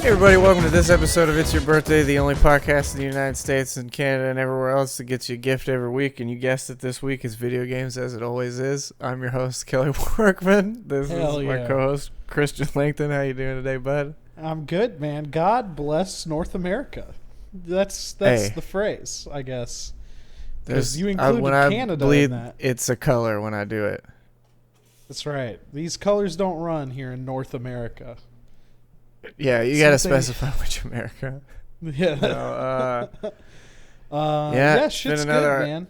Hey everybody, welcome to this episode of It's Your Birthday, the only podcast in the United States and Canada and everywhere else that gets you a gift every week. And you guessed it, this week is video games, as it always is. I'm your host, Kelly Workman. This is my co-host, Christian Langton. How you doing today, bud? I'm good, man. God bless North America. That's the phrase, I guess. Because you included Canada in that. It's a color when I do it. That's right. These colors don't run here in North America. Yeah, you got to specify which America. Yeah. Yeah, shit's been another good, man.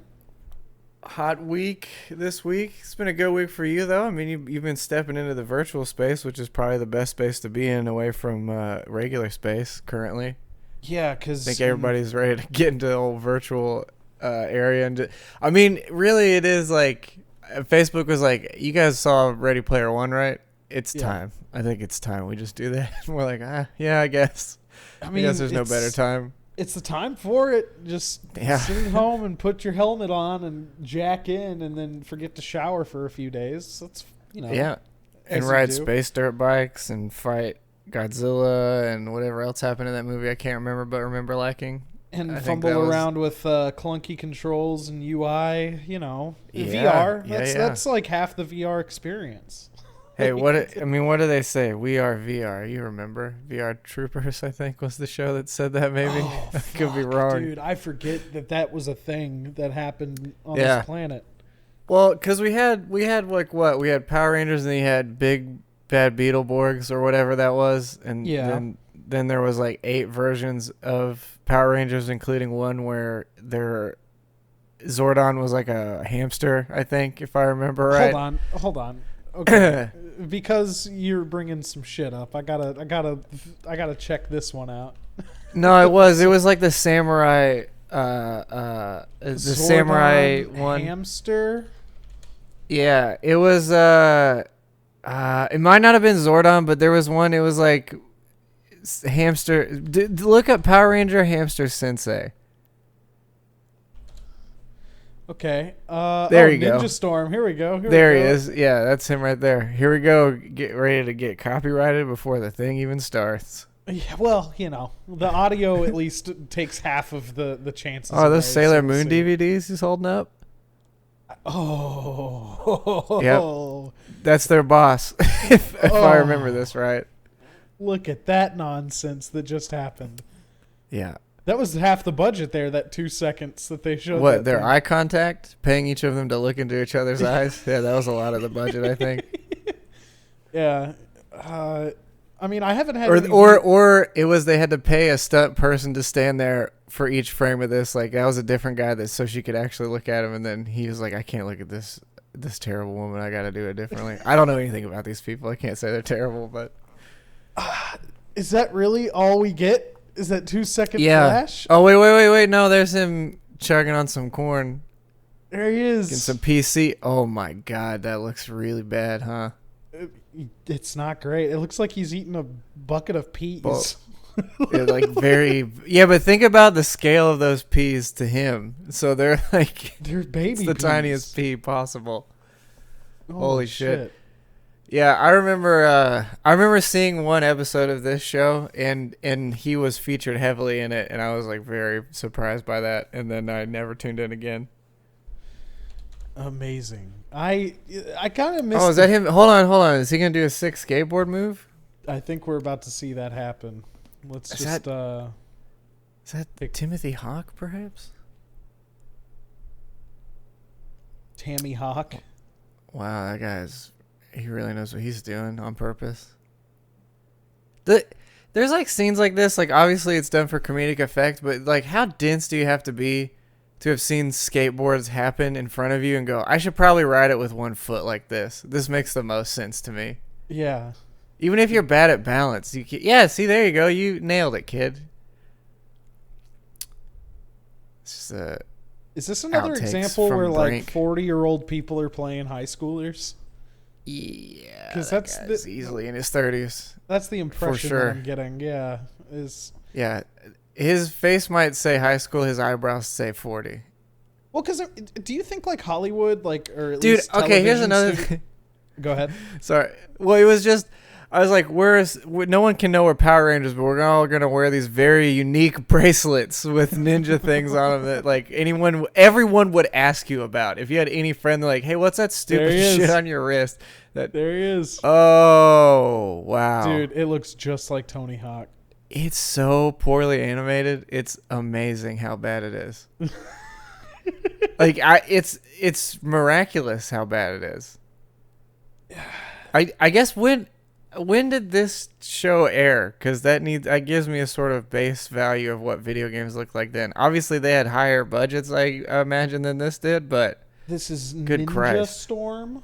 hot week this week. It's been a good week for you, though. I mean, you've been stepping into the virtual space, which is probably the best space to be in, away from regular space currently. Yeah, because I think everybody's ready to get into the whole virtual area. And I mean, really, it is like Facebook was like, you guys saw Ready Player One, right? It's time. I think it's time we just do that. We're like, yeah, I guess. I guess there's no better time. It's the time for it. Just sit at home and put your helmet on and jack in, and then forget to shower for a few days. That's and ride space dirt bikes and fight Godzilla and whatever else happened in that movie. I can't remember, but remember liking. And fumble around with clunky controls and UI. VR. That's like half the VR experience. Hey, what do they say? We are VR. You remember? VR Troopers, I think, was the show that said that, maybe. Oh, I could be wrong. Dude, I forget that was a thing that happened on this planet. Well, because we had like what? We had Power Rangers, and then you had Big Bad Beetleborgs or whatever that was. And then there was like 8 versions of Power Rangers, including one where their Zordon was like a hamster, I think, if I remember right. Hold on. Okay, because you're bringing some shit up, I gotta check this one out. No, it was like the samurai, the Zordon samurai one. Hamster. Yeah, it was. It might not have been Zordon, but there was one. It was like hamster. Look up Power Ranger Hamster Sensei. Okay. There you go. Ninja Storm. Here we go. There he is. Yeah, that's him right there. Here we go. Get ready to get copyrighted before the thing even starts. Yeah, well, the audio at least takes half of the chances. Oh, those Sailor Moon DVDs he's holding up? Oh. Yep. That's their boss, if I remember this right. Look at that nonsense that just happened. Yeah. That was half the budget there, that 2 seconds that they showed. What, their eye contact? Paying each of them to look into each other's eyes? Yeah, that was a lot of the budget, I think. Yeah. I mean, I haven't had or it was they had to pay a stunt person to stand there for each frame of this. Like, that was a different guy so she could actually look at him, and then he was like, I can't look at this terrible woman. I got to do it differently. I don't know anything about these people. I can't say they're terrible, but... Is that really all we get? Is that 2 second flash? Oh, wait. No, there's him chugging on some corn. There he is. Getting some PC. Oh, my God. That looks really bad, huh? It's not great. It looks like he's eating a bucket of peas. Well, but think about the scale of those peas to him. So they're like... They're baby it's the peas. tiniest pea possible. Holy shit. Yeah, I remember seeing one episode of this show, and he was featured heavily in it, and I was like very surprised by that, and then I never tuned in again. Amazing. I kind of missed. Oh, is that him? Hold on. Is he gonna do a sick skateboard move? I think we're about to see that happen. Is that Timothy Hawk, perhaps? Tammy Hawk. Wow, that guy's. He really knows what he's doing on purpose. There's like scenes like this, like obviously it's done for comedic effect, but like how dense do you have to be to have seen skateboards happen in front of you and go, I should probably ride it with one foot like this. This makes the most sense to me. Yeah. Even if you're bad at balance, see, there you go. You nailed it, kid. It's just Is this another example where like 40-year-old people are playing high schoolers? Yeah, because that's easily in his 30s. That's the impression that I'm getting. Yeah, his face might say high school, his eyebrows say 40. Well, because do you think like Hollywood, like, or at dude? Least Okay, here's another thing. Go ahead. Sorry. Well, it was just I was like, no one can know we're Power Rangers, but we're all gonna wear these very unique bracelets with ninja things on them that like everyone would ask you about. If you had any friend, they're like, hey, what's that stupid shit on your wrist? There he is. Oh wow, dude, it looks just like Tony Hawk. It's so poorly animated. It's amazing how bad it is. Like it's miraculous how bad it is. I guess when did this show air? Because that gives me a sort of base value of what video games look like then. Obviously, they had higher budgets, I imagine, than this did. But this is good Ninja Christ. Storm.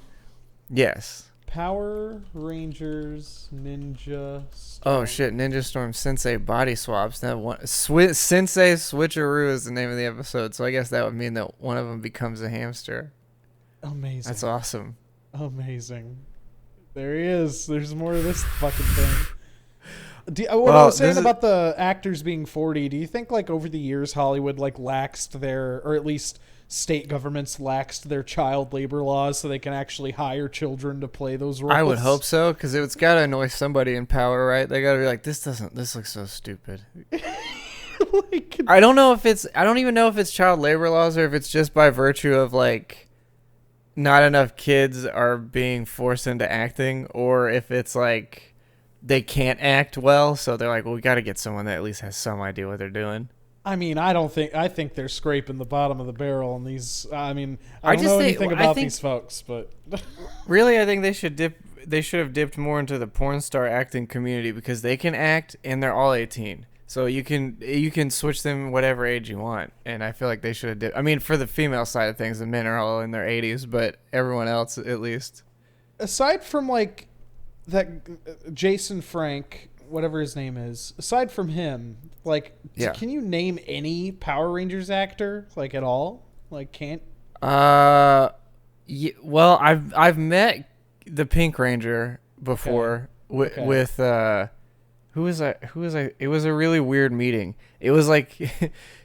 Yes. Power Rangers Ninja Storm. Oh shit! Ninja Storm Sensei body swaps. That one Sensei Switcheroo is the name of the episode. So I guess that would mean that one of them becomes a hamster. Amazing. That's awesome. Amazing. There he is. There's more of this fucking thing. I was saying about the actors being 40, do you think like over the years Hollywood like laxed or at least state governments laxed their child labor laws so they can actually hire children to play those roles? I would hope so, because it's got to annoy somebody in power, right? They got to be like, this looks so stupid. I don't even know if it's child labor laws or if it's just by virtue of like not enough kids are being forced into acting, or if it's like they can't act well, so they're like, well, we got to get someone that at least has some idea what they're doing. I mean, I think they're scraping the bottom of the barrel on these. I mean, I don't know anything about these folks, but really, I think they should have dipped more into the porn star acting community, because they can act and they're all 18. So you can switch them whatever age you want, and I feel like they should have dipped. I mean, for the female side of things, the men are all in their 80s, but everyone else at least. Aside from like that Jason Frank, whatever his name is, aside from him, like, can you name any Power Rangers actor like at all? Like, can't? Yeah, well, I've met the Pink Ranger before with who was I? It was a really weird meeting. It was like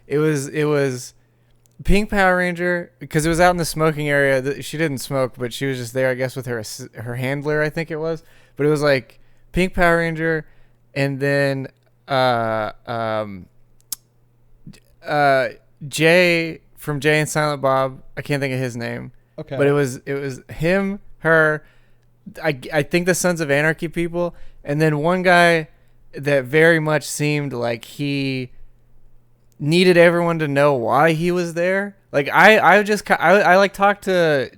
it was Pink Power Ranger, because it was out in the smoking area. She didn't smoke, but she was just there, I guess, with her handler, I think it was. But it was like Pink Power Ranger, and then Jay from Jay and Silent Bob. I can't think of his name. Okay. But it was him, her, I think the Sons of Anarchy people, and then one guy that very much seemed like he needed everyone to know why he was there. Like I like talked to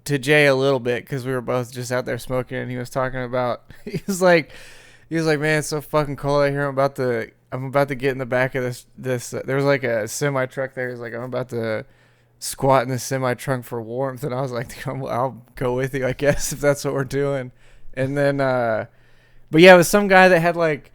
Jay a little bit, because we were both just out there smoking, and he was talking about he was like, man, it's so fucking cold out here. I'm about to get in the back of this there was like a semi truck there. He's like, I'm about to squat in the semi trunk for warmth, and I was like, I'll go with you, I guess, if that's what we're doing. And then but yeah, it was some guy that had like,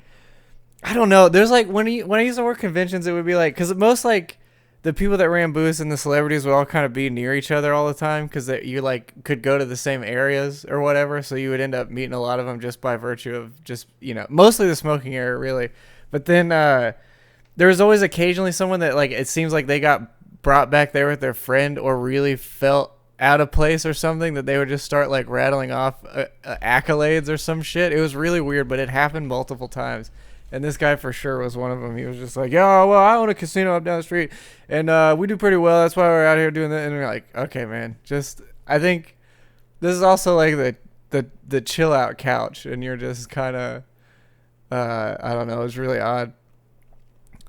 I don't know, there's like when I used to work conventions, it would be like, because most like the people that ran booths and the celebrities would all kind of be near each other all the time, because you like could go to the same areas or whatever, so you would end up meeting a lot of them just by virtue of just, mostly the smoking area, really. But then there was always occasionally someone that like, it seems like they got brought back there with their friend, or really felt out of place or something, that they would just start like rattling off accolades or some shit. It was really weird, but it happened multiple times. And this guy for sure was one of them. He was just like, "Yo, well, I own a casino up down the street, and we do pretty well. That's why we're out here doing that." And we're like, "Okay, man. Just, I think this is also like the chill out couch, and you're just kind of, I don't know. It's really odd."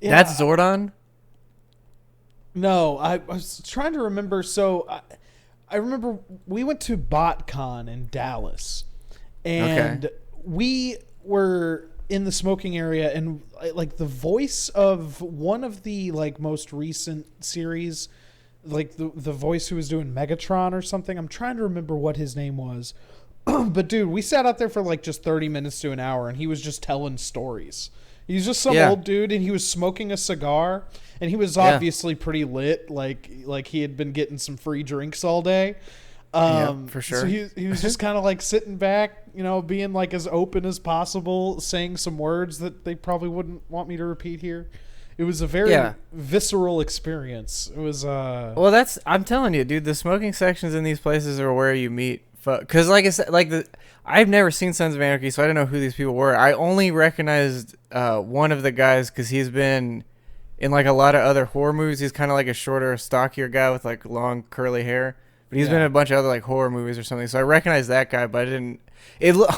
Yeah. That's Zordon? No, I was trying to remember. So I remember we went to BotCon in Dallas, and we were in the smoking area, and like the voice of one of the like most recent series, like the voice who was doing Megatron or something, I'm trying to remember what his name was. But dude, we sat out there for like just 30 minutes to an hour, and he was just telling stories. He's just some old dude, and he was smoking a cigar, and he was obviously pretty lit, like he had been getting some free drinks all day. For sure. So he was just kind of like sitting back, being like as open as possible, saying some words that they probably wouldn't want me to repeat here. It was a very visceral experience. It was well, I'm telling you, dude, the smoking sections in these places are where you meet because like I said, I've never seen Sons of Anarchy, so I didn't know who these people were. I only recognized one of the guys because he's been in like a lot of other horror movies. He's kind of like a shorter, stockier guy with like long curly hair, but he's been in a bunch of other like horror movies or something. So I recognized that guy, but I didn't.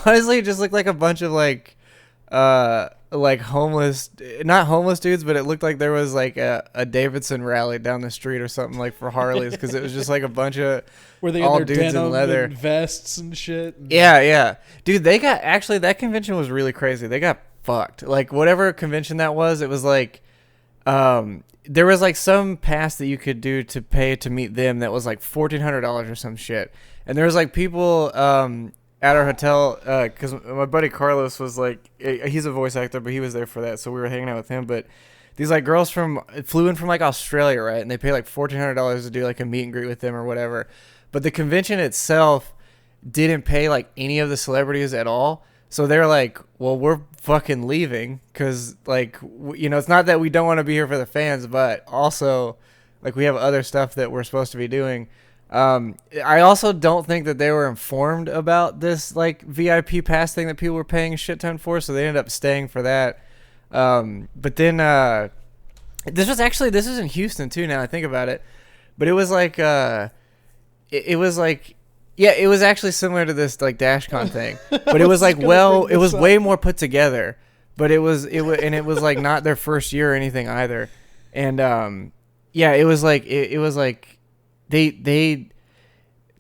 Honestly, it just looked like a bunch of like homeless, not homeless dudes, but it looked like there was like a Davidson rally down the street or something like for Harleys, because it was just like a bunch of were they all in their dudes denim in leather and vests and shit. Yeah, dude, they got, actually that convention was really crazy. They got fucked. Like whatever convention that was, it was like there was like some pass that you could do to pay to meet them that was like $1,400 or some shit, and there was like people at our hotel, because my buddy Carlos was like, he's a voice actor, but he was there for that, so we were hanging out with him. But these like girls flew in from like Australia, right? And they pay like $1,400 to do like a meet and greet with them or whatever. But the convention itself didn't pay like any of the celebrities at all. So they're like, well, we're fucking leaving, because like, it's not that we don't want to be here for the fans, but also like we have other stuff that we're supposed to be doing. I also don't think that they were informed about this like VIP pass thing that people were paying a shit ton for, so they ended up staying for that. But then this was in Houston too, now I think about it. But it was like it was like, yeah, it was actually similar to this like DashCon thing, but it was like, well, it was way more put together, but it was like not their first year or anything either. And yeah, it was like it was like dude,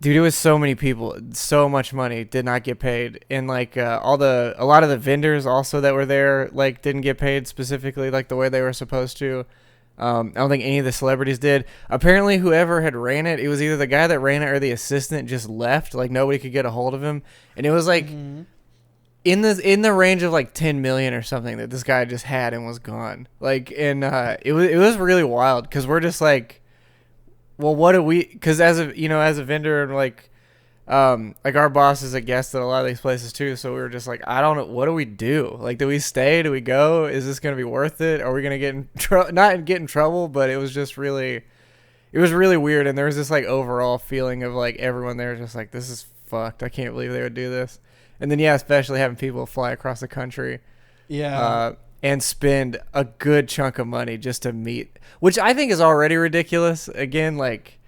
it was so many people, so much money did not get paid, and like a lot of the vendors also that were there like didn't get paid specifically like the way they were supposed to. I don't think any of the celebrities did. Apparently, whoever had ran it, it was either the guy that ran it or the assistant just left. Like nobody could get a hold of him, and it was like in the range of like 10 million or something that this guy just had and was gone. Like, and it was really wild, because we're just like, well, what do we? Because as a vendor, and like our boss is a guest at a lot of these places too. So we were just like, I don't know, what do we do? Like, do we stay? Do we go? Is this gonna be worth it? Are we gonna get in not get in trouble? But it was really weird. And there was this like overall feeling of like everyone there just like, this is fucked. I can't believe they would do this. And then yeah, especially having people fly across the country. Yeah. And spend a good chunk of money just to meet, which I think is already ridiculous. Again, like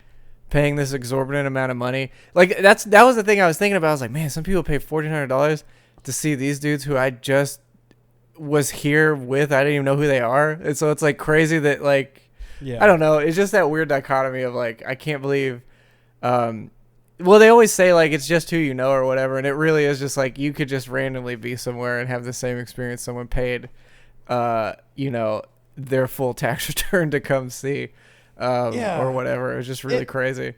paying this exorbitant amount of money. Like that was the thing I was thinking about. I was like, man, some people pay $1,400 to see these dudes who I just was here with. I didn't even know who they are. And so it's like crazy that like, I don't know. It's just that weird dichotomy of like, I can't believe, well, they always say like it's just who you know or whatever, and it really is just like you could just randomly be somewhere and have the same experience someone paid their full tax return to come see, or whatever. It was just really crazy.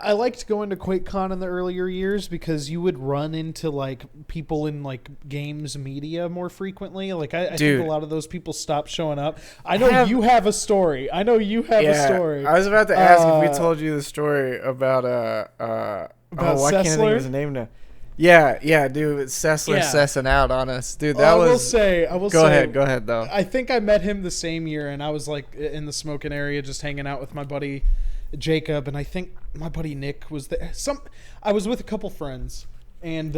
I liked going to Quakecon in the earlier years because you would run into like people in like games media more frequently. Like I think a lot of those people stopped showing up. I know you have a story. I was about to ask if we told you the story about I can't think of his name now. Yeah, dude, Sessler sessing out on us, dude. That was. I will say. Go ahead, though. I think I met him the same year, and I was like in the smoking area, just hanging out with my buddy Jacob, and I think my buddy Nick was there. I was with a couple friends, and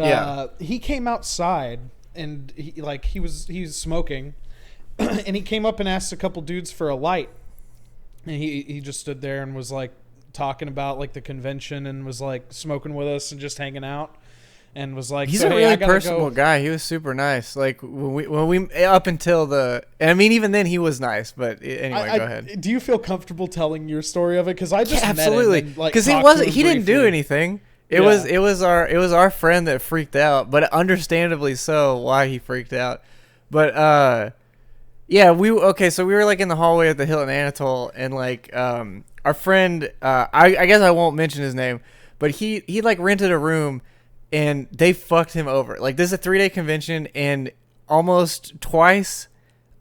he came outside, and he was smoking, and he came up and asked a couple dudes for a light, and he just stood there and was like talking about like the convention, and was like smoking with us and just hanging out. And was like, he's a really personable guy. He was super nice. Like when we up until even then he was nice. But anyway, go ahead. Do you feel comfortable telling your story of it? Because I just absolutely, because he didn't do anything. It was our friend that freaked out, but understandably so. Why he freaked out, but so we were like in the hallway at the Hilton Anatole, and like our friend, I guess I won't mention his name, but he like rented a room. And they fucked him over. Like, this is a 3-day convention, and almost twice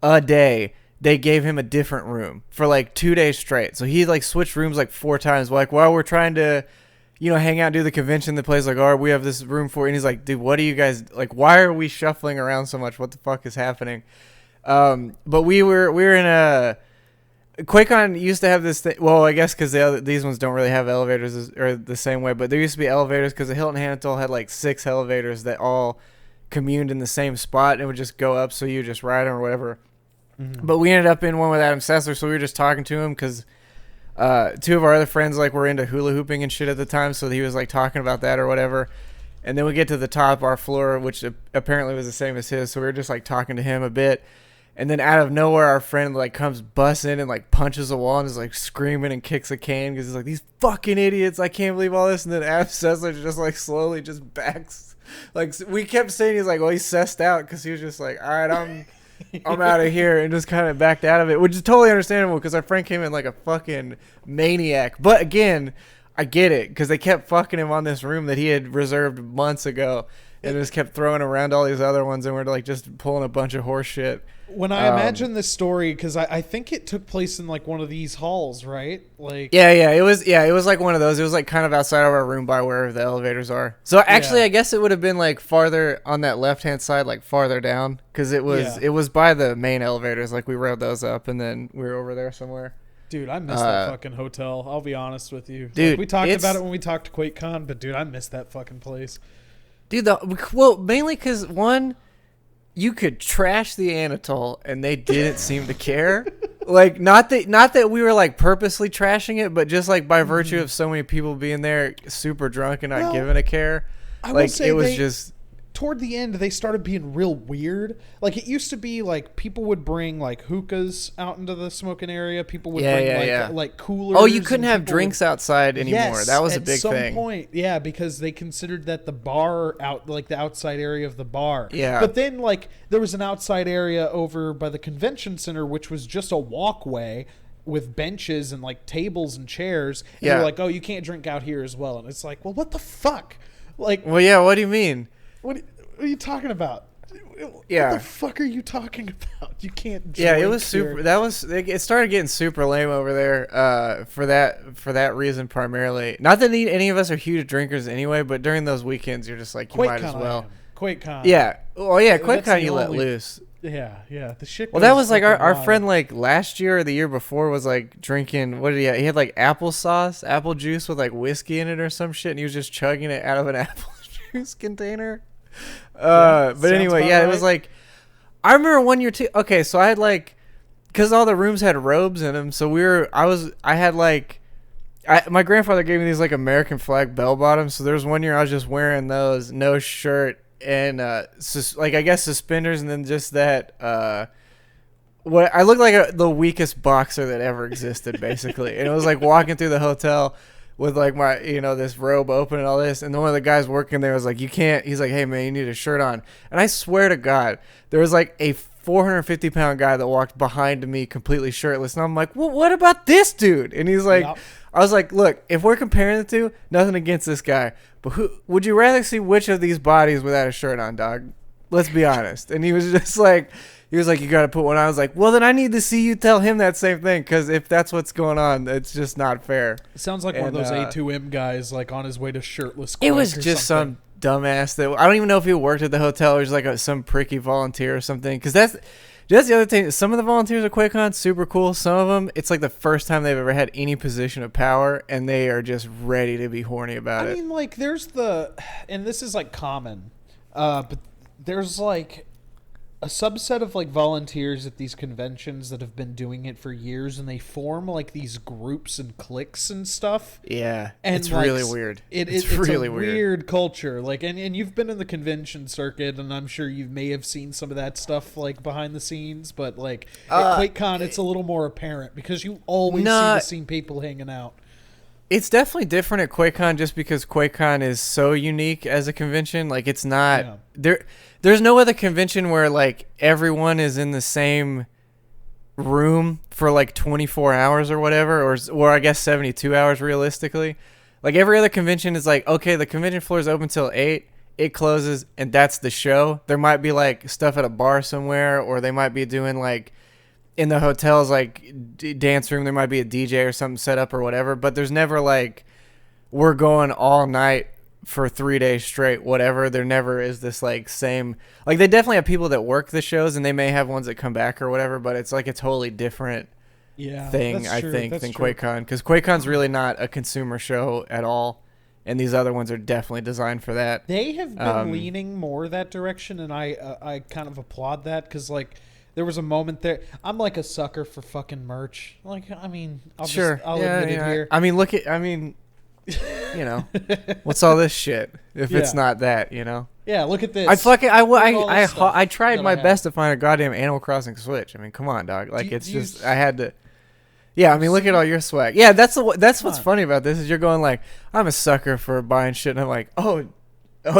a day, they gave him a different room for, like, 2 days straight. So he, like, switched rooms, like, 4 times. Like, while we're trying to, hang out and do the convention, the place, like, all right, we have this room for you. And he's like, dude, what are you guys, like, why are we shuffling around so much? What the fuck is happening? But we were in QuakeCon used to have this thing. Well, I guess because these ones don't really have elevators or the same way, but there used to be elevators because the Hilton Hanatol had like 6 elevators that all communed in the same spot and it would just go up, so you just ride them or whatever. Mm-hmm. But we ended up in one with Adam Sessler, so we were just talking to him because 2 of our other friends like were into hula hooping and shit at the time, so he was like talking about that or whatever. And then we get to the top of our floor, which apparently was the same as his, so we were just like talking to him a bit. And then out of nowhere, our friend like comes busting and like punches a wall and is like screaming and kicks a can because he's like, these fucking idiots, I can't believe all this. And then Adam Sessler just like slowly just backs. Like we kept saying he's like, well, he's sussed out because he was just like, all right, I'm out of here, and just kind of backed out of it, which is totally understandable because our friend came in like a fucking maniac. But again, I get it because they kept fucking him on this room that he had reserved months ago and just kept throwing around all these other ones, and we're like just pulling a bunch of horse shit. When I imagine this story, because I think it took place in like one of these halls, right? Like it was like one of those. It was like kind of outside of our room by where the elevators are. So actually, I guess it would have been like farther on that left hand side, like farther down, because it was by the main elevators. Like we rode those up, and then we were over there somewhere. Dude, I miss that fucking hotel. I'll be honest with you. Dude, like, we talked about it when we talked to QuakeCon, but dude, I miss that fucking place. Dude, mainly because one, you could trash the Anatole and they didn't seem to care. Like not that we were like purposely trashing it, but just like by virtue of so many people being there super drunk and not giving a care. I will say it was just toward the end they started being real weird. Like it used to be like people would bring like hookahs out into the smoking area. People would bring like coolers. Oh, you couldn't have drinks outside anymore. Yes, that was a big thing. At some point, yeah, because they considered that the bar out, like the outside area of the bar. Yeah. But then like there was an outside area over by the convention center, which was just a walkway with benches and like tables and chairs. And they're like, oh, you can't drink out here as well. And it's like, well, what the fuck? Like, well, yeah. What do you mean? What are you talking about? Yeah. What the fuck are you talking about? You can't drink. Yeah, it was super. It started getting super lame over there for that reason primarily. Not that any of us are huge drinkers anyway, but during those weekends you're just like, you might as well. QuakeCon. Yeah. Oh yeah, QuakeCon you let loose. Yeah. The shit. Well, that was like our friend like last year or the year before was like drinking, what did he have? He had like apple juice with like whiskey in it or some shit, and he was just chugging it out of an apple juice container. But anyway, it was like, I remember one year too. Okay, so I had like, because all the rooms had robes in them, so my grandfather gave me these like American flag bell bottoms. So there was one year I was just wearing those, no shirt and like I guess suspenders, and then just that what I looked like the weakest boxer that ever existed basically. And it was like walking through the hotel with like my, this robe open and all this. And one of the guys working there was like, you can't, he's like, hey man, you need a shirt on. And I swear to God, there was like a 450-pound guy that walked behind me completely shirtless. And I'm like, well, what about this dude? And he's like, I was like, look, if we're comparing the two, nothing against this guy, but who would you rather see which of these bodies without a shirt on, dog? Let's be honest. And he was just like, you got to put one on. I was like, well, then I need to see you tell him that same thing, because if that's what's going on, it's just not fair. It sounds like one of those A2M guys, like on his way to shirtless. It was just some dumbass that I don't even know if he worked at the hotel or just like some pricky volunteer or something. Because that's the other thing. Some of the volunteers at QuakeCon super cool. Some of them, it's like the first time they've ever had any position of power, and they are just ready to be horny about it. I mean, like there's and this is like common, but there's like a subset of like volunteers at these conventions that have been doing it for years, and they form like these groups and cliques and stuff. Yeah, and it's really weird. It's really a weird culture. Like, and you've been in the convention circuit, and I'm sure you may have seen some of that stuff like behind the scenes. But like at QuakeCon, it's a little more apparent because you always see the same people hanging out. It's definitely different at QuakeCon just because QuakeCon is so unique as a convention. Like, it's not there's no other convention where like everyone is in the same room for like 24 hours or whatever, or I guess 72 hours realistically. Like every other convention is like, okay, the convention floor is open till 8, it closes, and that's the show. There might be like stuff at a bar somewhere, or they might be doing like in the hotels, like dance room, there might be a DJ or something set up or whatever, but there's never like, we're going all night for 3 days straight, whatever. There never is this like same, like they definitely have people that work the shows, and they may have ones that come back or whatever, but it's like a totally different thing, I think, than QuakeCon. Because QuakeCon's really not a consumer show at all. And these other ones are definitely designed for that. They have been leaning more that direction, and I kind of applaud that because, like, there was a moment there. I'm like a sucker for fucking merch. Like, I mean, I'll admit it here. I mean, you know, what's all this shit if it's not that, you know? Yeah, look at this. I tried my best to find a goddamn Animal Crossing Switch. I mean, come on, dog. Like, I had to. Yeah, I mean, look at all your swag. Yeah, that's what's funny about this is you're going like, I'm a sucker for buying shit, and I'm like, oh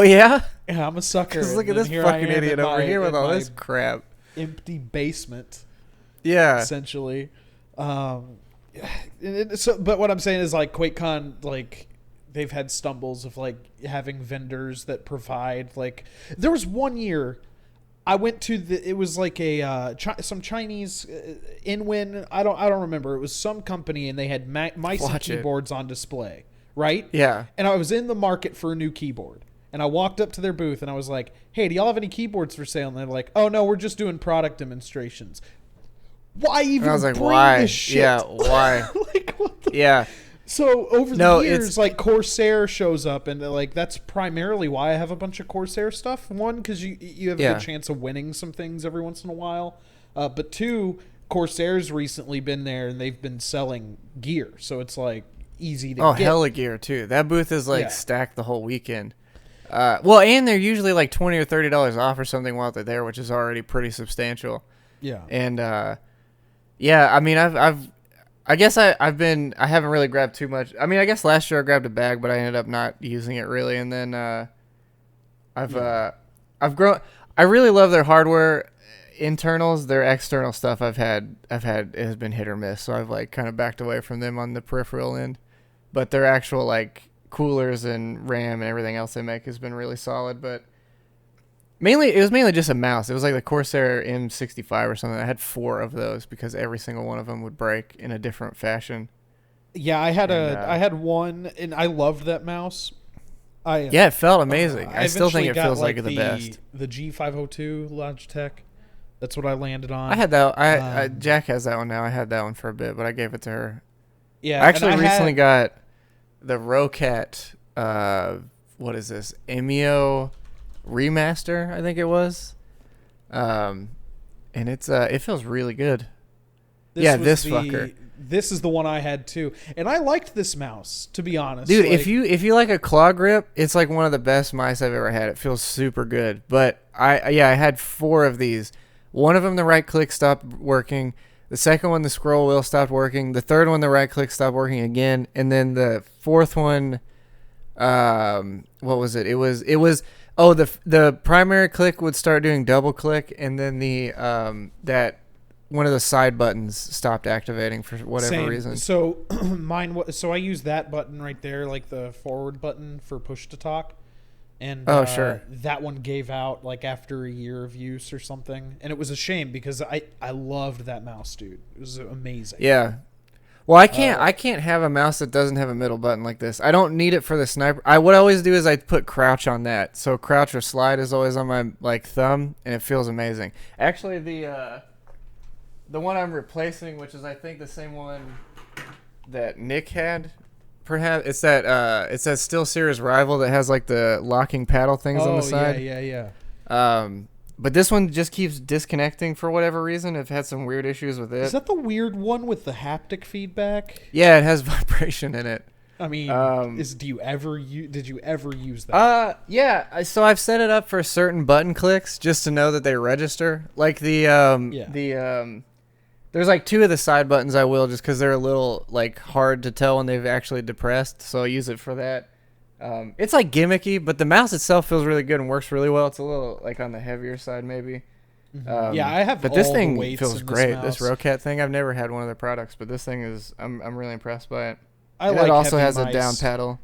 yeah? Yeah, I'm a sucker. Because look at this fucking idiot over here with all this crap. Empty basement. Yeah. Essentially. But what I'm saying is, like, QuakeCon, like, they've had stumbles of, like, having vendors that provide, like, there was one year I went to it was like some Chinese Inwin. I don't remember. It was some company, and they had mice and keyboards on display, right? Yeah. And I was in the market for a new keyboard, and I walked up to their booth, and I was like, "Hey, do y'all have any keyboards for sale?" And they're like, "Oh no, we're just doing product demonstrations." Why even? And I was like, "Why? This shit? Yeah, why? Like, what the yeah." So over the years, like, Corsair shows up, and like that's primarily why I have a bunch of Corsair stuff. One, because you have a good chance of winning some things every once in a while, but two, Corsair's recently been there and they've been selling gear, so it's like easy to get. Hella gear too. That booth is like stacked the whole weekend. Well, and they're usually like $20 or $30 off or something while they're there, which is already pretty substantial. Yeah. And I mean, I guess I haven't really grabbed too much. I mean, I guess last year I grabbed a bag, but I ended up not using it really. And then I've grown. I really love their hardware internals. Their external stuff it has been hit or miss. So I've like kind of backed away from them on the peripheral end. But their actual like coolers and RAM and everything else they make has been really solid. But it was mainly just a mouse. It was like the Corsair M65 or something. I had 4 of those because every single one of them would break in a different fashion. Yeah, I had one, and I loved that mouse. It felt amazing. I still think it feels like the best. The G502 Logitech. That's what I landed on. I had that. Jack has that one now. I had that one for a bit, but I gave it to her. Yeah, I actually recently got the Rocat. What is this? Emio Remaster, I think it was, and it feels really good. This fucker. This is the one I had too, and I liked this mouse, to be honest. Dude, like, if you like a claw grip, it's like one of the best mice I've ever had. It feels super good. But I had 4 of these. One of them, the right click stopped working. The second one, the scroll wheel stopped working. The third one, the right click stopped working again, and then the fourth one, what was it? It was. Oh, the primary click would start doing double click, and then the that one of the side buttons stopped activating for whatever reason. So so I use that button right there, like the forward button for push to talk, and sure, that one gave out like after a year of use or something, and it was a shame because I loved that mouse, dude. It was amazing. Yeah. Well, I can't have a mouse that doesn't have a middle button like this. I don't need it for the sniper. What I always do is I put crouch on that. So crouch or slide is always on my like thumb, and it feels amazing. Actually, the one I'm replacing, which is I think the same one that Nick had, perhaps it's that SteelSeries Rival that has like the locking paddle things on the side. Yeah. But this one just keeps disconnecting for whatever reason. I've had some weird issues with it. Is that the weird one with the haptic feedback? Yeah, it has vibration in it. I mean, did you ever use that? Yeah. So I've set it up for certain button clicks just to know that they register. Like there's like 2 of the side buttons I will just because they're a little like hard to tell when they've actually depressed. So I use it for that. It's like gimmicky, but the mouse itself feels really good and works really well. It's a little like on the heavier side maybe. Yeah, I have. But all this thing the weights feels in great. This Rocat thing, I've never had one of their products, but this thing is I'm really impressed by it. It also has mice, a down paddle.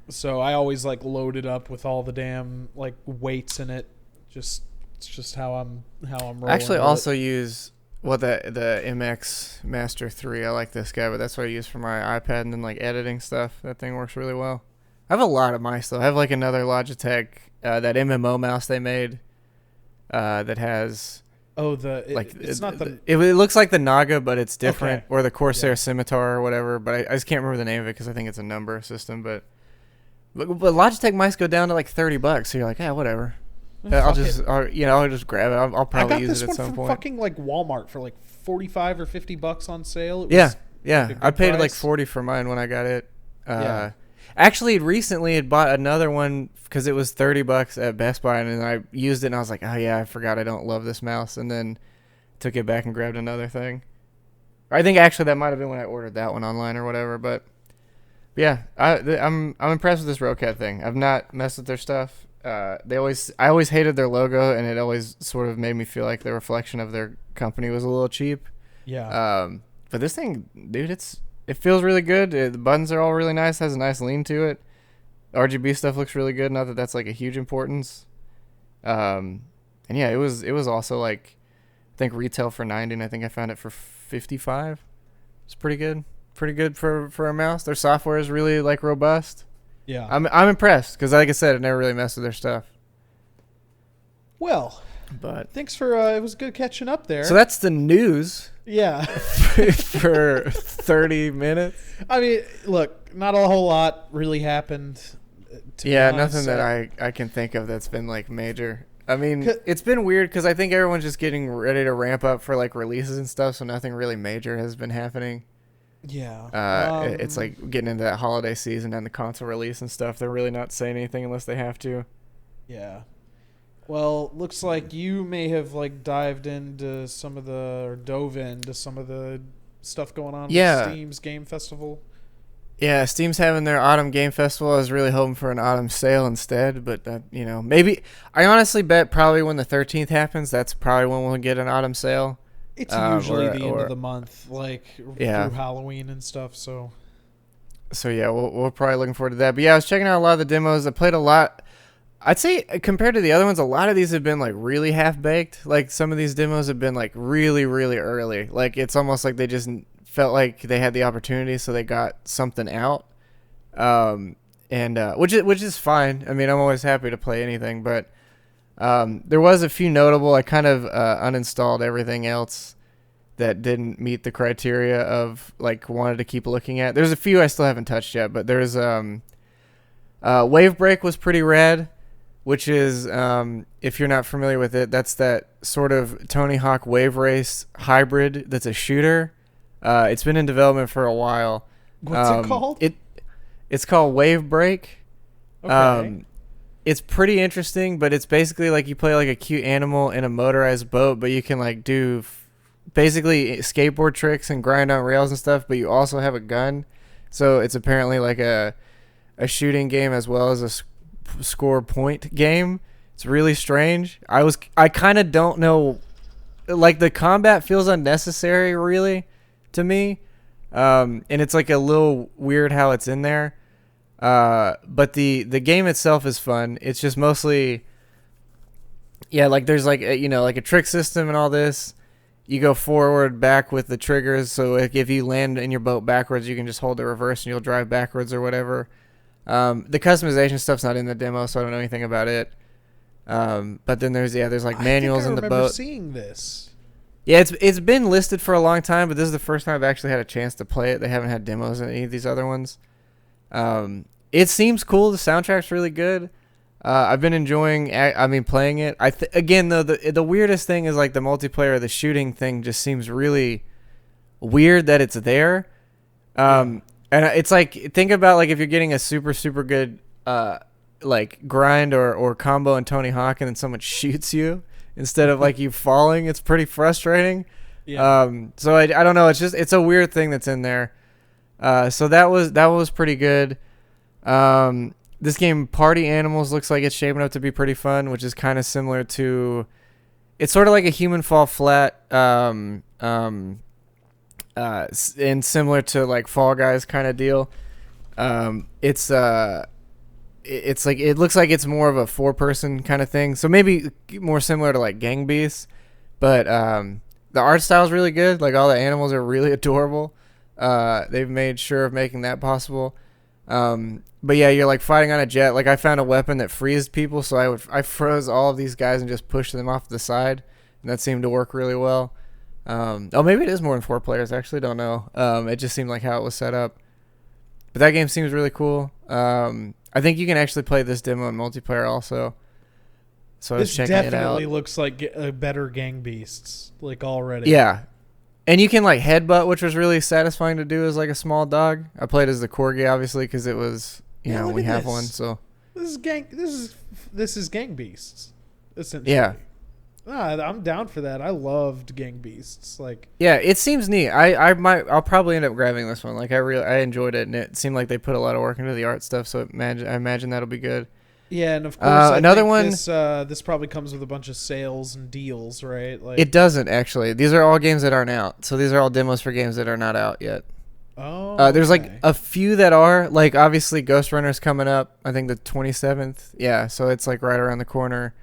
So I always like load it up with all the damn like weights in it. It's just how I'm rolling. I actually also use the MX Master 3. I like this guy, but that's what I use for my iPad and then like editing stuff. That thing works really well. I have a lot of mice though. I have like another Logitech that MMO mouse they made that has Oh, it's not the. It looks like the Naga, but it's different, Okay. or the Corsair Scimitar or whatever. But I just can't remember the name of it because I think it's a number system. But Logitech mice go down to like $30, so you're like, yeah, whatever. I'll just grab it. I'll probably use it at some point. I got this one from fucking like Walmart for like $45 or $50 on sale. Yeah. I paid like $40 for mine when I got it. Actually, recently had bought another one because it was $30 at Best Buy, and then I used it and I was like, oh yeah, I forgot I don't love this mouse, and then took it back and grabbed another thing. I think actually that might have been when I ordered that one online or whatever. But yeah, I'm impressed with this Rocat thing. I've not messed with their stuff. I always hated their logo, and it always sort of made me feel like the reflection of their company was a little cheap. Yeah. But this thing, dude, it feels really good. The buttons are all really nice. Has a nice lean to it. RGB stuff looks really good. Not that that's like a huge importance. And yeah, it was also like, I think retail for $90, and I think I found it for $55. It's pretty good. Pretty good for a mouse. Their software is really like robust. Yeah. I'm impressed because, like I said, I never really messed with their stuff. Well, but thanks for it was good catching up there. So that's the news. Yeah. For 30 minutes. I mean, look, not a whole lot really happened. Nothing that I can think of that's been like major. I mean, it's been weird because I think everyone's just getting ready to ramp up for like releases and stuff, so nothing really major has been happening. Yeah. It's like getting into that holiday season and the console release and stuff. They're really not saying anything unless they have to. Yeah. Well, looks like you may have like dove into some of the stuff going on with Steam's Game Festival. Yeah, Steam's having their Autumn Game Festival. I was really hoping for an autumn sale instead, but maybe I honestly bet probably when the 13th happens, that's probably when we'll get an autumn sale. It's usually the end of the month, like through Halloween and stuff. So yeah, we're probably looking forward to that. But yeah, I was checking out a lot of the demos. I played a lot. I'd say compared to the other ones, a lot of these have been like really half-baked. Like some of these demos have been like really, really early. Like it's almost like they just felt like they had the opportunity, so they got something out. Which is fine. I mean, I'm always happy to play anything, but there was a few notable. I kind of uninstalled everything else that didn't meet the criteria of like wanted to keep looking at. There's a few I still haven't touched yet, but there's Wave Break was pretty rad, which is if you're not familiar with it, that's that sort of Tony Hawk Wave Race hybrid that's a shooter. It's been in development for a while. What's it called? It's called Wave Break. Okay. It's pretty interesting, but it's basically like you play like a cute animal in a motorized boat, but you can like do basically skateboard tricks and grind on rails and stuff, but you also have a gun. So it's apparently like a shooting game as well as a score point game. It's really strange. I kind of don't know, like the combat feels unnecessary really to me. And it's like a little weird how it's in there. But the game itself is fun. It's just mostly, like there's like like a trick system and all this. You go forward, back with the triggers. So if you land in your boat backwards, you can just hold the reverse and you'll drive backwards or whatever. The customization stuff's not in the demo, so I don't know anything about it. But then there's like manuals in the boat. I remember seeing this. Yeah, it's been listed for a long time, but this is the first time I've actually had a chance to play it. They haven't had demos in any of these other ones. It seems cool. The soundtrack's really good. I've been enjoying playing it. Again though, the weirdest thing is like the multiplayer, the shooting thing just seems really weird that it's there. And it's like, think about like if you're getting a super super good like grind or combo in Tony Hawk and then someone shoots you instead of like you falling. It's pretty frustrating. So I don't know, it's a weird thing that's in there. So that was pretty good. This game Party Animals looks like it's shaping up to be pretty fun, which is kind of similar to, it's sort of like a Human Fall Flat, and similar to like Fall Guys kind of deal. It's like, it looks like it's more of a 4-person kind of thing, so maybe more similar to like Gang Beasts, but the art style is really good. Like all the animals are really adorable. They've made sure of making that possible. But yeah, you're like fighting on a jet. Like I found a weapon that freezed people, so I froze all of these guys and just pushed them off the side, That seemed to work really well. Maybe it is more than 4 players. I actually don't know. It just seemed like how it was set up. But that game seems really cool. I think you can actually play this demo in multiplayer also. So I was checking it out. This definitely looks like a better Gang Beasts, like already. Yeah. And you can like headbutt, which was really satisfying to do as like a small dog. I played as the corgi, obviously, because it was, we have one. So this is Gang Beasts, essentially. Yeah. I'm down for that. I loved Gang Beasts. Yeah, it seems neat. I'll probably end up grabbing this one. Like I enjoyed it, and it seemed like they put a lot of work into the art stuff. So I imagine that'll be good. Yeah, and of course, another one. This probably comes with a bunch of sales and deals, right? It doesn't actually. These are all games that aren't out. So these are all demos for games that are not out yet. Oh. There's like a few that are, like obviously Ghost Runner's coming up. I think the 27th. Yeah, so it's like right around the corner.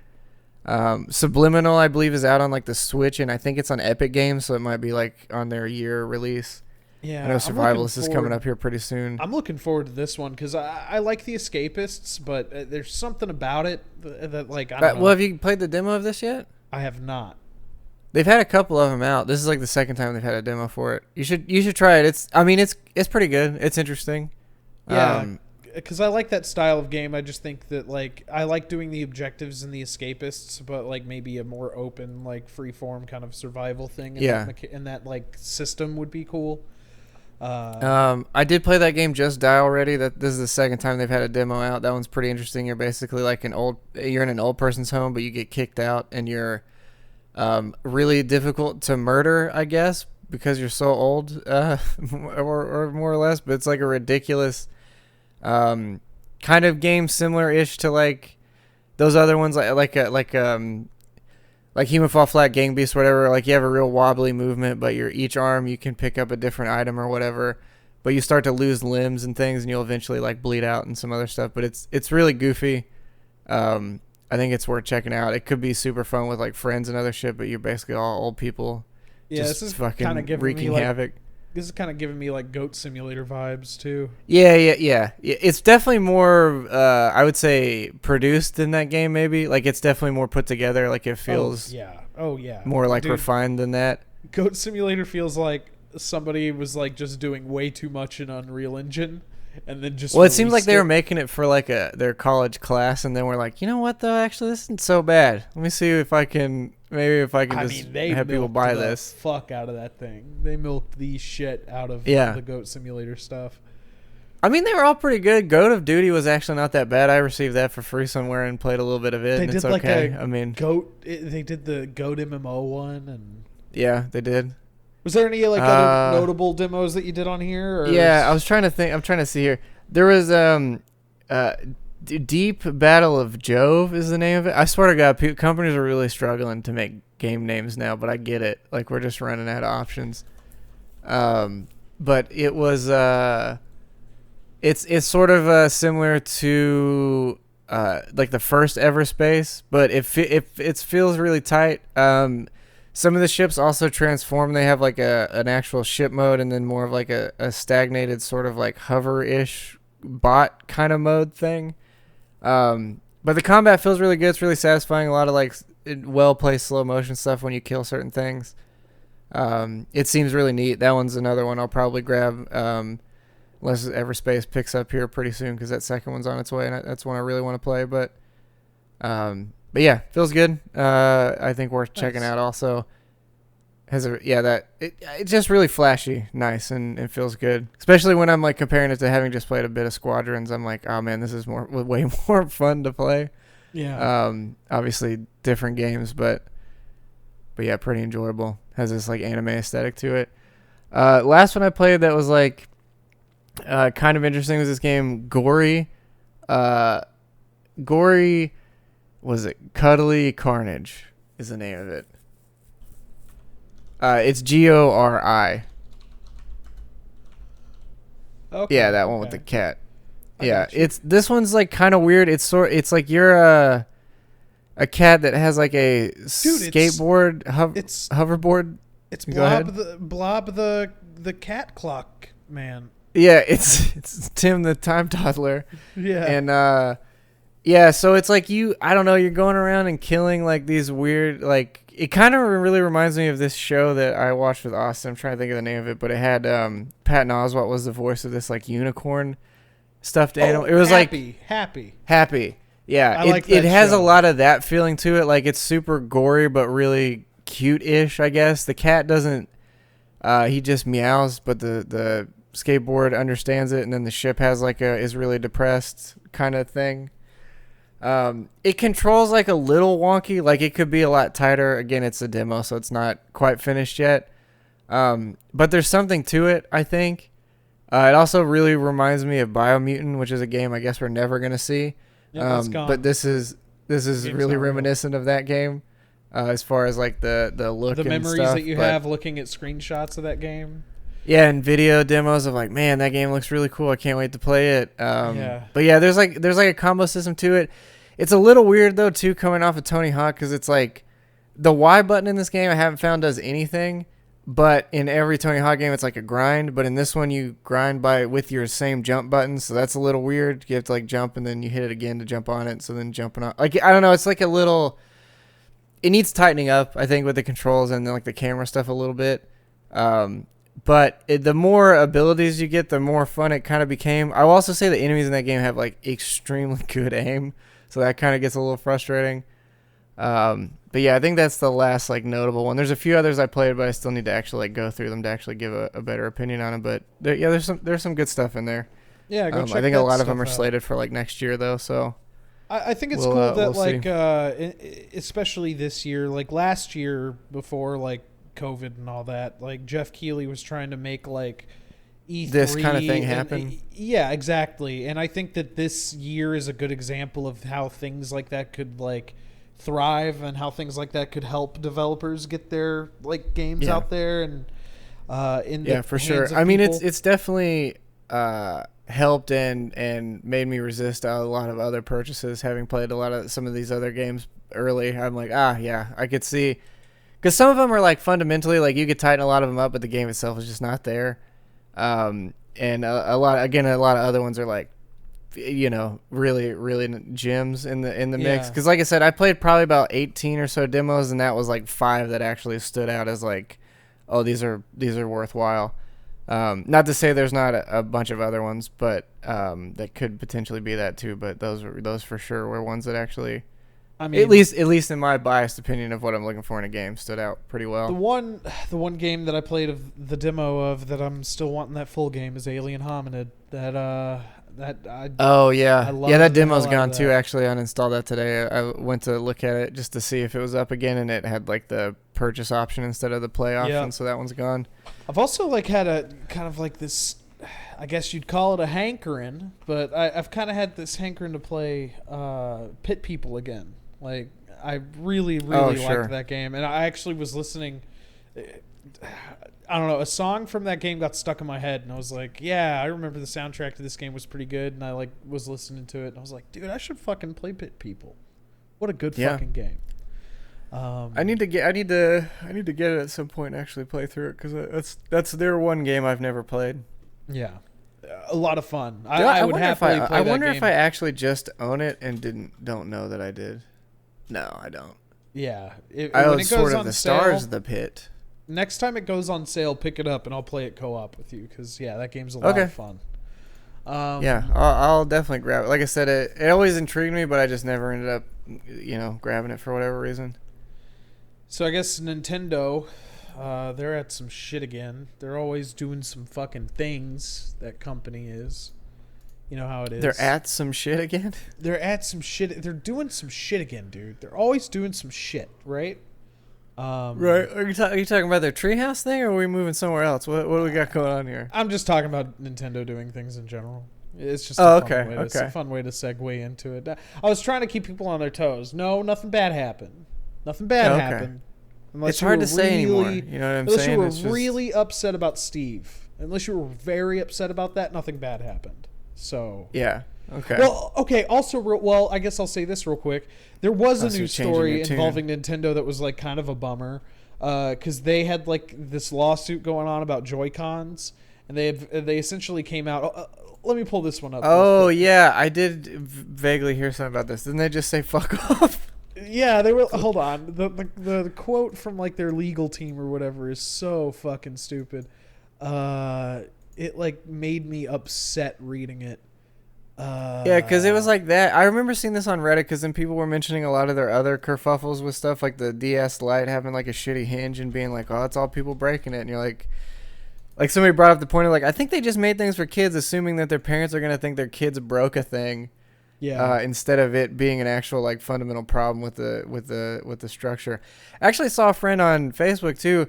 Subliminal, I believe, is out on like the Switch, and I think it's on Epic Games, so it might be like on their year release. Yeah, I know Survivalist is coming up here pretty soon. I'm looking forward to this one because I like the Escapists, but there's something about it that like I don't know. Well, have you played the demo of this yet? I have not. They've had a couple of them out. This is like the second time they've had a demo for it. You should try it. It's pretty good. It's interesting. Yeah, because I like that style of game. I just think that like I like doing the objectives and the Escapists, but like maybe a more open, like free-form kind of survival thing. And that like system would be cool. I did play that game Just Die already. This is the second time they've had a demo out. That one's pretty interesting. You're basically like you're in an old person's home, but you get kicked out, and you're really difficult to murder, I guess, because you're so old, or more or less. But it's like a ridiculous kind of game, similar-ish to like those other ones, like Human Fall Flat, Gang Beast, whatever. Like you have a real wobbly movement, but each arm you can pick up a different item or whatever. But you start to lose limbs and things, and you'll eventually like bleed out and some other stuff. But it's really goofy. I think it's worth checking out. It could be super fun with like friends and other shit, but you're basically all old people. Yeah, just this is fucking kind of giving wreaking me havoc. This is kind of giving me like Goat Simulator vibes too. Yeah. It's definitely more, I would say, produced than that game. Maybe like it's definitely more put together. Like it feels, oh yeah, more like refined than that. Goat Simulator feels like somebody was like just doing way too much in Unreal Engine, and then just. Well, it seems like they were making it for like their college class, and then we're like, you know what though? Actually, this isn't so bad. Let me see if I can. Maybe if I can have people buy this. Fuck out of that thing. They milked the shit out of the Goat Simulator stuff. I mean, they were all pretty good. Goat of Duty was actually not that bad. I received that for free somewhere and played a little bit of it. And it's okay. They did the Goat MMO one, and yeah, they did. Was there any like other notable demos that you did on here? I was trying to think. I'm trying to see here. There was Deep Battle of Jove is the name of it. I swear to God, companies are really struggling to make game names now, but I get it. Like we're just running out of options. But it was it's sort of similar to like the first ever space, but it feels really tight. Some of the ships also transform. They have like an actual ship mode, and then more of like a stagnated sort of like hover-ish bot kind of mode thing. But the combat feels really good. It's really satisfying. A lot of like well-placed slow motion stuff when you kill certain things. It seems really neat. That one's another one I'll probably grab unless Everspace picks up here pretty soon, because that second one's on its way, and that's one I really want to play. But yeah, feels good. I think worth checking out. Also it's just really flashy, nice, and feels good. Especially when I'm like comparing it to having just played a bit of Squadrons. I'm like, oh man, this is way more fun to play. Yeah. Obviously different games, but yeah, pretty enjoyable. Has this like anime aesthetic to it. Last one I played that was like kind of interesting was this game Gory. Was it Cuddly Carnage is the name of it. It's Gori. Okay, yeah, that one with the cat. This one's like kind of weird. It's like you're a cat that has like a skateboard hoverboard. It's Blob the cat clock man. Yeah, it's Tim the time toddler. Yeah. And yeah, so it's like I don't know, you're going around and killing like these weird like it kind of really reminds me of this show that I watched with Austin. I'm trying to think of the name of it, but it had Patton Oswalt was the voice of this like unicorn stuffed animal. It was happy. Yeah, it has a lot of that feeling to it. Like it's super gory but really cute-ish, I guess. The cat doesn't. He just meows, but the skateboard understands it, and then the ship has like is really depressed kind of thing. It controls like a little wonky, like it could be a lot tighter. Again, it's a demo, so it's not quite finished yet. But there's something to it, I think. It also really reminds me of Biomutant, which is a game I guess we're never gonna see. But this is really reminiscent of that game, as far as like the look, the memories and stuff, that you have looking at screenshots of that game. Yeah, and video demos of like, man, that game looks really cool. I can't wait to play it. But yeah, there's like a combo system to it. It's a little weird though too, coming off of Tony Hawk, because it's like the Y button in this game I haven't found does anything, but in every Tony Hawk game it's like a grind. But in this one you grind with your same jump button, so that's a little weird. You have to like jump and then you hit it again to jump on it. So then jumping on, like I don't know, it's like a little. It needs tightening up, I think, with the controls and like the camera stuff a little bit. But the more abilities you get, the more fun it kind of became. I will also say the enemies in that game have like extremely good aim, so that kind of gets a little frustrating. But yeah, I think that's the last like notable one. There's a few others I played, but I still need to actually like go through them to actually give a better opinion on them. But there's some good stuff in there. Yeah, go check I think a lot of them are out. slated for like next year though. So I think it's cool that like especially this year, like last year before like COVID and all that, like Jeff Keighley was trying to make like E3 this kind of thing happen. Yeah, exactly. And I think that this year is a good example of how things like that could like thrive, and how things like that could help developers get their like games out there and for sure. I mean, it's definitely helped and made me resist a lot of other purchases, having played some of these other games early. I'm like, I could see. Because some of them are like fundamentally like you could tighten a lot of them up, but the game itself is just not there. And a lot of other ones are like, really gems in the mix. Because like I said, I played probably about 18 or so demos, and that was like 5 that actually stood out as like, oh, these are worthwhile. Not to say there's not a bunch of other ones, but that could potentially be that too. But those for sure were ones that actually. I mean, at least in my biased opinion of what I'm looking for in a game, stood out pretty well. The one game that I played of the demo of that I'm still wanting that full game is Alien Hominid. That demo's gone too. Actually, I uninstalled that today. I went to look at it just to see if it was up again, and it had like the purchase option instead of the play option, so that one's gone. I've also like had a kind of like this, I guess you'd call it a hankering, but I've kind of had this hankering to play Pit People again. Like, I really liked that game. And I actually was listening, I don't know, a song from that game got stuck in my head. And I was like, yeah, I remember the soundtrack to this game was pretty good. And I like was listening to it. And I was like, dude, I should fucking play Pit People. What a good fucking game. I need to get it at some point and actually play through it, because that's their one game I've never played. Yeah. A lot of fun. I would happily play that game. I wonder if I actually just own it and don't know that I did. No, I don't. Yeah. I own sort of the stars of the pit. Next time it goes on sale, pick it up and I'll play it co-op with you, because that game's a lot of fun. I'll definitely grab it. Like I said, it always intrigued me, but I just never ended up, grabbing it for whatever reason. So I guess Nintendo, they're at some shit again. They're always doing some fucking things. That company is. You know how it is. They're at some shit again? They're at some shit. They're doing some shit again, dude. They're always doing some shit, right? Right. Are you talking about their treehouse thing, or are we moving somewhere else? What do we got going on here? I'm just talking about Nintendo doing things in general. It's just a fun way to segue into it. I was trying to keep people on their toes. No, nothing bad happened. Nothing bad happened. Unless it's hard to say anymore. You know what I'm saying? Unless you were really upset about Steve. Unless you were very upset about that, nothing bad happened. So yeah. Okay. Well, okay. Also, I guess I'll say this real quick. There was a news story involving Nintendo that was like kind of a bummer, because they had like this lawsuit going on about Joy-Cons, and they essentially came out. Let me pull this one up. Oh yeah, I did vaguely hear something about this. Didn't they just say fuck off? Yeah, they were. Hold on. The quote from like their legal team or whatever is so fucking stupid. It like made me upset reading it. Yeah, because it was like that. I remember seeing this on Reddit because then people were mentioning a lot of their other kerfuffles with stuff like the DS Lite having like a shitty hinge and being like, oh, it's all people breaking it. And you're like somebody brought up the point of like, I think they just made things for kids assuming that their parents are going to think their kids broke a thing. Yeah. Instead of it being an actual like fundamental problem with the structure. I actually saw a friend on Facebook too.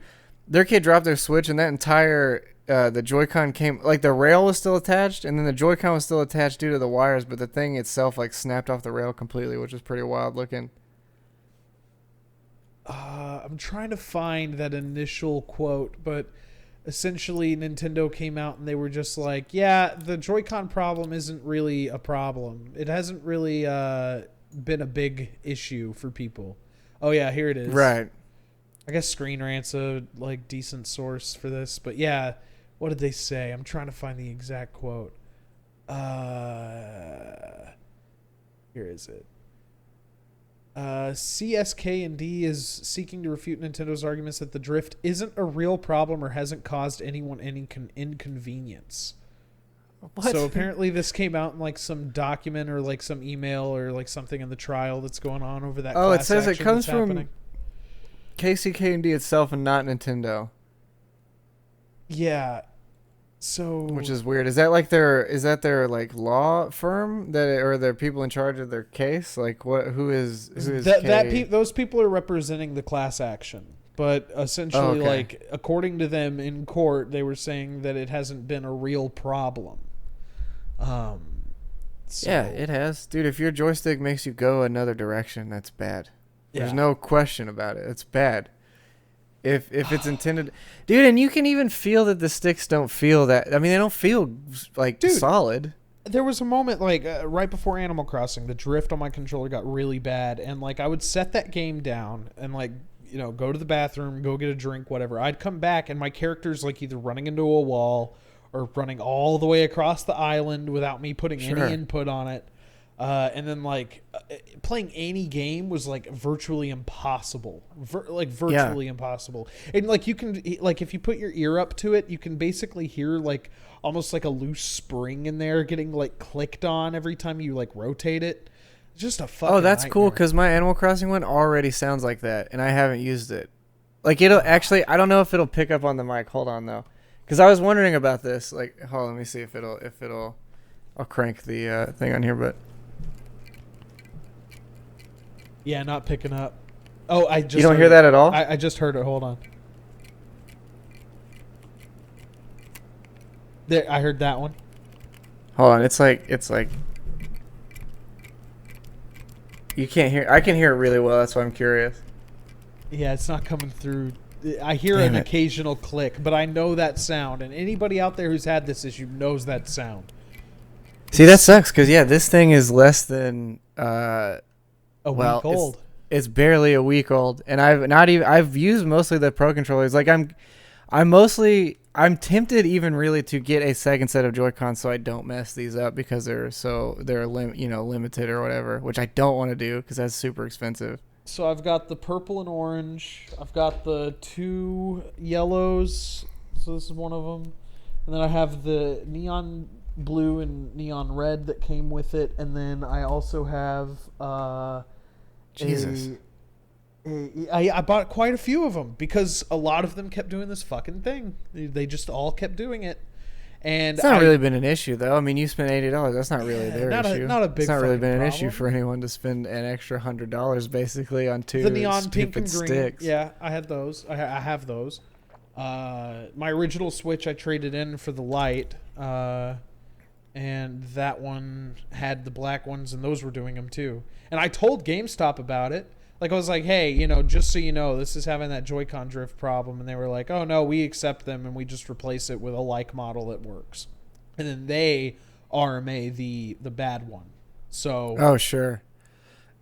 Their kid dropped their Switch and that entire the Joy-Con came like the rail was still attached and then the Joy-Con was still attached due to the wires, but the thing itself like snapped off the rail completely, which is pretty wild looking. I'm trying to find that initial quote, but essentially Nintendo came out and they were just like, yeah, the Joy-Con problem isn't really a problem. It hasn't really been a big issue for people. Oh yeah, here it is. Right. I guess Screen Rant's a like decent source for this, but yeah, what did they say? I'm trying to find the exact quote. Here is it. CSK&D is seeking to refute Nintendo's arguments that the drift isn't a real problem or hasn't caused anyone any inconvenience. What? So apparently this came out in like some document or like some email or like something in the trial that's going on over that. Oh, it says it comes from KCK&D itself and not Nintendo. Yeah. So, which is weird. Is that their like law firm or their people in charge of their case? Like what? Who is those people are representing the class action, but essentially, like according to them in court, they were saying that it hasn't been a real problem. So, yeah, it has, dude. If your joystick makes you go another direction, that's bad. Yeah. There's no question about it. It's bad. If it's intended, dude, and you can even feel that the sticks don't feel that. I mean, they don't feel like solid. There was a moment like right before Animal Crossing, the drift on my controller got really bad, and like I would set that game down and like go to the bathroom, go get a drink, whatever. I'd come back and my character's like either running into a wall or running all the way across the island without me putting any input on it. And then like playing any game was like virtually impossible, impossible. And like you can like if you put your ear up to it, you can basically hear like almost like a loose spring in there getting like clicked on every time you like rotate it. Just a fucking that's nightmare. cool because my Animal Crossing one already sounds like that, and I haven't used it. Like it'll actually, I don't know if it'll pick up on the mic. Hold on though, because I was wondering about this. Like, hold on, let me see if it'll. I'll crank the thing on here, but. Yeah, not picking up. Oh, I just. You don't hear that at all? I just heard it. Hold on. There, I heard that one. Hold on, it's like. You can't hear. I can hear it really well. That's why I'm curious. Yeah, it's not coming through. I hear an occasional click, but I know that sound, and anybody out there who's had this issue knows that sound. See, that sucks because this thing is less than. A week old. It's barely a week old, and I've used mostly the Pro controllers. Like I'm tempted even really to get a second set of Joy-Cons so I don't mess these up because they're limited or whatever, which I don't want to do because that's super expensive. So I've got the purple and orange. I've got the 2 yellows. So this is one of them, and then I have the neon blue and neon red that came with it, and then I also have Jesus. I bought quite a few of them because a lot of them kept doing this fucking thing. They just all kept doing it, and it's not really been an issue though. I mean, you spent $80. That's not really their issue. Not a big. It's not really been an problem. issue for anyone to spend an extra $100 basically on 2 the neon pink and green sticks. Yeah, I had those. I have those. My original Switch I traded in for the Lite. And that one had the black ones, and those were doing them too. And I told GameStop about it. Like, I was like, hey, just so you know, this is having that Joy-Con drift problem. And they were like, oh, no, we accept them, and we just replace it with a like model that works. And then they RMA the bad one. So. Oh, sure.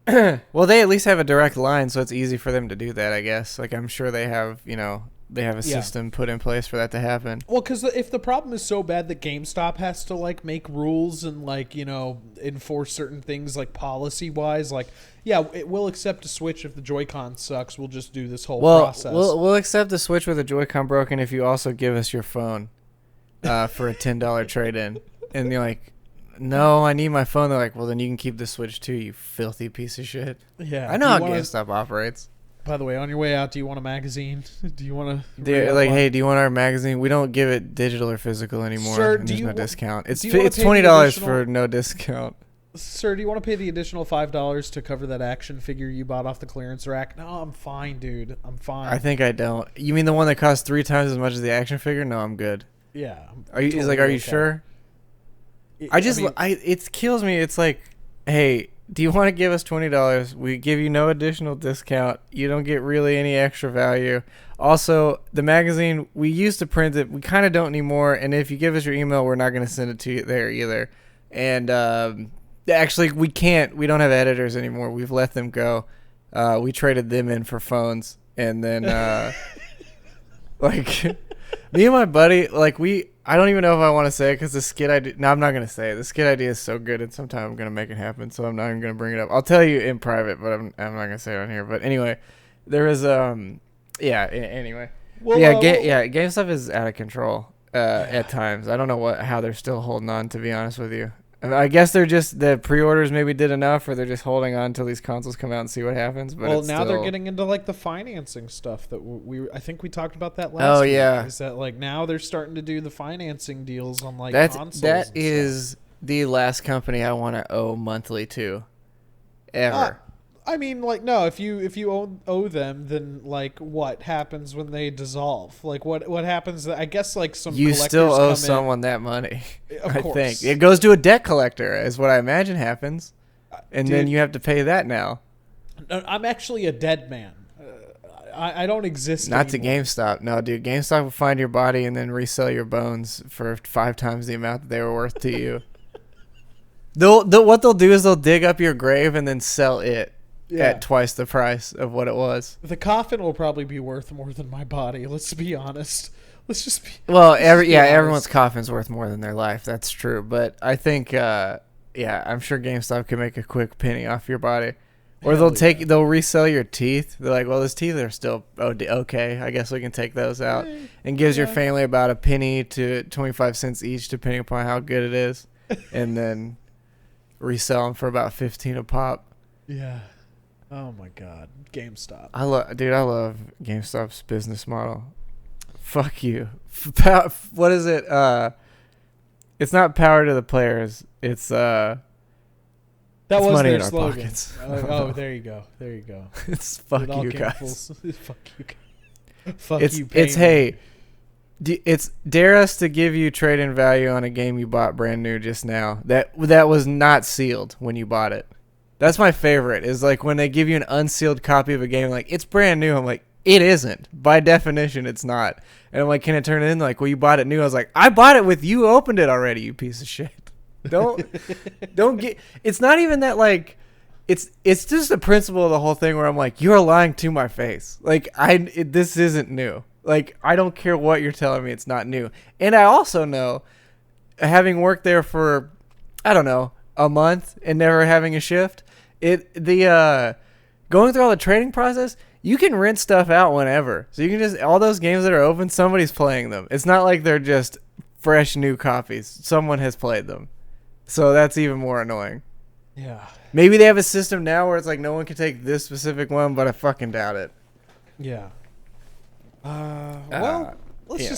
Well, they at least have a direct line, so it's easy for them to do that, I guess. Like, I'm sure they have, they have a system put in place for that to happen. Well, because if the problem is so bad that GameStop has to like make rules and like enforce certain things like policy wise, like it will accept a Switch if the Joy-Con sucks. We'll just do this whole process. We'll accept the Switch with a Joy-Con broken if you also give us your phone for a $10 trade-in. And you're like, no, I need my phone. They're like, well, then you can keep the Switch too, you filthy piece of shit. Yeah, I know how GameStop operates. By the way, on your way out, do you want a magazine? Do you want to? Hey, do you want our magazine? We don't give it digital or physical anymore. Sir, there's no discount. It's $20 for no discount. Sir, do you want to pay the additional $5 to cover that action figure you bought off the clearance rack? No, I'm fine, dude. I'm fine. I think I don't. You mean the one that costs 3 times as much as the action figure? No, I'm good. Yeah. Are you sure? It kills me. It's like, hey, do you want to give us $20? We give you no additional discount. You don't get really any extra value. Also, the magazine, we used to print it. We kind of don't anymore. And if you give us your email, we're not going to send it to you there either. And actually, we can't. We don't have editors anymore. We've let them go. We traded them in for phones. And then, like, me and my buddy, like, I don't even know if I want to say it because the skit idea. No, I'm not going to say it. The skit idea is so good, and sometime I'm going to make it happen, so I'm not even going to bring it up. I'll tell you in private, but I'm not going to say it on here. But anyway, there is anyway. Well, GameStop is out of control at times. I don't know how they're still holding on, to be honest with you. I guess they're just the pre-orders maybe did enough, or they're just holding on until these consoles come out and see what happens. But now they're getting into like the financing stuff that I think we talked about that last week. Yeah, is that like now they're starting to do the financing deals on like consoles. That is the last company I want to owe monthly to, ever. I mean, like, no. If you owe them, then like, what happens when they dissolve? Like, what happens? I guess like some you still owe someone that money. I think it goes to a debt collector, is what I imagine happens, and then you have to pay that now. I'm actually a dead man. I don't exist. Not anymore. To GameStop. No, dude. GameStop will find your body and then resell your bones for 5 times the amount that they were worth to you. What they'll do is they'll dig up your grave and then sell it. Yeah. At twice the price of what it was. The coffin will probably be worth more than my body. Let's be honest. Let's just be. Well, everyone's coffin's worth more than their life. That's true. But I think, I'm sure GameStop can make a quick penny off your body, or they'll resell your teeth. They're like, well, those teeth are still okay. I guess we can take those out, and gives your family about a penny to 25 cents each, depending upon how good it is, and then resell them for about 15 a pop. Yeah. Oh my God, GameStop. I love GameStop's business model. Fuck you. What is it? It's not power to the players. It's that was money their in slogan. Our pockets. There you go. It's fuck you guys. Fuck you. Fuck you. It's dare us to give you trade-in value on a game you bought brand new just now. That was not sealed when you bought it. That's my favorite, is like when they give you an unsealed copy of a game, like, it's brand new. I'm like, it isn't. By definition, it's not. And I'm like, can I turn it in? Like, well, you bought it new. I was like, I bought it with you opened it already, you piece of shit. Don't get, it's not even that, like, it's just the principle of the whole thing where I'm like, you're lying to my face. Like, this isn't new. Like, I don't care what you're telling me, it's not new. And I also know, having worked there for, I don't know, a month and never having a shift, going through all the trading process, you can rent stuff out whenever. So you can just, all those games that are open, somebody's playing them. It's not like they're just fresh new copies. Someone has played them. So that's even more annoying. Yeah. Maybe they have a system now where it's like no one can take this specific one, but I fucking doubt it. Yeah. Let's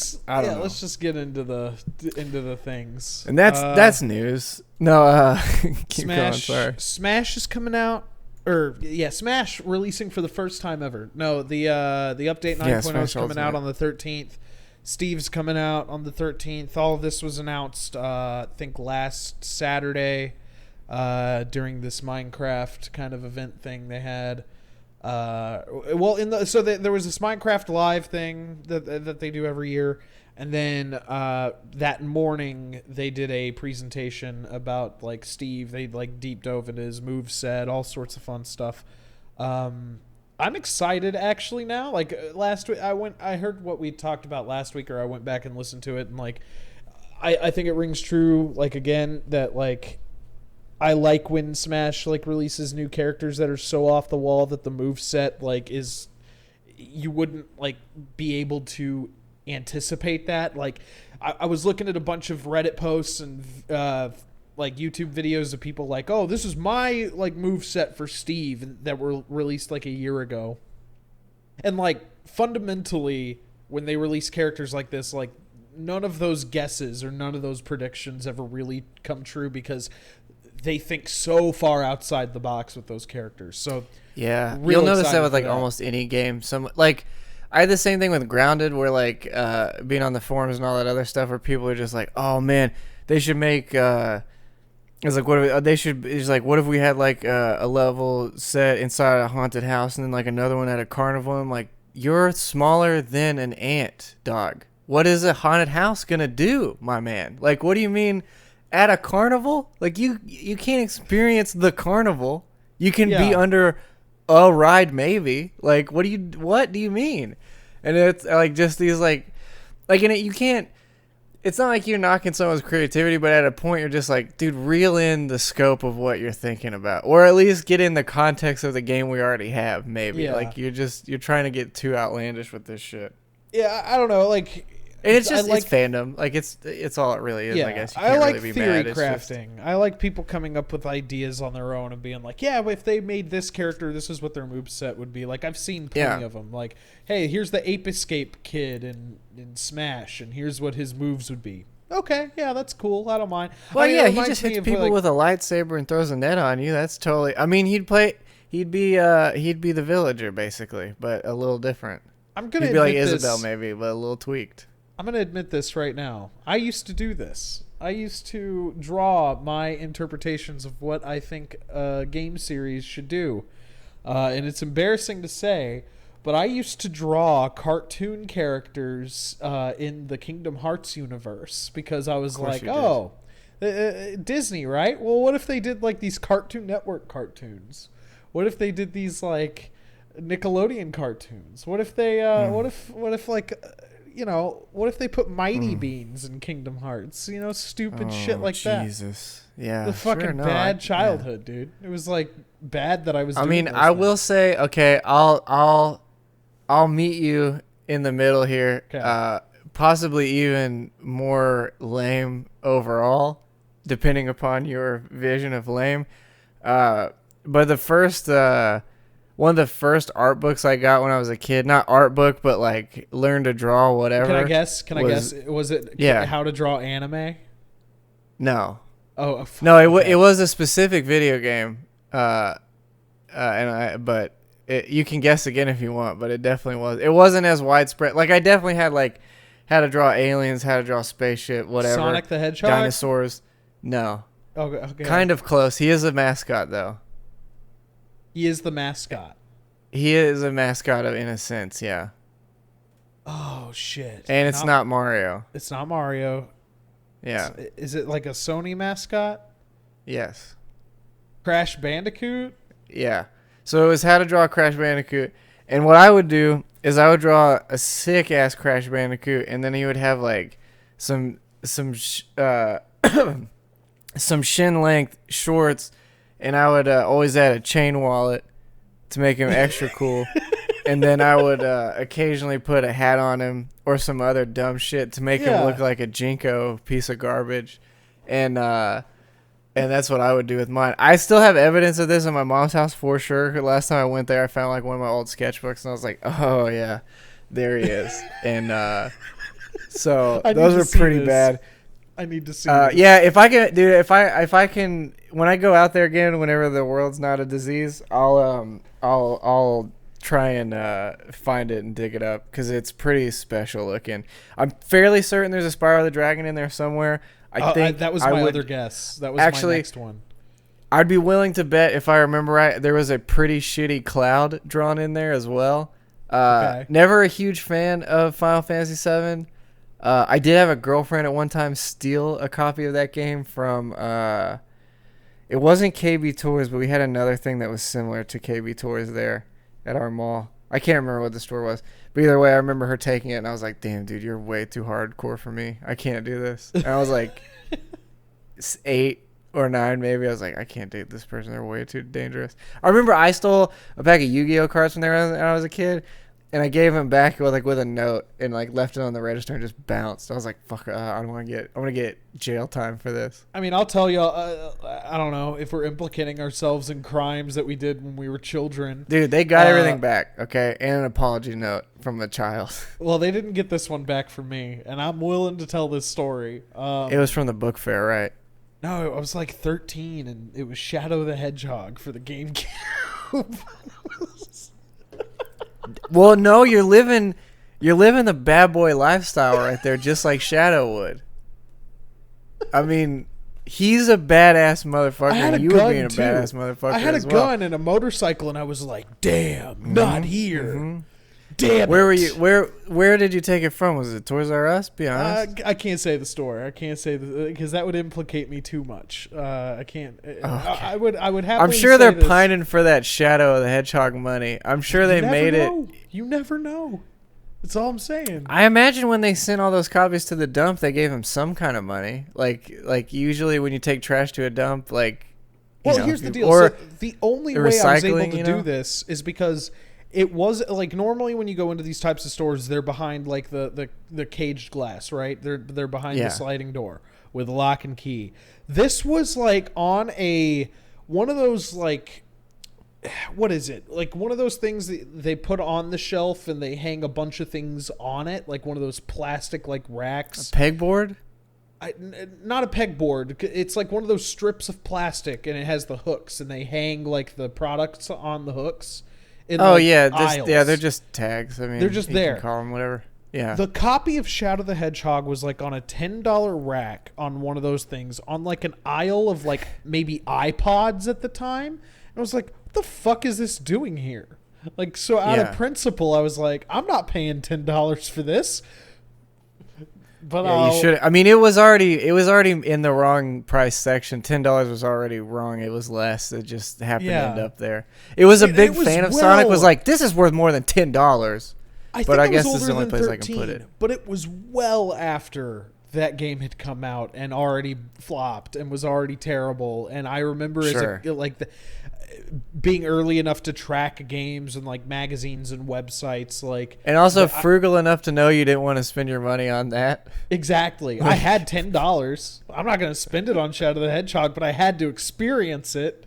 just get into the things. And that's news. No, keep Smash, going. Sorry. Smash is coming out, Smash releasing for the first time ever. No, the update 9.0 is coming out on the 13th. Steve's coming out on the 13th. All of this was announced, I think, last Saturday during this Minecraft kind of event thing they had. There was this Minecraft Live thing that they do every year, and then that morning they did a presentation about like Steve. They like deep dove into his moveset, all sorts of fun stuff. I'm excited actually now. Like last week, I heard what we talked about last week, or I went back and listened to it, and like, I think it rings true. Like again, that like, I like when Smash like releases new characters that are so off the wall that the moveset like is, you wouldn't like be able to anticipate that. Like, I was looking at a bunch of Reddit posts and like YouTube videos of people like, oh, this is my like move set for Steve that were released like a year ago. And like fundamentally, when they release characters like this, like none of those guesses or none of those predictions ever really come true because they think so far outside the box with those characters. So yeah, you'll notice that with like almost any game. Some like I had the same thing with Grounded, where like being on the forums and all that other stuff, where people are just like, oh man, they should make. It's like, what if they should? It's like, what if we had like a level set inside a haunted house and then like another one at a carnival? I'm like, you're smaller than an ant, dog. What is a haunted house gonna do, my man? Like, what do you mean at a carnival? Like, you can't experience the carnival. You can be under a ride, maybe. Like, what do you mean? And it's like just these like in it, you can't. It's not like you're knocking someone's creativity, but at a point you're just like, dude, reel in the scope of what you're thinking about, or at least get in the context of the game we already have. Maybe like you're trying to get too outlandish with this shit. Yeah, I don't know. Like, and it's just it's fandom. Like it's all it really is. Yeah, I guess you can't really be mad. Theory crafting. I like people coming up with ideas on their own and being like, yeah, if they made this character, this is what their moveset would be. Like, I've seen plenty of them. Like, hey, here's the Ape Escape kid in Smash, and here's what his moves would be. Okay, yeah, that's cool. I don't mind. Well, he just hits people with a lightsaber and throws a net on you. That's totally. I mean, he'd be the villager basically, but a little different. I'm gonna. He'd be like Isabelle maybe, but a little tweaked. I'm going to admit this right now. I used to do this. I used to draw my interpretations of what I think a game series should do. And it's embarrassing to say, but I used to draw cartoon characters in the Kingdom Hearts universe because I was like, oh, Disney, right? Well, what if they did like these Cartoon Network cartoons? What if they did these like Nickelodeon cartoons? What if they, what if like... You know, what if they put Mighty Beans in Kingdom Hearts? You know, stupid shit like that. Jesus, yeah, the fucking bad childhood, dude. It was like bad that I was. I mean, I will say, okay, I'll meet you in the middle here. Okay. Possibly even more lame overall, depending upon your vision of lame. But the first. One of the first art books I got when I was a kid, not art book, but like learn to draw, whatever. Can I guess? Was it how to draw anime? No. Oh, no, it was a specific video game. But you can guess again if you want, but it definitely was. It wasn't as widespread. Like, I definitely had like how to draw aliens, how to draw spaceship, whatever. Sonic the Hedgehog? Dinosaurs. No. Okay. Kind of close. He is a mascot though. He is the mascot. He is a mascot in a sense, yeah. Oh, shit. And it's not Mario. It's not Mario. Yeah. Is it like a Sony mascot? Yes. Crash Bandicoot? Yeah. So it was how to draw Crash Bandicoot. And what I would do is I would draw a sick-ass Crash Bandicoot, and then he would have like some shin-length shorts, and I would always add a chain wallet to make him extra cool. And then I would occasionally put a hat on him or some other dumb shit to make him look like a Jinko piece of garbage. And that's what I would do with mine. I still have evidence of this in my mom's house for sure. Last time I went there, I found like one of my old sketchbooks, and I was like, oh, yeah, there he is. And so those are pretty bad. I need to see. Yeah, if I can, dude, if I can, when I go out there again, whenever the world's not a disease, I'll try and find it and dig it up because it's pretty special looking. I'm fairly certain there's a Spyro the Dragon in there somewhere. I think that was my other guess. That was my next one. I'd be willing to bet, if I remember right, there was a pretty shitty Cloud drawn in there as well. Okay. Never a huge fan of Final Fantasy VII. I did have a girlfriend at one time steal a copy of that game from, it wasn't KB Toys, but we had another thing that was similar to KB Toys there. at our mall. I can't remember what the store was. But either way, I remember her taking it, and I was like, damn, dude, you're way too hardcore for me. I can't do this. And I was like 8 or 9 maybe. I was like, I can't date this person. They're way too dangerous. I remember I stole a pack of Yu-Gi-Oh cards when I was a kid, and I gave them back with a note and like left it on the register and just bounced. I was like, fuck, I want to get jail time for this. I mean, I'll tell you, I don't know if we're implicating ourselves in crimes that we did when we were children. Dude, they got everything back, okay, and an apology note from a child. Well, they didn't get this one back from me, and I'm willing to tell this story. It was from the book fair, right? No, I was like 13, and it was Shadow the Hedgehog for the GameCube. Well, no, you're living the bad boy lifestyle right there, just like Shadow would. I mean, he's a badass motherfucker. And you were being a badass motherfucker. I had a gun and a motorcycle, and I was like, "Damn, not here." Mm-hmm. Damn. Where were you? Where did you take it from? Was it Toys R Us? Be honest. I can't say the store. I can't say because that would implicate me too much. I can't. Okay. I would have. I'm sure they're pining for that Shadow of the Hedgehog money. I'm sure they made it. You never know. That's all I'm saying. I imagine when they sent all those copies to the dump, they gave them some kind of money. Like usually when you take trash to a dump, like. Well, here's the deal. So the only way I was able to do this is because. It was like normally when you go into these types of stores, they're behind like the caged glass, right? They're behind the sliding door with a lock and key. This was like on one of those like, what is it? Like one of those things that they put on the shelf and they hang a bunch of things on it, like one of those plastic like racks. A pegboard? Not a pegboard. It's like one of those strips of plastic, and it has the hooks, and they hang like the products on the hooks. They're just tags. I mean, they're just there. You can call them whatever. Yeah. The copy of Shadow the Hedgehog was like on a $10 rack on one of those things on like an aisle of like maybe iPods at the time. And I was like, what the fuck is this doing here? Like, so out of principle, I was like, I'm not paying $10 for this. But you should. I mean, it was already in the wrong price section. $10 was already wrong. It was less. It just happened to end up there. It was a big fan of Sonic. Was like, this is worth more than $10. But I guess this is the only place 13, I can put it. But it was well after that game had come out and already flopped and was already terrible. And I remember being early enough to track games and like magazines and websites, like, and also frugal enough to know you didn't want to spend your money on that. Exactly. I had $10. I'm not going to spend it on Shadow the Hedgehog, but I had to experience it.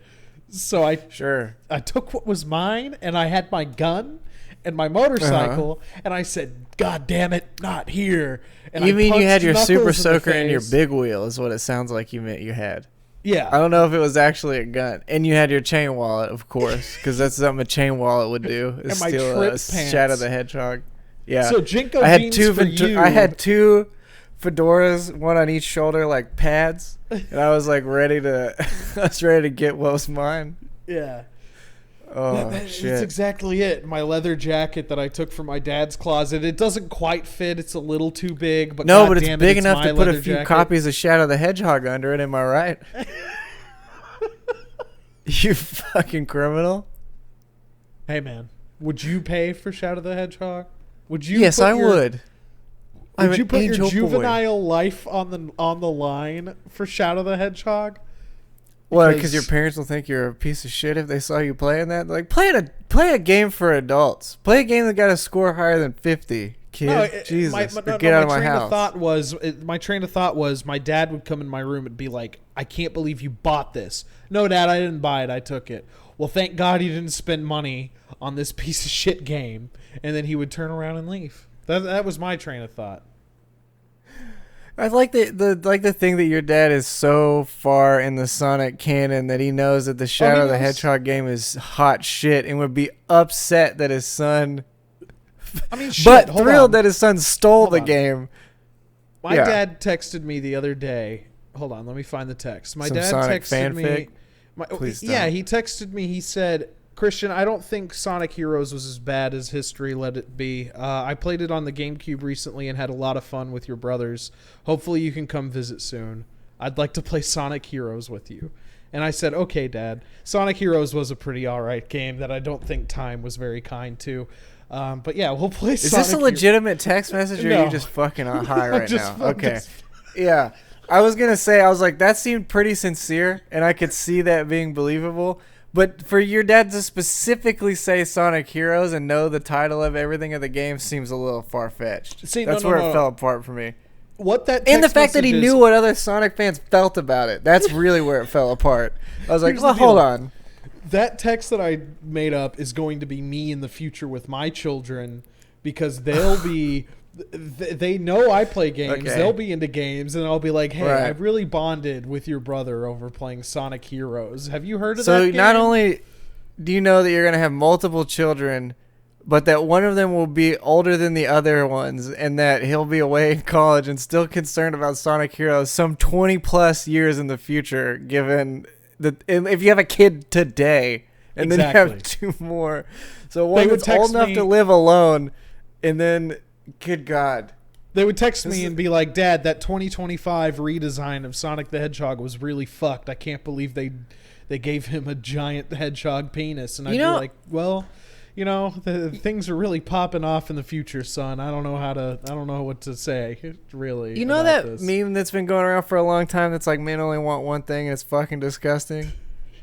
So I took what was mine, and I had my gun and my motorcycle, and I said, God damn it, not here. And you mean you had your Super Soaker and your Big Wheel is what it sounds like you had. Yeah. I don't know if it was actually a gun. And you had your chain wallet, of course, because that's something a chain wallet would do. Is and my steal trip a pants. Shadow the Hedgehog. Yeah. So Jinko I had beans two for you. I had 2 fedoras, one on each shoulder, like pads, and I was like ready to get what was mine. Yeah. Oh, shit. That's exactly it. My leather jacket that I took from my dad's closet. It doesn't quite fit. It's a little too big. But no, but it's big enough to put a few copies of Shadow the Hedgehog under it. Am I right? You fucking criminal. Hey, man. Would you pay for Shadow the Hedgehog? Would you? Yes, I would. Would you put your juvenile life on the line for Shadow the Hedgehog? What? Because your parents will think you're a piece of shit if they saw you playing that. Like, play a game for adults. Play a game that got a score higher than 50. Kid, Jesus, get out of my house. My train of thought was my dad would come in my room and be like, "I can't believe you bought this." No, Dad, I didn't buy it. I took it. Well, thank God you didn't spend money on this piece of shit game. And then he would turn around and leave. That was my train of thought. I like the thing that your dad is so far in the Sonic canon that he knows that the Shadow of the Hedgehog game is hot shit and would be upset that his son, but thrilled that his son stole the game. My dad texted me the other day. Hold on, let me find the text. My dad texted me. He texted me. He said, Christian, I don't think Sonic Heroes was as bad as history let it be. I played it on the GameCube recently and had a lot of fun with your brothers. Hopefully you can come visit soon. I'd like to play Sonic Heroes with you. And I said, okay, Dad. Sonic Heroes was a pretty all right game that I don't think time was very kind to. But yeah, we'll play Sonic. Is this a legitimate text message, or are you just fucking on high right now? Okay. Yeah. I was going to say, I was like, that seemed pretty sincere, and I could see that being believable. But for your dad to specifically say Sonic Heroes and know the title of everything of the game seems a little far-fetched. That's where it fell apart for me. What that and the fact that he knew what other Sonic fans felt about it. That's really where it fell apart. I was like, well, hold on. That text that I made up is going to be me in the future with my children, because they'll be... They know I play games. Okay. They'll be into games, and I'll be like, hey, I've really bonded with your brother over playing Sonic Heroes. Have you heard of that game? So not only do you know that you're going to have multiple children, but that one of them will be older than the other ones, and that he'll be away in college and still concerned about Sonic Heroes some 20-plus years in the future, given that if you have a kid today, and then you have 2 more. So one that's old enough to live alone, and then... Good God. They would text me and be like, Dad, that 2025 redesign of Sonic the Hedgehog was really fucked. I can't believe they gave him a giant hedgehog penis. And I'd be like, well, things are really popping off in the future, son. I don't know what to say, really. You know that meme that's been going around for a long time that's like, men only want one thing, and it's fucking disgusting?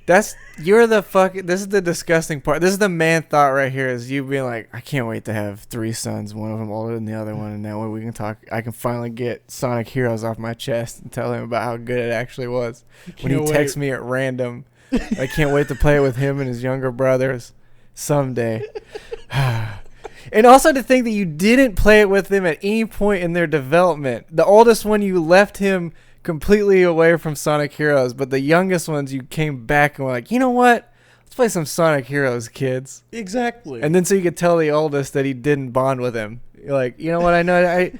This is the disgusting part. This is the man thought right here, is you being like, I can't wait to have 3 sons, one of them older than the other one, and that way we can talk. I can finally get Sonic Heroes off my chest and tell him about how good it actually was. When he texts me at random, I can't wait to play it with him and his younger brothers someday. And also to think that you didn't play it with them at any point in their development. The oldest one, you left him completely away from Sonic Heroes, but the youngest ones, you came back and were like, you know what? Let's play some Sonic Heroes, kids. Exactly. And then so you could tell the oldest that he didn't bond with him. You're like, you know what? I know I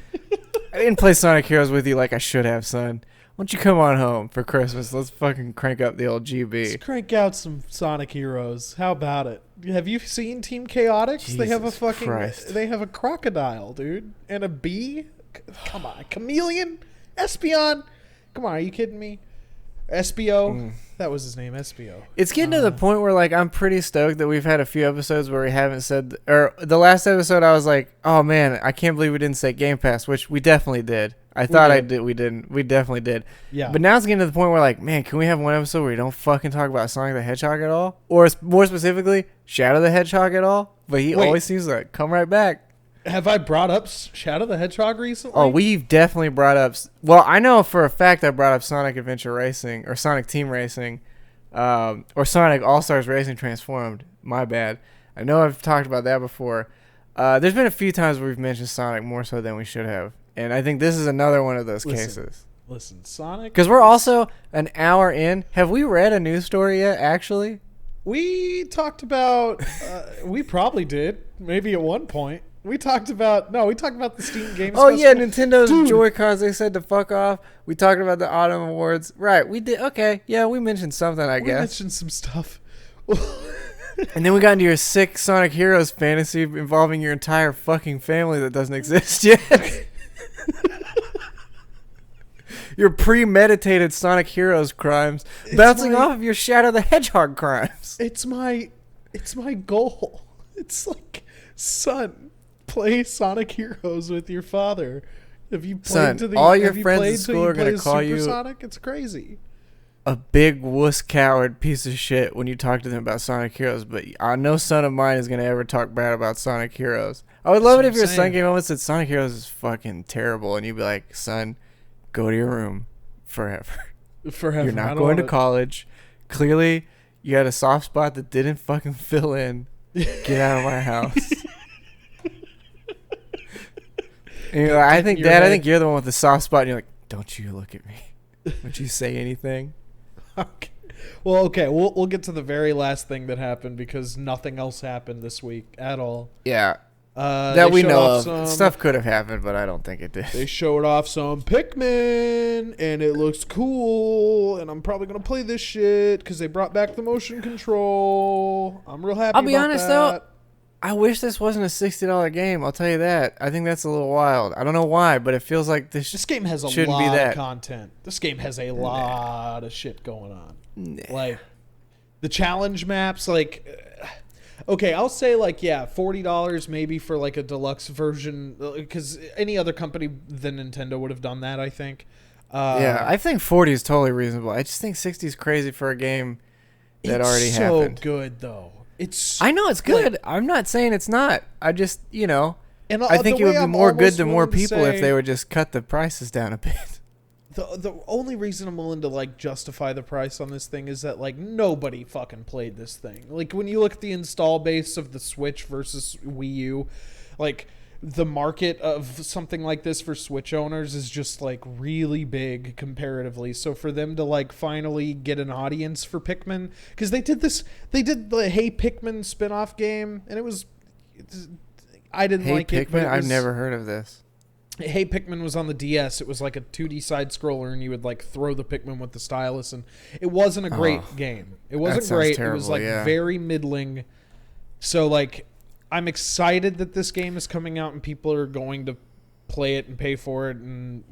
didn't play Sonic Heroes with you like I should have, son. Why don't you come on home for Christmas? Let's fucking crank up the old GB. Let's crank out some Sonic Heroes. How about it? Have you seen Team Chaotix? Jesus they have a fucking Christ. They have a crocodile, dude, and a bee. Come on, chameleon, Espeon. Come on, are you kidding me? SBO. That was his name, SBO. It's getting to the point where, like, I'm pretty stoked that we've had a few episodes where we haven't said... Or the last episode, I was like, oh, man, I can't believe we didn't say Game Pass, which we definitely did. I thought I did. We didn't. We definitely did. Yeah. But now it's getting to the point where, like, man, can we have one episode where we don't fucking talk about Sonic the Hedgehog at all? Or more specifically, Shadow the Hedgehog at all? But he always seems to come right back. Have I brought up Shadow the Hedgehog recently? Oh, we've definitely brought up... Well, I know for a fact I brought up Sonic Adventure Racing, or Sonic Team Racing, or Sonic All-Stars Racing Transformed. My bad. I know I've talked about that before. There's been a few times where we've mentioned Sonic more so than we should have. And I think this is another one of those cases. Listen, Sonic... Because we're also an hour in. Have we read a news story yet, actually? We talked about... we probably did. Maybe at one point. We talked about the Steam Games Festival. Yeah, Nintendo's Joy-Cons, they said to fuck off. We talked about the Autumn Awards. Right, we did. Okay, yeah, we mentioned something, I guess. We mentioned some stuff. And then we got into your sick Sonic Heroes fantasy involving your entire fucking family that doesn't exist yet. Your premeditated Sonic Heroes crimes bouncing off of your Shadow the Hedgehog crimes. It's my goal. It's like, son... Play Sonic Heroes with your father. Have you played all your friends at school are going to call you Sonic? It's crazy. A big wuss coward piece of shit when you talk to them about Sonic Heroes, but no son of mine is going to ever talk bad about Sonic Heroes. I would love it if your son came home and said Sonic Heroes is fucking terrible, and you'd be like, son, go to your room forever. You're not going to college. Clearly, you had a soft spot that didn't fucking fill in. Get out of my house. And you're like, I think you're the one with the soft spot. And you're like, don't you look at me. Don't you say anything. Okay. Well, okay. We'll get to the very last thing that happened because nothing else happened this week at all. Yeah. That we know of. Stuff could have happened, but I don't think it did. They showed off some Pikmin, and it looks cool, and I'm probably going to play this shit because they brought back the motion control. I'm real happy about that. I'll be honest, though. I wish this wasn't a $60 game. I'll tell you that. I think that's a little wild. I don't know why, but it feels like this game has a lot of content. This game has a lot of shit going on. Like the challenge maps, like okay, I'll say like $40 maybe for like a deluxe version, because any other company than Nintendo would have done that, I think. I think 40 is totally reasonable. I just think 60 is crazy for a game that already happened. It's so good though. I know it's good. Like, I'm not saying it's not. I just, and I think it would be more good to more people if they would just cut the prices down a bit. The only reason I'm willing to like justify the price on this thing is that like nobody fucking played this thing. Like when you look at the install base of the Switch versus Wii U, like the market of something like this for Switch owners is just like really big comparatively. So for them to like finally get an audience for Pikmin, because they did the Hey Pikmin spin-off game, and I didn't like it. Pikmin? I've never heard of this. Hey Pikmin was on the DS. It was like a 2D side scroller, and you would like throw the Pikmin with the stylus, and it wasn't a great game. It wasn't great. Terrible, it was like very middling. So like I'm excited that this game is coming out and people are going to play it and pay for it, and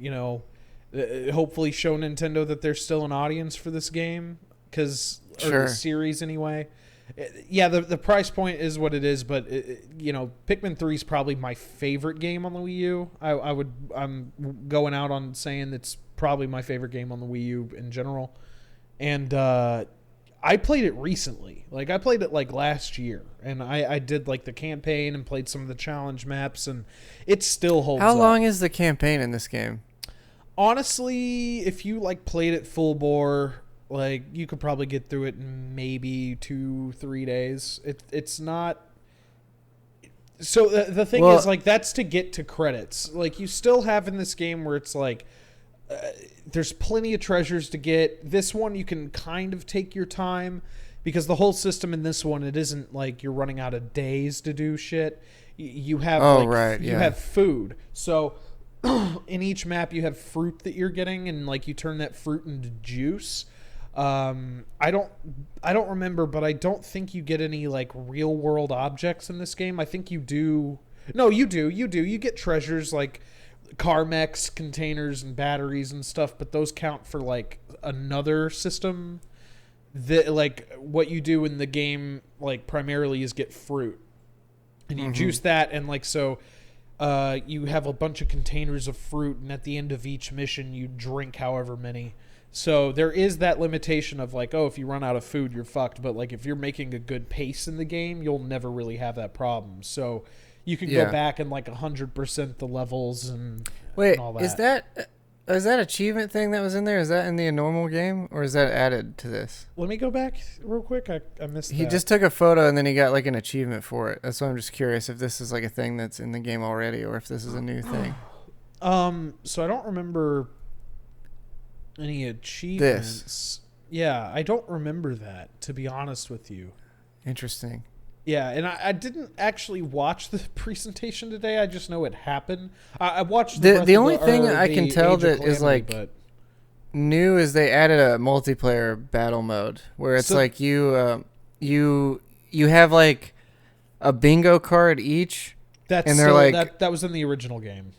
hopefully show Nintendo that there's still an audience for this game, or the series anyway. The price point is what it is, but Pikmin 3 is probably my favorite game on the Wii U. I'm going out on saying it's probably my favorite game on the Wii U in general, and I played it recently. Like I played it like last year, and I did like the campaign and played some of the challenge maps, and it still holds up. How long is the campaign in this game? Honestly, if you like played it full bore, like you could probably get through it in maybe 2-3 days. It's not. So the thing is, like, that's to get to credits. Like you still have in this game where it's like there's plenty of treasures to get. This one you can kind of take your time, because the whole system in this one, it isn't like you're running out of days to do shit. You have you have food. So in each map you have fruit that you're getting, and like you turn that fruit into juice. I don't remember, but I don't think you get any like real world objects in this game. I think you do. No, you do. You get treasures like car mechs, containers, and batteries and stuff, but those count for like another system. That like what you do in the game like primarily is get fruit, and you juice that, and like so you have a bunch of containers of fruit, and at the end of each mission you drink however many. So there is that limitation of like, oh, if you run out of food, you're fucked. But like if you're making a good pace in the game, you'll never really have that problem. So you can go back and like 100% the levels and all that. Is that achievement thing that was in there? Is that in the normal game, or is that added to this? Let me go back real quick. I missed that. He just took a photo and then he got like an achievement for it. That's why I'm just curious if this is like a thing that's in the game already, or if this is a new thing. So I don't remember any achievements. Yeah, I don't remember that, to be honest with you. Interesting. Yeah, and I didn't actually watch the presentation today. I just know it happened. I watched the only thing I can tell that is like new is they added a multiplayer battle mode where it's like you have like a bingo card each. And they're like that was in the original game.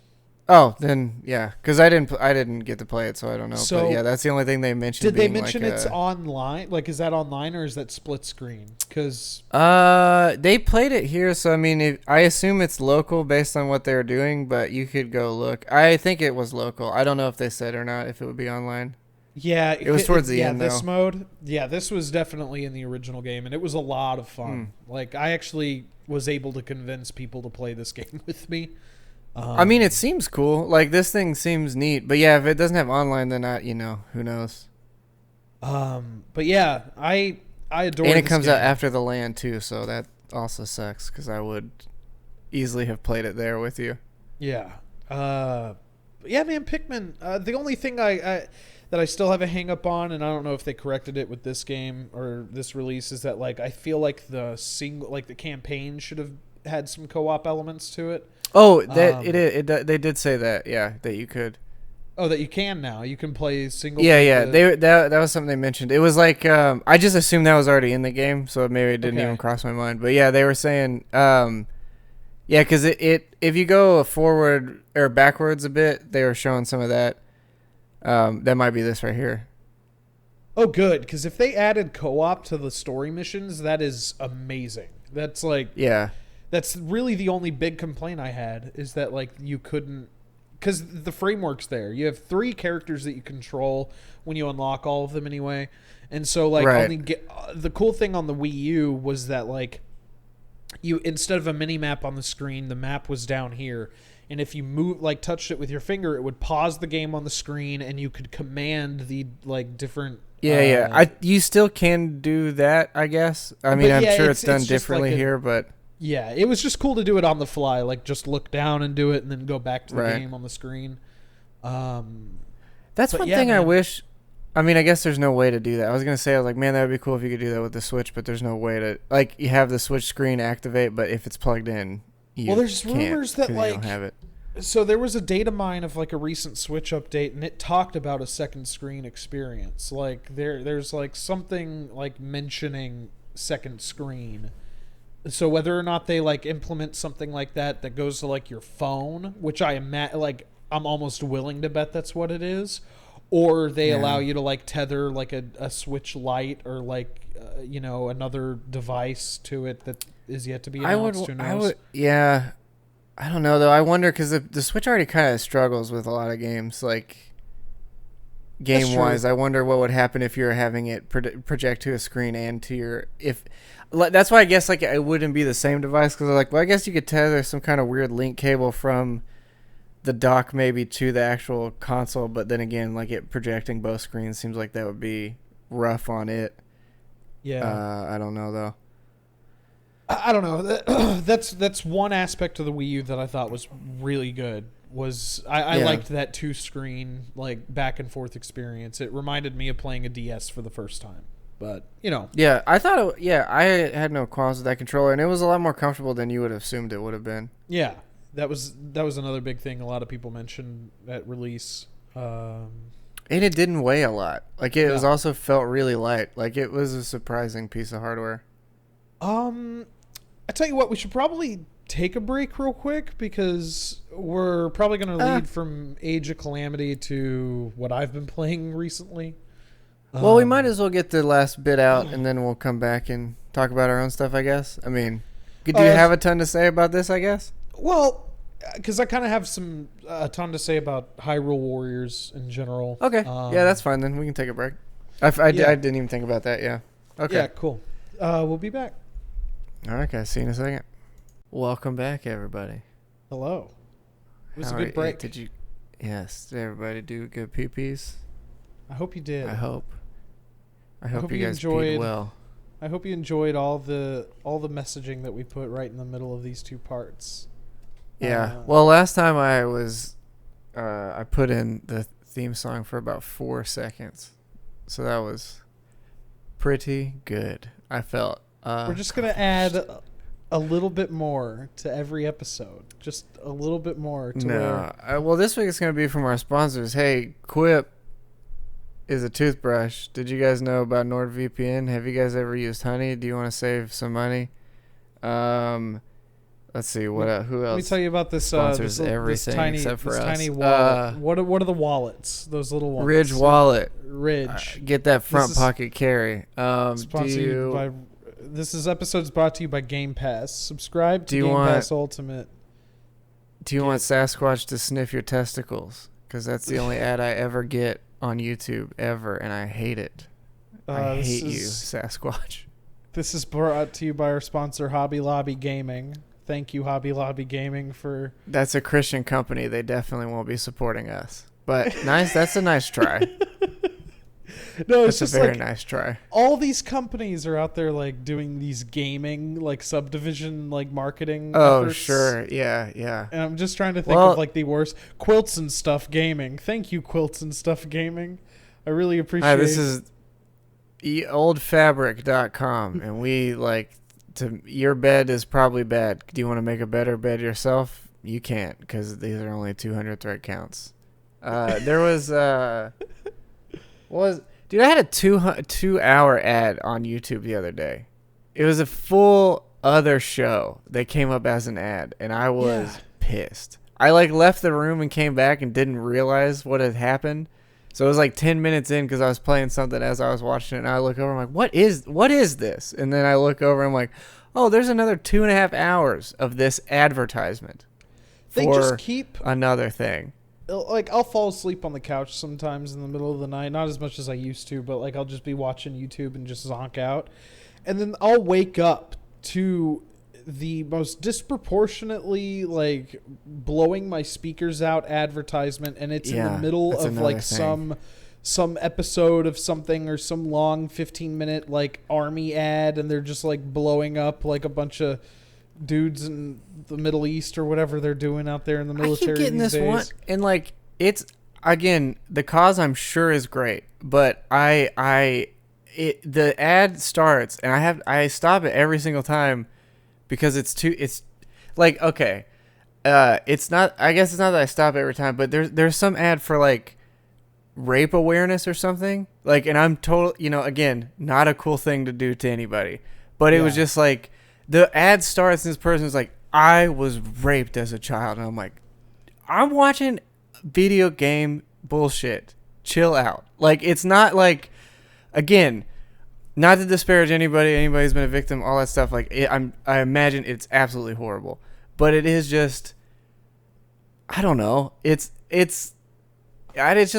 Oh, then yeah, because I didn't get to play it, so I don't know. So, but yeah, that's the only thing they mentioned. Did they mention like it's online? Like, is that online or is that split screen? Because they played it here, so I mean, I assume it's local based on what they're doing. But you could go look. I think it was local. I don't know if they said or not if it would be online. Yeah, it was towards the end. This mode. Yeah, this was definitely in the original game, and it was a lot of fun. Like, I actually was able to convince people to play this game with me. I mean, it seems cool. Like, this thing seems neat. But yeah, if it doesn't have online, then who knows? But yeah, I adore it. And it comes out after the LAN too, so that also sucks because I would easily have played it there with you. Yeah. Yeah, man, Pikmin. The only thing that I still have a hang up on, and I don't know if they corrected it with this game or this release, is that like I feel like the campaign should have had some co-op elements to it. Oh, they did say that. Yeah, that you could. Oh, that you can now. You can play single. Yeah. That was something they mentioned. It was like I just assumed that was already in the game, so maybe it didn't even cross my mind. But yeah, they were saying yeah, because it if you go forward or backwards a bit, they were showing some of that. That might be this right here. Oh, good, because if they added co-op to the story missions, that is amazing. That's like that's really the only big complaint I had is that like you couldn't. Because the framework's there. You have 3 characters that you control when you unlock all of them anyway. And so, like, the cool thing on the Wii U was that, like, you instead of a mini-map on the screen, the map was down here. And if you touched it with your finger, it would pause the game on the screen, and you could command the, like, different... You still can do that, I guess. I mean, I'm sure it's done differently here, but... Yeah, it was just cool to do it on the fly, like just look down and do it and then go back to the game on the screen. That's one thing I wish. I mean, I guess there's no way to do that. I was going to say, I was like, man, that would be cool if you could do that with the Switch, but there's no way to, like, you have the Switch screen activate, but if it's plugged in, there's rumors that, like, you don't have it. So there was a data mine of, like, a recent Switch update, and it talked about a second screen experience. Like, there's, like, something, like, mentioning second screen. So whether or not they like implement something like that goes to like your phone, which I'm almost willing to bet that's what it is, or they allow you to like tether like a Switch Lite or like another device to it that is yet to be announced. Who knows? I don't know though. I wonder because the Switch already kind of struggles with a lot of games like game wise. I wonder what would happen if you're having it project to a screen and to your That's why I guess like it wouldn't be the same device because like, well, I guess you could tether some kind of weird link cable from the dock maybe to the actual console, but then again, like it projecting both screens seems like that would be rough on it. Yeah, I don't know though. I don't know. That's one aspect of the Wii U that I thought was really good. I liked that 2-screen like back and forth experience. It reminded me of playing a DS for the first time. But, Yeah, I thought I had no qualms with that controller, and it was a lot more comfortable than you would have assumed it would have been. Yeah, that was another big thing a lot of people mentioned at release. And it didn't weigh a lot. Like, it was also felt really light. Like, it was a surprising piece of hardware. I tell you what, we should probably take a break real quick, because we're probably going to lead from Age of Calamity to what I've been playing recently. Well, we might as well get the last bit out, and then we'll come back and talk about our own stuff, I guess. I mean, do you have a ton to say about this, I guess? Well, because I kind of have a ton to say about Hyrule Warriors in general. Okay. Yeah, that's fine then. We can take a break. I didn't even think about that, yeah. Okay. Yeah, cool. We'll be back. All right, guys. See you in a second. Welcome back, everybody. Hello. It was a good break. Yes. Did everybody do good pee-pees? I hope you did. I hope you guys enjoyed well. I hope you enjoyed all the messaging that we put right in the middle of these 2 parts. Yeah. Well, last time I put in the theme song for about 4 seconds, so that was pretty good. I felt. We're just gonna add a little bit more to every episode. Just a little bit more. Well, this week it's gonna be from our sponsors. Hey, Quip is a toothbrush. Did you guys know about NordVPN? Have you guys ever used Honey? Do you want to save some money? Let's see who else. Let me tell you about this. Sponsors everything except for us. Tiny wallet. What are the wallets? Those little ones. Ridge wallet. Ridge. Get that front pocket carry. This episode's brought to you by Game Pass. Subscribe to Game Pass Ultimate. Do you want Sasquatch to sniff your testicles? Because that's the only ad I ever get on YouTube ever, and I hate it. I hate you, Sasquatch. This is brought to you by our sponsor, Hobby Lobby Gaming. Thank you, Hobby Lobby Gaming, for... That's a Christian company. They definitely won't be supporting us. But nice. That's a nice try. No, it's just a very nice try. All these companies are out there like doing these gaming like subdivision like marketing. Oh, efforts. Sure. Yeah. And I'm just trying to think of like the worst. Quilts and Stuff Gaming. Thank you, Quilts and Stuff Gaming. I really appreciate it. This is oldfabric.com, and we like to. Your bed is probably bad. Do you want to make a better bed yourself? You can't, because these are only 200 thread counts. There was dude, I had a 2 hour ad on YouTube the other day. It was a full other show that came up as an ad, and I was pissed. I like left the room and came back and didn't realize what had happened. So it was like 10 minutes in because I was playing something as I was watching it, and I look over, I'm like, what is this? And then I look over, I'm like, oh, there's another 2.5 hours of this advertisement. They just keep another thing. Like, I'll fall asleep on the couch sometimes in the middle of the night, not as much as I used to, but like I'll just be watching YouTube and just zonk out, and then I'll wake up to the most disproportionately like blowing my speakers out advertisement, and it's in the middle of like thing. some episode of something or some long 15-minute like army ad, and they're just like blowing up like a bunch of dudes in the Middle East or whatever they're doing out there in the military. I keep getting this days. One, and like it's again, the cause I'm sure is great, but the ad starts and I stop it every single time because it's like, okay, it's not, I guess it's not that I stop every time, but there's some ad for like rape awareness or something, like, and I'm total, again, not a cool thing to do to anybody, but it was just like the ad starts and this person's like, I was raped as a child, and I'm like, I'm watching video game bullshit, chill out. Like, it's not like, again, not to disparage anybody's been a victim, all that stuff. Like, I imagine it's absolutely horrible, but it is just, I don't know. It's just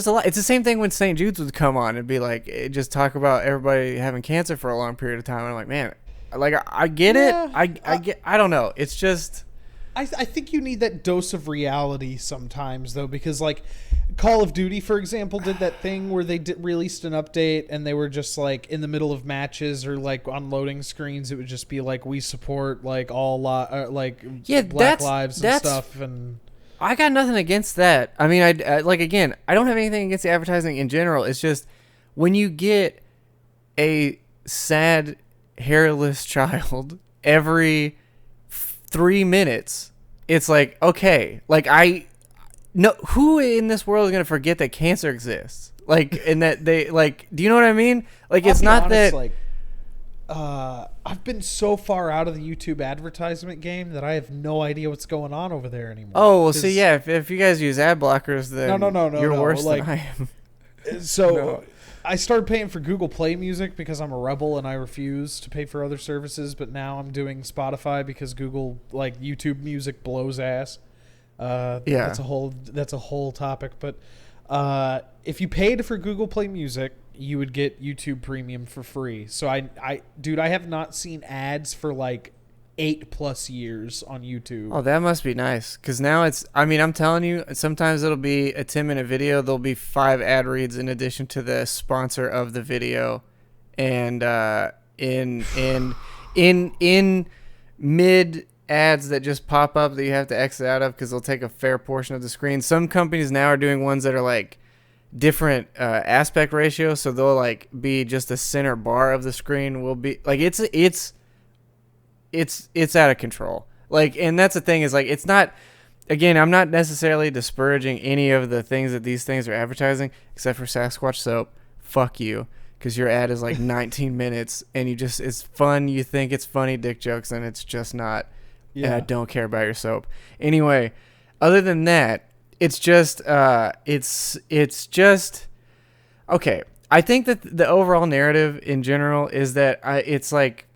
a lot. It's the same thing when St. Jude's would come on and be like, just talk about everybody having cancer for a long period of time. And I'm like, man, like I get it. I don't know. It's just, I think you need that dose of reality sometimes, though, because like Call of Duty, for example, did that thing where they released an update and they were just like in the middle of matches or like on loading screens. It would just be like, we support like all Black lives and stuff. And I got nothing against that. I mean, I like, again, I don't have anything against the advertising in general. It's just when you get a sad hairless child every 3 minutes, it's like, okay, like who in this world is going to forget that cancer exists? Like, and that they like, do you know what I mean? Like, it's not honest, that like, I've been so far out of the YouTube advertisement game that I have no idea what's going on over there anymore. Oh, well, see, yeah, if you guys use ad blockers, then you're worse than I am. So I started paying for Google Play Music because I'm a rebel and I refuse to pay for other services, but now I'm doing Spotify because Google, like, YouTube Music blows ass. That's a whole topic, but if you paid for Google Play Music, you would get YouTube Premium for free. So I have not seen ads for like 8+ years on YouTube. Oh, that must be nice. Because now I'm telling you, sometimes it'll be a 10-minute video. There'll be 5 ad reads in addition to the sponsor of the video. And in mid ads that just pop up that you have to exit out of because they'll take a fair portion of the screen. Some companies now are doing ones that are like different aspect ratio, so they'll like be just the center bar of the screen will be like it's out of control. Like, and that's the thing is like, it's not, again, I'm not necessarily disparaging any of the things that these things are advertising except for Sasquatch soap. Fuck you, because your ad is like 19 minutes and it's fun, you think it's funny dick jokes, and it's just not. And I don't care about your soap anyway. Other than that, it's just it's okay. I think that the overall narrative in general is that it's like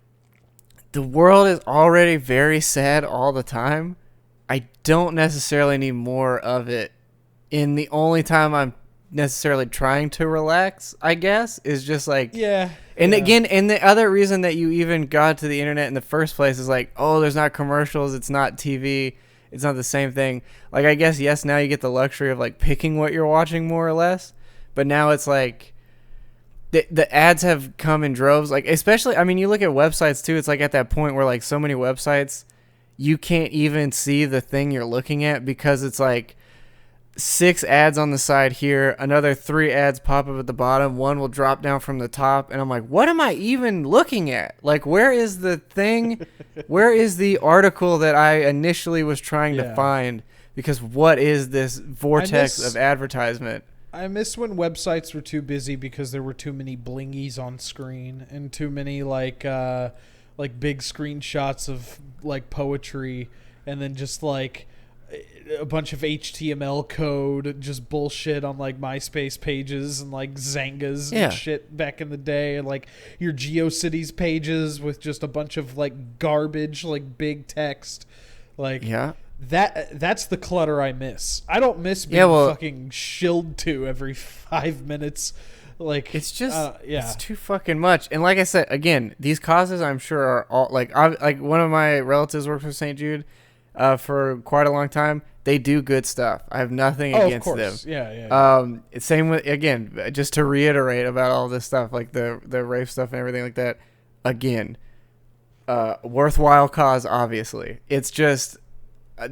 the world is already very sad all the time. I don't necessarily need more of it. In the only time I'm necessarily trying to relax, I guess, is just like again, and the other reason that you even got to the internet in the first place is like, oh, there's not commercials, it's not TV, it's not the same thing. Like, I guess, yes, now you get the luxury of like picking what you're watching more or less, but now it's like the ads have come in droves. Like, especially, I mean, you look at websites too, it's like at that point where like so many websites you can't even see the thing you're looking at because it's like 6 ads on the side here, another 3 ads pop up at the bottom, one will drop down from the top, and I'm like, what am I even looking at? Like, where is the thing? Where is the article that I initially was trying to find? Because what is this vortex of advertisement? I miss when websites were too busy because there were too many blingies on screen and too many like big screenshots of like poetry, and then just like a bunch of HTML code, just bullshit on like MySpace pages and like Zangas and shit back in the day, and like your GeoCities pages with just a bunch of like garbage, like big text, like that's the clutter I miss. I don't miss being fucking shilled to every 5 minutes. Like it's just it's too fucking much. And like I said, again, these causes I'm sure are all like one of my relatives works for St. Jude for quite a long time. They do good stuff. I have nothing against them. Yeah. Same with, again, just to reiterate about all this stuff, like the rape stuff and everything like that. Again, worthwhile cause, obviously. It's just I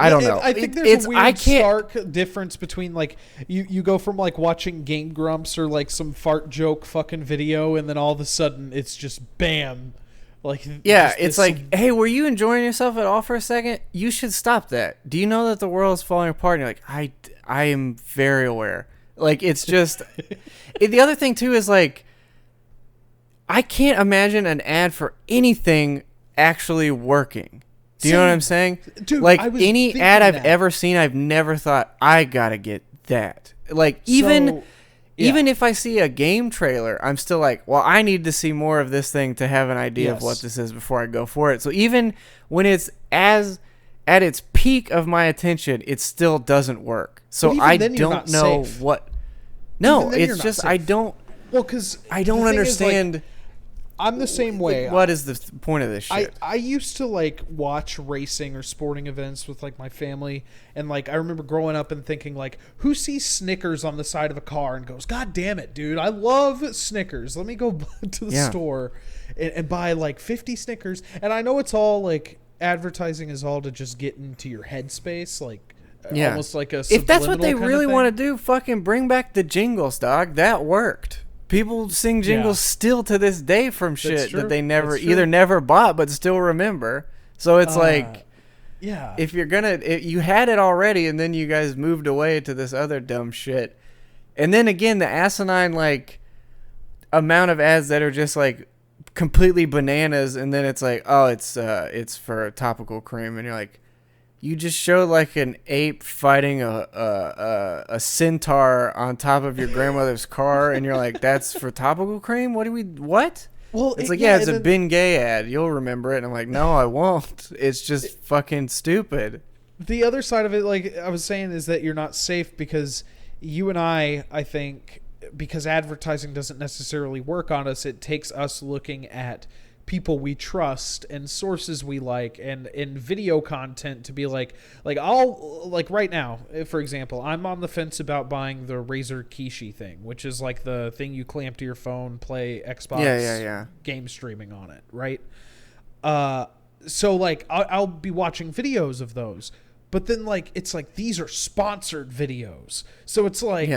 don't know. I think there's a weird stark difference between like you go from like watching Game Grumps or like some fart joke fucking video, and then all of a sudden it's just bam. Like it's like, hey, were you enjoying yourself at all for a second? You should stop that. Do you know that the world is falling apart? And you're like, I am very aware. Like, it's just the other thing too is like, I can't imagine an ad for anything actually working. Do you know what I'm saying? Dude, like any ad I've ever seen, I've never thought I gotta get that. Like even if I see a game trailer, I'm still like, well, I need to see more of this thing to have an idea of what this is before I go for it. So even when it's at its peak of my attention, it still doesn't work. So I don't know what. No, it's just I don't. Well, because I don't understand. I'm the same way. What is the point of this shit? I used to like watch racing or sporting events with like my family, and like I remember growing up and thinking like, who sees Snickers on the side of a car and goes, God damn it, dude, I love Snickers. Let me go to the store and buy like 50 Snickers. And I know it's all like advertising is all to just get into your headspace, like almost like a if that's what they really want to do, fucking bring back the jingles, dog. That worked. People sing jingles still to this day from shit that they never bought but still remember. So it's like, if you're you had it already and then you guys moved away to this other dumb shit. And then again, the asinine like amount of ads that are just like completely bananas, and then it's like, oh, it's for topical cream, and you're like, you just showed like an ape fighting a centaur on top of your grandmother's car, and you're like, that's for topical cream? What? Well, it's like, it's a Ben Gay ad. You'll remember it. And I'm like, no, I won't. It's just fucking stupid. The other side of it, like I was saying, is that you're not safe because you and I think, because advertising doesn't necessarily work on us, it takes us looking at people we trust and sources we like and in video content to be like I'll like right now, for example, I'm on the fence about buying the Razer Kishi thing, which is like the thing you clamp to your phone, play Xbox game streaming on it, right? So like I'll be watching videos of those, but then like it's like these are sponsored videos, so it's like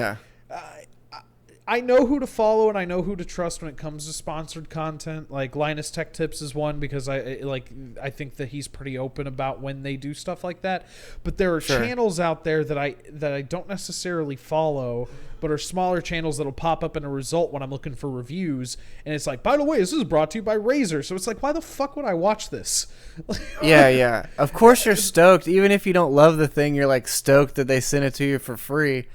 I know who to follow and I know who to trust when it comes to sponsored content. Like Linus Tech Tips is one because I think that he's pretty open about when they do stuff like that. But there are channels out there that I don't necessarily follow, but are smaller channels that'll pop up in a result when I'm looking for reviews. And it's like, by the way, this is brought to you by Razer. So it's like, why the fuck would I watch this? Yeah. Of course you're stoked. Even if you don't love the thing, you're like stoked that they sent it to you for free.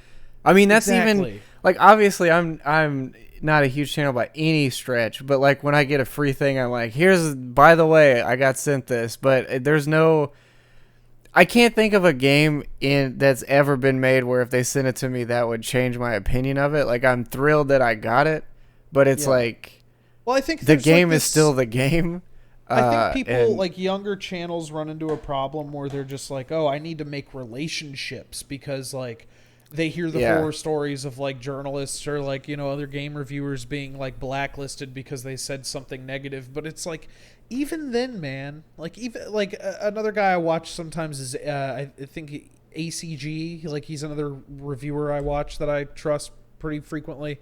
I mean, that's even like, obviously I'm not a huge channel by any stretch, but like when I get a free thing, I'm like, by the way, I got sent this, but I can't think of a game that's ever been made where if they sent it to me, that would change my opinion of it. Like, I'm thrilled that I got it, but it's like, well, I think the game is still the game. I think people like younger channels run into a problem where they're just like, oh, I need to make relationships because like they hear the horror stories of like journalists or like, other game reviewers being like blacklisted because they said something negative. But it's like, even then, man, like even like another guy I watch sometimes is I think ACG. Like, he's another reviewer I watch that I trust pretty frequently.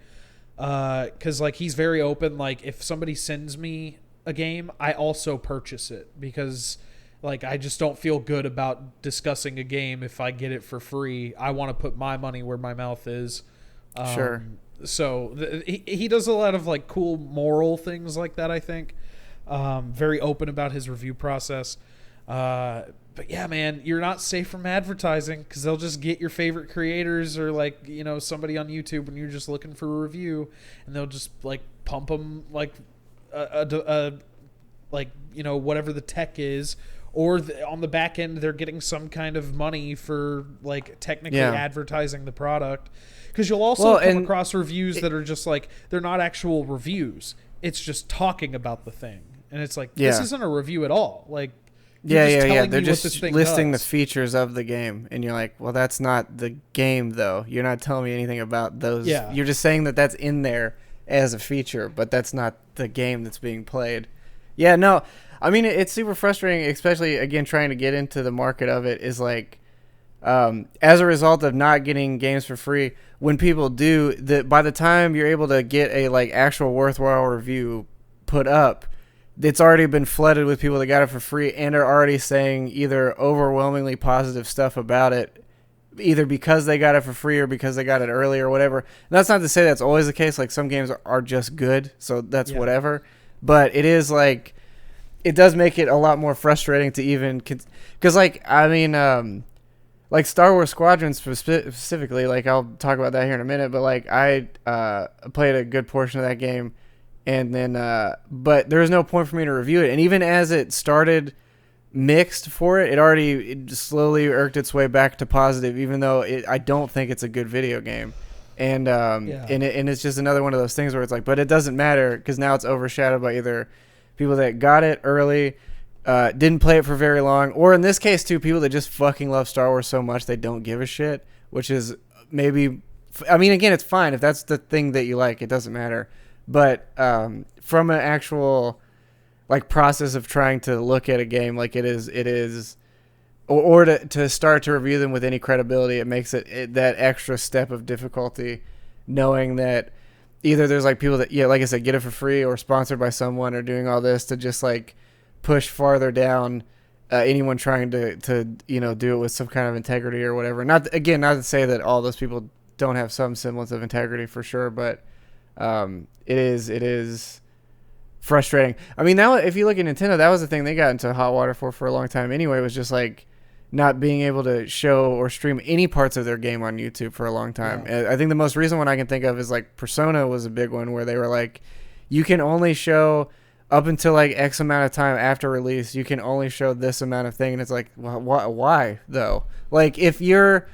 Because like he's very open. Like, if somebody sends me a game, I also purchase it, because like I just don't feel good about discussing a game if I get it for free. I want to put my money where my mouth is. Sure. So he does a lot of like cool moral things like that, I think. Very open about his review process. But yeah, man, you're not safe from advertising, because they'll just get your favorite creators or like, you know, somebody on YouTube when you're just looking for a review, and they'll just like pump them like like, you know, whatever the tech is, or on the back end they're getting some kind of money for like technically advertising the product. Because you'll also come across reviews that are just like, they're not actual reviews. It's just talking about the thing. And it's like, this isn't a review at all. Like, they're just listing the features of the game. And you're like, well, that's not the game, though. You're not telling me anything about those. Yeah. You're just saying that that's in there as a feature, but that's not the game that's being played. Yeah, no. I mean, it's super frustrating, especially, again, trying to get into the market of it is like, as a result of not getting games for free, when people do, by the time you're able to get a like actual worthwhile review put up, it's already been flooded with people that got it for free and are already saying either overwhelmingly positive stuff about it, either because they got it for free or because they got it early or whatever. And that's not to say that's always the case. Like, some games are just good, so that's whatever. But it is like, it does make it a lot more frustrating to even, because like, I mean, like Star Wars Squadrons specifically, like I'll talk about that here in a minute, but like I played a good portion of that game, and then but there was no point for me to review it. And even as it started mixed for it, it slowly irked its way back to positive, even though I don't think it's a good video game. And and it's just another one of those things where it's like, but it doesn't matter, because now it's overshadowed by either people that got it early, didn't play it for very long, or in this case too, people that just fucking love Star Wars so much they don't give a shit, which is maybe, I mean, again, it's fine if that's the thing that you like, it doesn't matter. But from an actual like process of trying to look at a game like it is, or to start to review them with any credibility, it makes it that extra step of difficulty, knowing that either there's like people that, like I said, get it for free or sponsored by someone or doing all this to just like push farther down anyone trying to you know, do it with some kind of integrity or whatever. Not to say that all those people don't have some semblance of integrity, for sure, but it is frustrating. I mean, now if you look at Nintendo, that was the thing they got into hot water for a long time anyway, was just like not being able to show or stream any parts of their game on YouTube for a long time. Yeah. I think the most recent one I can think of is like Persona was a big one, where they were like, you can only show up until like X amount of time after release, you can only show this amount of thing. And it's like, well, why though? Like, if you're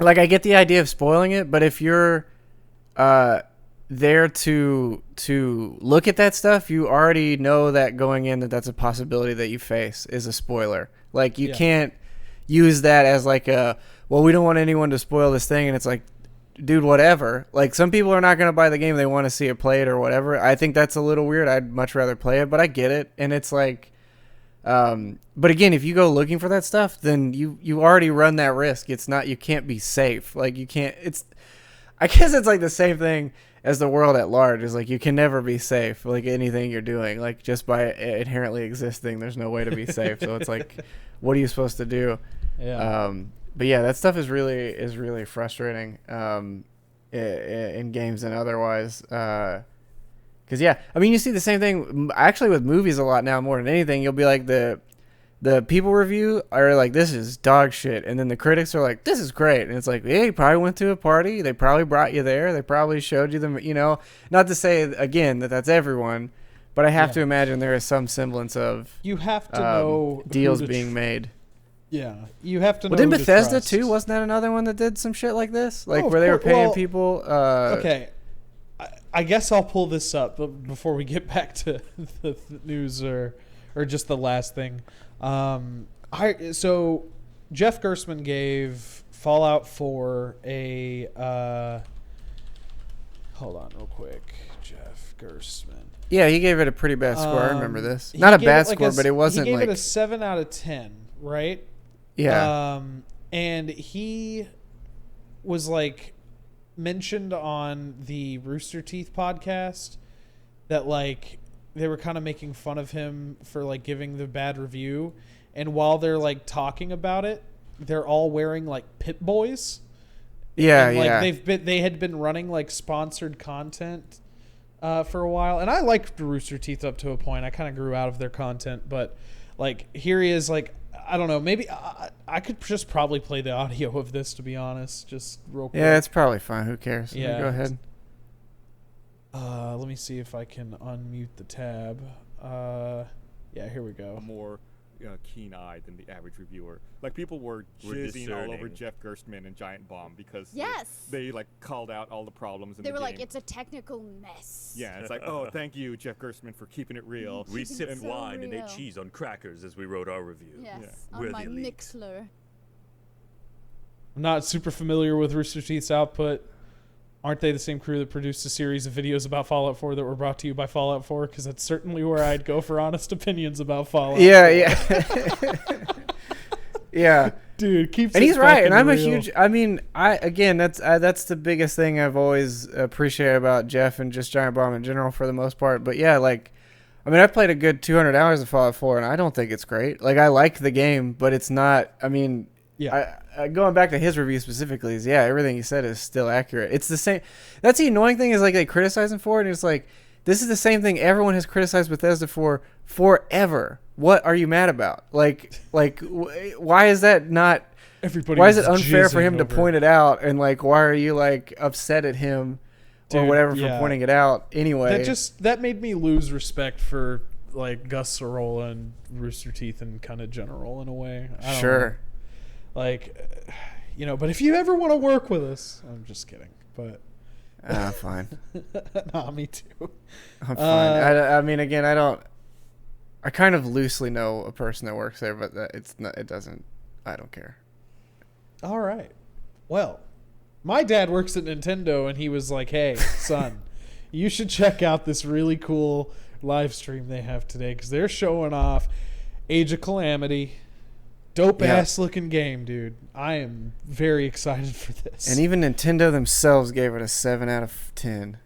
like, I get the idea of spoiling it, but if you're there to look at that stuff, you already know that going in, that's a possibility that you face is a spoiler. Like, you can't use that as like well, we don't want anyone to spoil this thing. And it's like, dude, whatever. Like, some people are not going to buy the game. They want to see it played or whatever. I think that's a little weird. I'd much rather play it, but I get it. And it's like, but again, if you go looking for that stuff, then you already run that risk. It's not, you can't be safe. Like, you can't, I guess it's like the same thing as the world at large, is like, you can never be safe. Like, anything you're doing, like, just by inherently existing, there's no way to be safe. So it's like, what are you supposed to do? Yeah. But yeah, that stuff is really frustrating in games and otherwise. Because yeah, I mean, you see the same thing actually with movies a lot now, more than anything. You'll be like, the people review are like, this is dog shit, and then the critics are like, this is great. And it's like, yeah, you probably went to a party, they probably brought you there, they probably showed you them, you know. Not to say again that that's everyone, but I have to imagine there is some semblance of, you have to know deals being made. Yeah, you have to know. Well, didn't Bethesda too? Wasn't that another one that did some shit like this? Like, where they were paying people? Okay, I guess I'll pull this up before we get back to the news or just the last thing. So Jeff Gerstmann gave Fallout 4 a hold on real quick. Jeff Gerstmann. Yeah, he gave it a pretty bad score. I remember this. Not a bad score, but it wasn't like, he gave it a 7 out of 10, right? Yeah. and he was like mentioned on the Rooster Teeth podcast that like they were kind of making fun of him for like giving the bad review, and while they're like talking about it, they're all wearing like Pip Boys. Yeah, and, like, yeah. they had been running like sponsored content for a while, and I liked Rooster Teeth up to a point. I kind of grew out of their content, but like here he is, like I don't know, maybe I could just probably play the audio of this, to be honest, just real quick. Yeah, it's probably fine. Who cares? Yeah, go ahead. Let me see if I can unmute the tab. Yeah, here we go. More keen-eyed than the average reviewer. Like, people were jizzing all over Jeff Gerstmann and Giant Bomb because they like called out all the problems in the game. They were like, it's a technical mess. Yeah, it's like, oh, thank you, Jeff Gerstmann, for keeping it real. We sipped wine and ate cheese on crackers as we wrote our review. Yes, on my Mixler. I'm not super familiar with Rooster Teeth's output. Aren't they the same crew that produced a series of videos about Fallout 4 that were brought to you by Fallout 4? Because that's certainly where I'd go for honest opinions about Fallout 4. Yeah. Yeah. Dude, keeps and it he's right, and I'm real. a huge. I mean, that's the biggest thing I've always appreciated about Jeff and just Giant Bomb in general for the most part. But yeah, like, I mean, I've played a good 200 hours of Fallout 4, and I don't think it's great. Like, I like the game, but it's not. I mean, yeah. Going back to his review specifically, is everything he said is still accurate. It's the same. That's the annoying thing, is like they criticize him for it, and it's like, this is the same thing everyone has criticized Bethesda for forever. What are you mad about? Like, why is that not? Everybody. Why is it unfair for him over. to point it out? And like, why are you like upset at him or whatever for pointing it out anyway? That made me lose respect for like Gus Sorolla and Rooster Teeth and kind of general in a way. I don't know. Like, but if you ever want to work with us, I'm just kidding. But fine. Nah, me too. I'm fine. I mean, again, I kind of loosely know a person that works there, but it's not. It doesn't. I don't care. All right. Well, my dad works at Nintendo, and he was like, "Hey, son, you should check out this really cool live stream they have today because they're showing off Age of Calamity." Dope ass looking game, dude. I am very excited for this. And even Nintendo themselves gave it a 7 out of 10.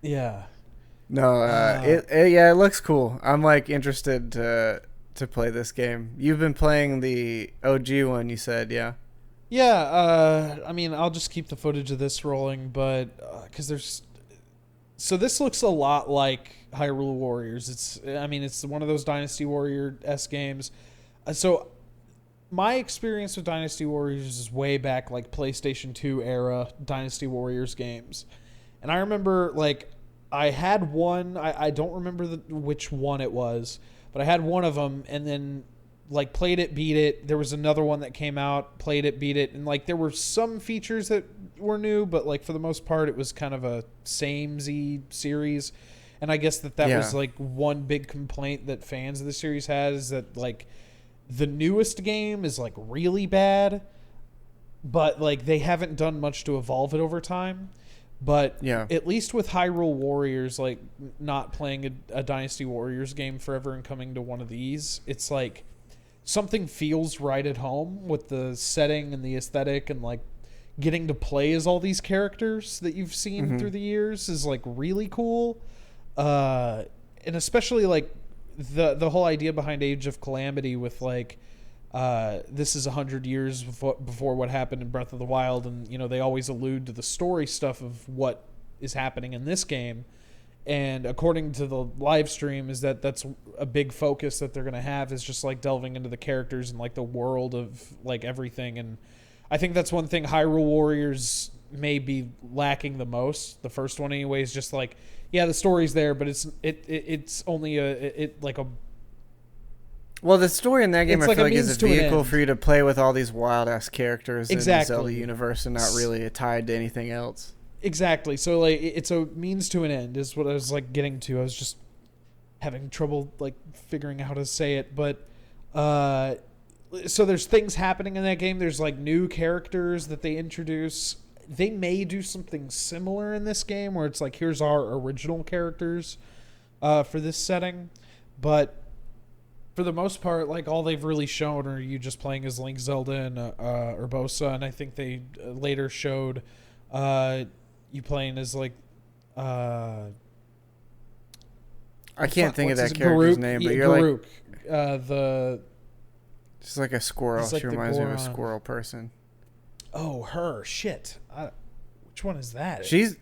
Yeah. No, it looks cool. I'm like interested to play this game. You've been playing the OG one, you said, yeah. Yeah, I mean, I'll just keep the footage of this rolling, but because so this looks a lot like Hyrule Warriors. It's one of those Dynasty Warrior-esque games. So my experience with Dynasty Warriors is way back, like PlayStation 2 era Dynasty Warriors games. And I remember, like, I had one, I don't remember which one it was, but I had one of them, and then, like, played it, beat it. There was another one that came out, played it, beat it, and, like, there were some features that were new, but, like, for the most part, it was kind of a samey series. And I guess that was, like, one big complaint that fans of the series had, is that, like, the newest game is like really bad, but like they haven't done much to evolve it over time. But at least with Hyrule Warriors, like not playing a Dynasty Warriors game forever and coming to one of these, it's like something feels right at home with the setting and the aesthetic, and like getting to play as all these characters that you've seen through the years is like really cool. And especially like the whole idea behind Age of Calamity with like this is 100 years before what happened in Breath of the Wild, and they always allude to the story stuff of what is happening in this game, and according to the live stream is that's a big focus that they're going to have, is just like delving into the characters and like the world of like everything. And I think that's one thing Hyrule Warriors may be lacking the most, the first one anyway, is just like, yeah, the story's there, but it's only well, the story in that game, I like feel like, is a vehicle for you to play with all these wild ass characters in the Zelda universe, and not really tied to anything else. Exactly. So like it's a means to an end is what I was like getting to. I was just having trouble like figuring out how to say it, but so there's things happening in that game. There's like new characters that they introduce. They may do something similar in this game where it's like, here's our original characters for this setting. But for the most part, like all they've really shown are you just playing as Link, Zelda, and Urbosa, and I think they later showed you playing as like I can't think of that character's name, but you're Garuk, like she's like a squirrel. Like she reminds me of a squirrel person. Oh, her shit. Which one is that? She's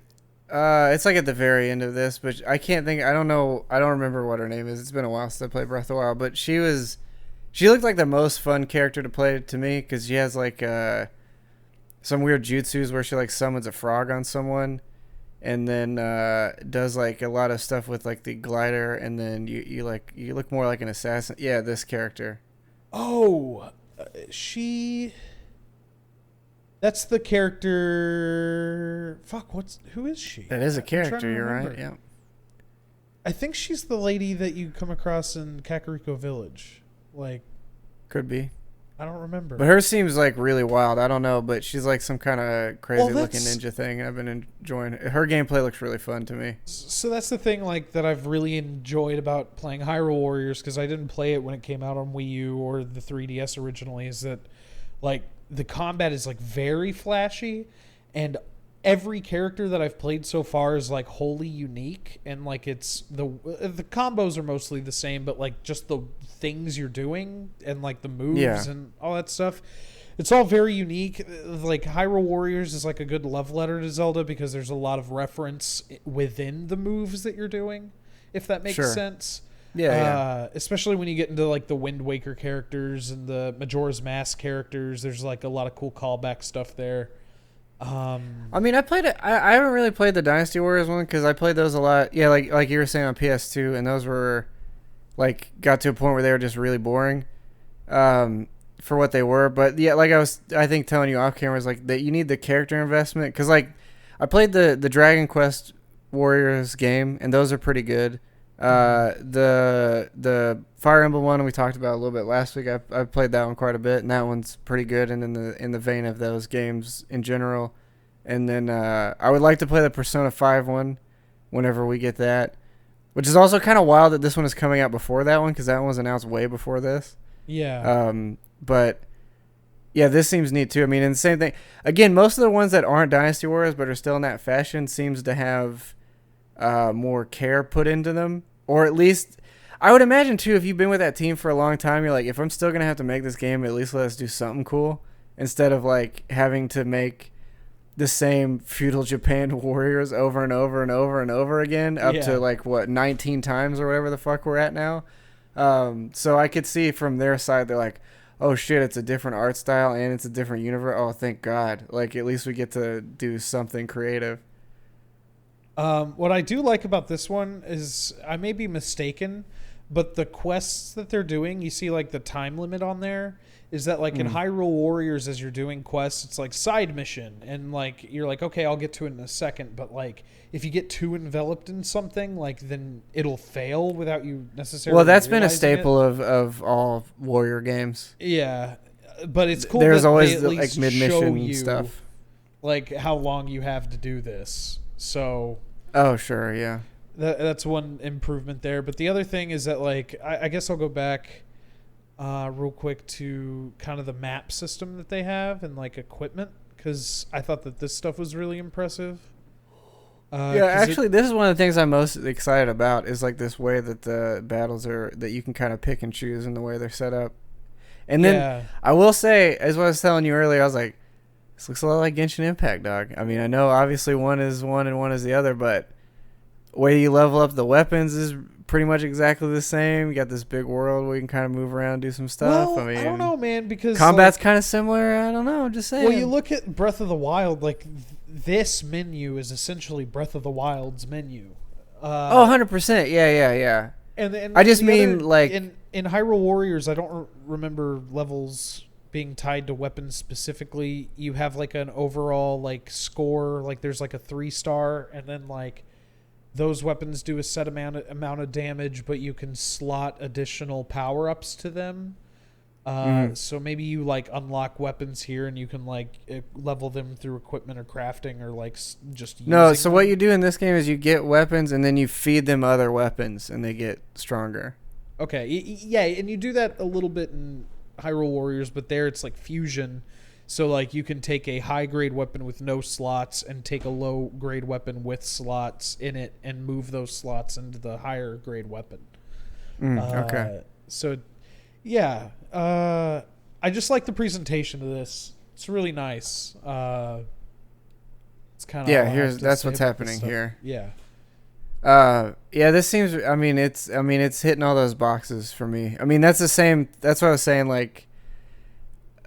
it's like at the very end of this, but I can't think. I don't know. I don't remember what her name is. It's been a while since I played Breath of the Wild, but she looked like the most fun character to play to me because she has like some weird jutsus where she like summons a frog on someone, and then does like a lot of stuff with like the glider, and then you look more like an assassin. Yeah, this character. Oh, that's the character. Fuck, who is she? That is a character. You're right. Yeah. I think she's the lady that you come across in Kakariko Village. Like, could be. I don't remember. But hers seems like really wild. I don't know, but she's like some kind of crazy looking ninja thing. I've been enjoying it. Her gameplay looks really fun to me. So that's the thing like that I've really enjoyed about playing Hyrule Warriors, because I didn't play it when it came out on Wii U or the 3DS originally, is that like the combat is like very flashy, and every character that I've played so far is like wholly unique, and like it's the combos are mostly the same, but like just the things you're doing and like the moves and all that stuff, it's all very unique. Like Hyrule Warriors is like a good love letter to Zelda because there's a lot of reference within the moves that you're doing, if that makes sense. Especially when you get into like the Wind Waker characters and the Majora's Mask characters, there's like a lot of cool callback stuff there. I mean, I played it. I haven't really played the Dynasty Warriors one because I played those a lot. Yeah, like you were saying on PS2, and those were like got to a point where they were just really boring, for what they were. But yeah, like I think telling you off camera is like that you need the character investment, because like I played the Dragon Quest Warriors game, and those are pretty good. The Fire Emblem one we talked about a little bit last week. I played that one quite a bit, and that one's pretty good, and in the vein of those games in general. And then I would like to play the Persona 5 one whenever we get that, which is also kind of wild that this one is coming out before that one, because that one was announced way before this. Yeah. But yeah, this seems neat too. I mean, and the same thing again. Most of the ones that aren't Dynasty Warriors but are still in that fashion seems to have more care put into them, or at least I would imagine too, if you've been with that team for a long time, you're like, if I'm still gonna have to make this game, at least let us do something cool, instead of like having to make the same feudal Japan warriors over and over and over and over again, up to like 19 times or whatever the fuck we're at now. So I could see from their side, they're like, oh shit, it's a different art style and it's a different universe. Oh, thank God. Like, at least we get to do something creative. What I do like about this one is, I may be mistaken, but the quests that they're doing, you see like the time limit on there, is that like in Hyrule Warriors, as you're doing quests, it's like side mission, and like you're like, okay, I'll get to it in a second, but like if you get too enveloped in something, like then it'll fail without you necessarily. Well, that's been a staple of all warrior games. Yeah, but it's cool. There's that always they like mid-mission stuff, like how long you have to do this. So. Oh sure, yeah. That's one improvement there. But the other thing is that, like, I guess I'll go back real quick to kind of the map system that they have and, like, equipment, because I thought that this stuff was really impressive. Yeah, actually, this is one of the things I'm most excited about, is, like, this way that the battles are, that you can kind of pick and choose in the way they're set up. And then, I will say, as what I was telling you earlier, I was like, this looks a lot like Genshin Impact, dog. I mean, I know obviously one is one and one is the other, but way you level up the weapons is pretty much exactly the same. You got this big world where you can kind of move around, do some stuff. Well, I mean, I don't know, man, because combat's kind of similar. I don't know. I'm just saying. Well, you look at Breath of the Wild, like this menu is essentially Breath of the Wild's menu. 100%. Yeah. And I just mean like in Hyrule Warriors, I don't remember levels being tied to weapons specifically. You have like an overall like score, like there's like a 3-star, and then like those weapons do a set amount of damage, but you can slot additional power-ups to them. So maybe you like unlock weapons here and you can like level them through equipment or crafting, or like just using no. So them. what you do in this game is you get weapons and then you feed them other weapons and they get stronger. Okay. Yeah, and you do that a little bit in Hyrule Warriors, but there it's like fusion. So, like, you can take a high-grade weapon with no slots and take a low-grade weapon with slots in it and move those slots into the higher-grade weapon. Okay. So, yeah. I just like the presentation of this. It's really nice. It's kind of that's what's happening here. Yeah. This seems. I mean, it's hitting all those boxes for me. I mean, that's the same. That's what I was saying. Like,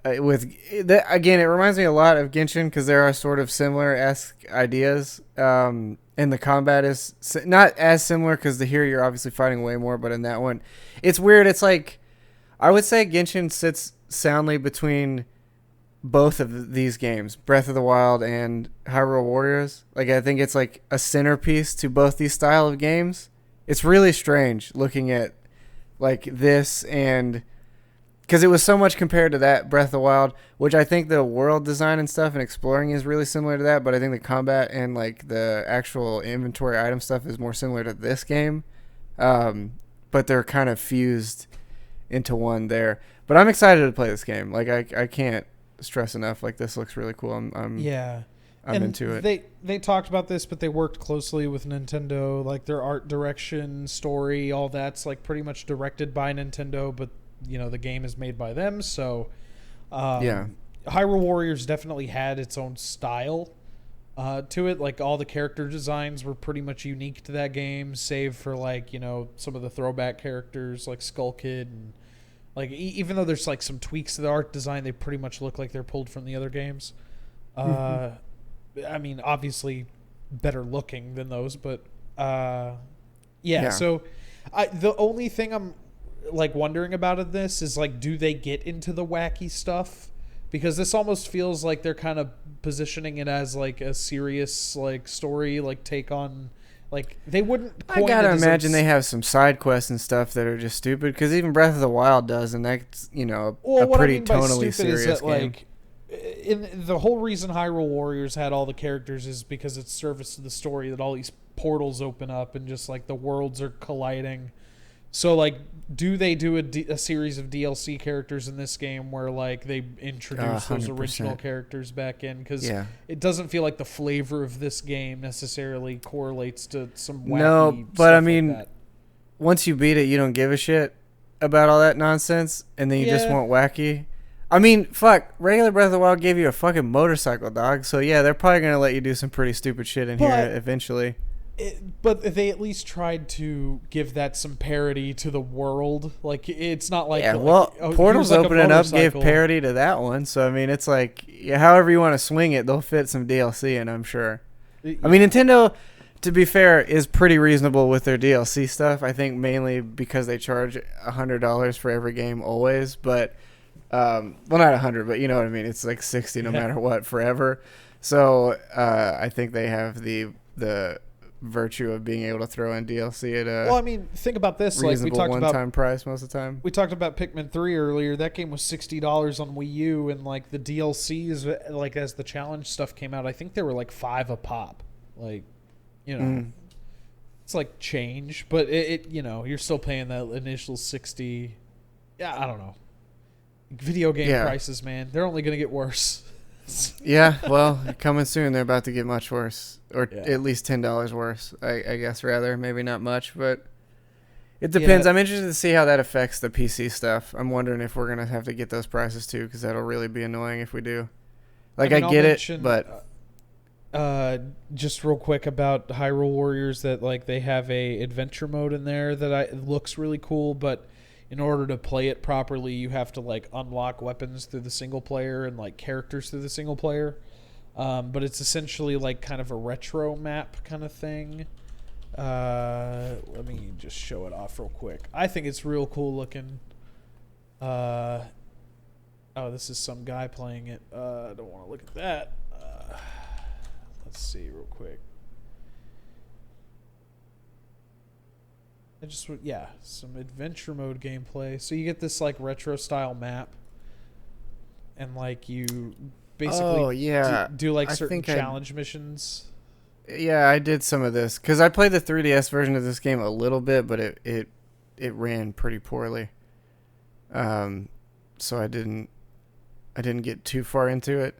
again, it reminds me a lot of Genshin because there are sort of similar-esque ideas. And the combat is not as similar because here you're obviously fighting way more, but in that one, it's weird. It's like I would say Genshin sits soundly between both of these games, Breath of the Wild and Hyrule Warriors. Like, I think it's like a centerpiece to both these style of games. It's really strange looking at like this, and because it was so much compared to that Breath of the Wild, which I think the world design and stuff and exploring is really similar to that, but I think the combat and like the actual inventory item stuff is more similar to this game. But they're kind of fused into one there. But I'm excited to play this game. Like, I can't stress enough. Like, this looks really cool. I'm into it. They talked about this, but they worked closely with Nintendo. Like, their art direction, story, all that's like pretty much directed by Nintendo, but the game is made by them. So Hyrule Warriors definitely had its own style to it. Like, all the character designs were pretty much unique to that game, save for like some of the throwback characters like Skull Kid, and like even though there's like some tweaks to the art design, they pretty much look like they're pulled from the other games. I mean, obviously better looking than those, but so the only thing I'm like wondering about this is like, do they get into the wacky stuff? Because this almost feels like they're kind of positioning it as like a serious like story, like take on, like they wouldn't. I gotta imagine they have some side quests and stuff that are just stupid, because even Breath of the Wild does, and that's a pretty tonally serious game. Like, in the whole reason Hyrule Warriors had all the characters is because it's service to the story, that all these portals open up and just like the worlds are colliding. So like, do they do a series of DLC characters in this game where like they introduce those original characters back in? Because it doesn't feel like the flavor of this game necessarily correlates to some wacky but I stuff mean, like that. Once you beat it, you don't give a shit about all that nonsense, and then you just want wacky. I mean, fuck, regular Breath of the Wild gave you a fucking motorcycle, dog. So yeah, they're probably gonna let you do some pretty stupid shit in here eventually. But they at least tried to give that some parody to the world. Like, it's not like... Portals opening up gave parody to that one. So, I mean, it's like, however you want to swing it, they'll fit some DLC in, I'm sure. I mean, Nintendo, to be fair, is pretty reasonable with their DLC stuff. I think mainly because they charge $100 for every game always. But, well, not 100, but you know what I mean. It's like 60 no matter what, forever. So, I think they have the virtue of being able to throw in DLC at a think about this. Reasonable, like we talked one-time price most of the time. We talked about Pikmin 3 earlier. That game was $60 on Wii U, and like the DLCs, like as the challenge stuff came out, I think they were like $5 a pop. Like, it's like change, but it you're still paying that initial 60. Yeah, I don't know. Video game prices, man, they're only gonna get worse. Yeah, well, coming soon, they're about to get much worse, or at least $10 worse. I guess rather, maybe not much, but it depends. I'm interested to see how that affects the PC stuff. I'm wondering if we're gonna have to get those prices too, because that'll really be annoying if we do. Like, I get it, but just real quick about Hyrule Warriors, that like they have a adventure mode in there that looks really cool, but in order to play it properly, you have to like unlock weapons through the single player and like characters through the single player. But it's essentially like kind of a retro map kind of thing. Let me just show it off real quick. I think it's real cool looking. This is some guy playing it. I don't want to look at that. Let's see real quick. Some adventure mode gameplay. So you get this like retro style map, and like you basically do like certain challenge missions. Yeah, I did some of this because I played the 3DS version of this game a little bit, but it it ran pretty poorly. So I didn't get too far into it.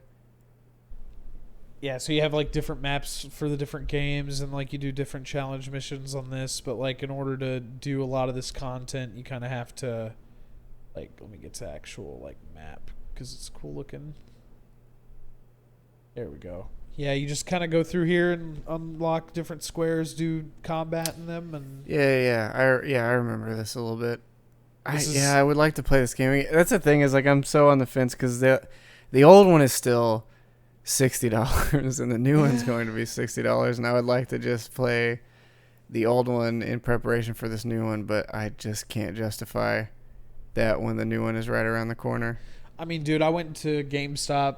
Yeah, so you have like different maps for the different games, and like you do different challenge missions on this, but like in order to do a lot of this content, you kind of have to like, let me get to actual like map because it's cool looking. There we go. Yeah, you just kind of go through here and unlock different squares, do combat in them, and I remember this a little bit. I would like to play this game. That's the thing, is like I'm so on the fence because the old one is still $60 and the new one's going to be $60, and I would like to just play the old one in preparation for this new one, but I just can't justify that when the new one is right around the corner. I mean, dude, I went to GameStop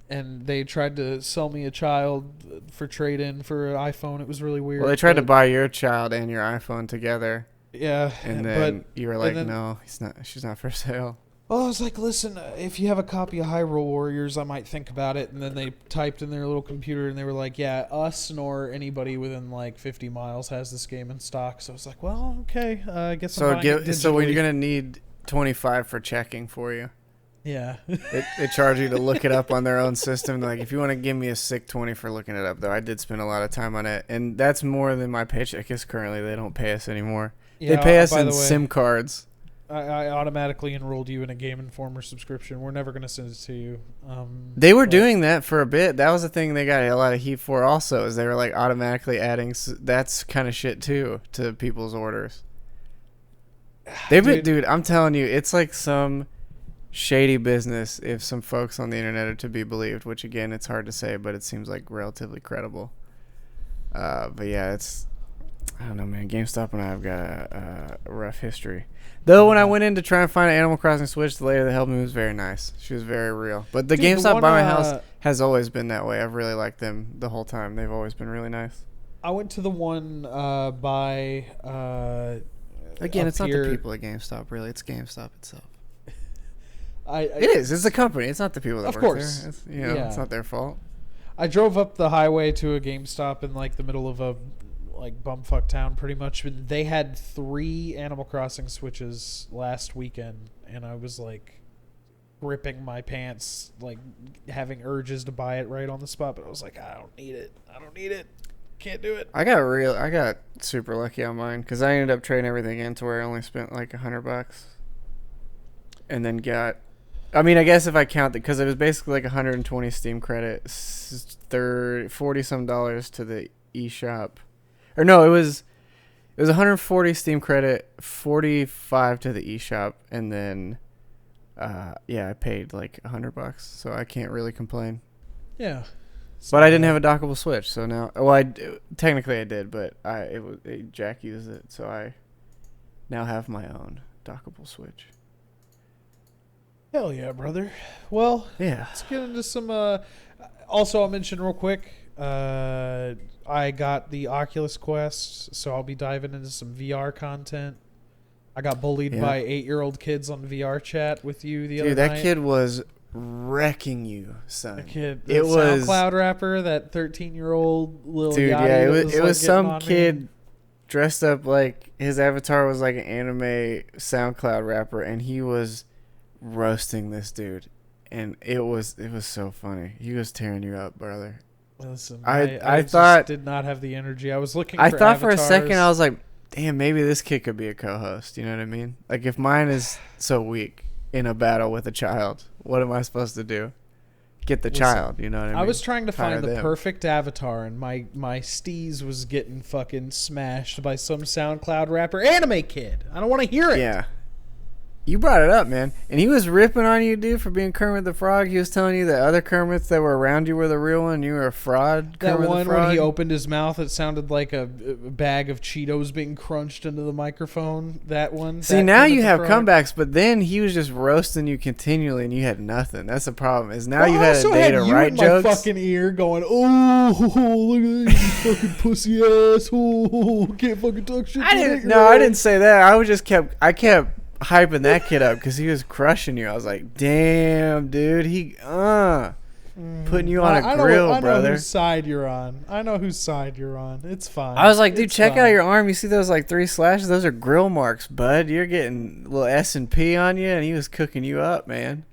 and they tried to sell me a child for trade-in for an iPhone. It was really weird. Well, they tried to buy your child and your iPhone together. Yeah, and then you were like, "No, she's not for sale." Well, I was like, "Listen, if you have a copy of Hyrule Warriors, I might think about it." And then they typed in their little computer, and they were like, "Yeah, us nor anybody within like 50 miles has this game in stock." So I was like, "Well, okay, I guess." So you're gonna need 25 for checking for you. Yeah, they charge you to look it up on their own system. Like, if you want to give me a sick 20 for looking it up, though, I did spend a lot of time on it, and that's more than my paycheck is currently. They don't pay us anymore. Yeah, they pay us in SIM cards. I automatically enrolled you in a Game Informer subscription. We're never going to send it to you. They were doing that for a bit. That was the thing they got a lot of heat for also, is they were like automatically adding that's kind of shit too to people's orders. Dude, I'm telling you, it's like some shady business if some folks on the internet are to be believed, which again, it's hard to say, but it seems like relatively credible. But yeah, I don't know, man. GameStop and I have got a rough history. Though when I went in to try and find an Animal Crossing Switch, the lady that helped me was very nice. She was very real. But the GameStop by my house has always been that way. I've really liked them the whole time. They've always been really nice. I went to the one by... Again, it's not the people at GameStop, really. It's GameStop itself. It is. It's the company. It's not the people that work there. It's not their fault. I drove up the highway to a GameStop in like the middle of a like bumfuck town, pretty much. They had 3 Animal Crossing Switches last weekend, and I was like ripping my pants, like having urges to buy it right on the spot. But I was like, I don't need it. Can't do it. I got super lucky on mine because I ended up trading everything in to where I only spent like $100, and then I guess if I count that, because it was basically like 120 Steam credit, $40 some to the eShop, or no, it was 140 Steam credit, 45 to the eShop, and then I paid like $100, so I can't really complain. Yeah. But I didn't have a dockable Switch, so now... Well, technically I did, but Jack used it, so I now have my own dockable Switch. Hell yeah, brother. Well, yeah. Let's get into some... Also, I'll mention real quick, I got the Oculus Quest, so I'll be diving into some VR content. I got bullied by 8-year-old kids on VR chat with you the other night. Dude, that kid was... wrecking you, son. The kid, it was SoundCloud rapper, that 13-year-old little dude. Yachty Yeah, it was was some kid dressed up like his avatar was like an anime SoundCloud rapper, and he was roasting this dude, and it was so funny. He was tearing you up, brother. Listen, I thought did not have the energy. I was looking. I for thought avatars. for a second I was like, damn, maybe this kid could be a co-host. You know what I mean? Like, if mine is so weak in a battle with a child, what am I supposed to do? Get the child, you know what I mean? I was trying to find the perfect avatar, and my steez was getting fucking smashed by some SoundCloud rapper anime kid. I don't want to hear it. Yeah. You brought it up, man. And he was ripping on you, dude, for being Kermit the Frog. He was telling you that other Kermits that were around you were the real one, and you were a fraud. That Kermit one when he opened his mouth, it sounded like a bag of Cheetos being crunched into the microphone. That one. See, now you have comebacks, but then he was just roasting you continually, and you had nothing. That's the problem. Is now you had a day to write jokes. My fucking ear going, oh, look at this fucking pussy ass. Oh, can't fucking talk shit. I didn't say that. I kept hyping that kid up because he was crushing you. I was like, damn, dude, putting you on a grill, I know brother. whose side you're on. I know whose side you're on. It's fine. I was like, dude, it's check fine. out your arm. You see those like 3 slashes? Those are grill marks, bud. You're getting a little S&P on you, and he was cooking you up, man.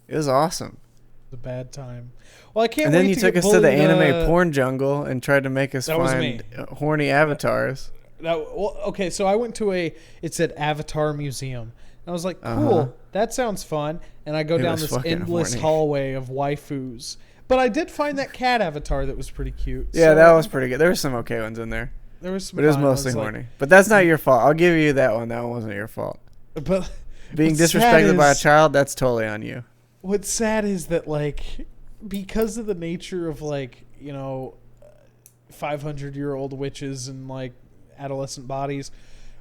It was awesome. It was a bad time. Well, I can't. And then wait you to took get us to the bullied, anime porn jungle and tried to make us find horny avatars. Okay, so I went to it said Avatar Museum. And I was like, cool, that sounds fun. And I go down this endless hallway of waifus. But I did find that cat avatar that was pretty cute. Yeah, that was pretty good. There were some okay ones in there. There was some, but it was mostly horny. But that's not your fault. I'll give you that one. That one wasn't your fault. But being disrespected by a child, that's totally on you. What's sad is that, like, because of the nature of, like, 500-year-old witches and, like, adolescent bodies,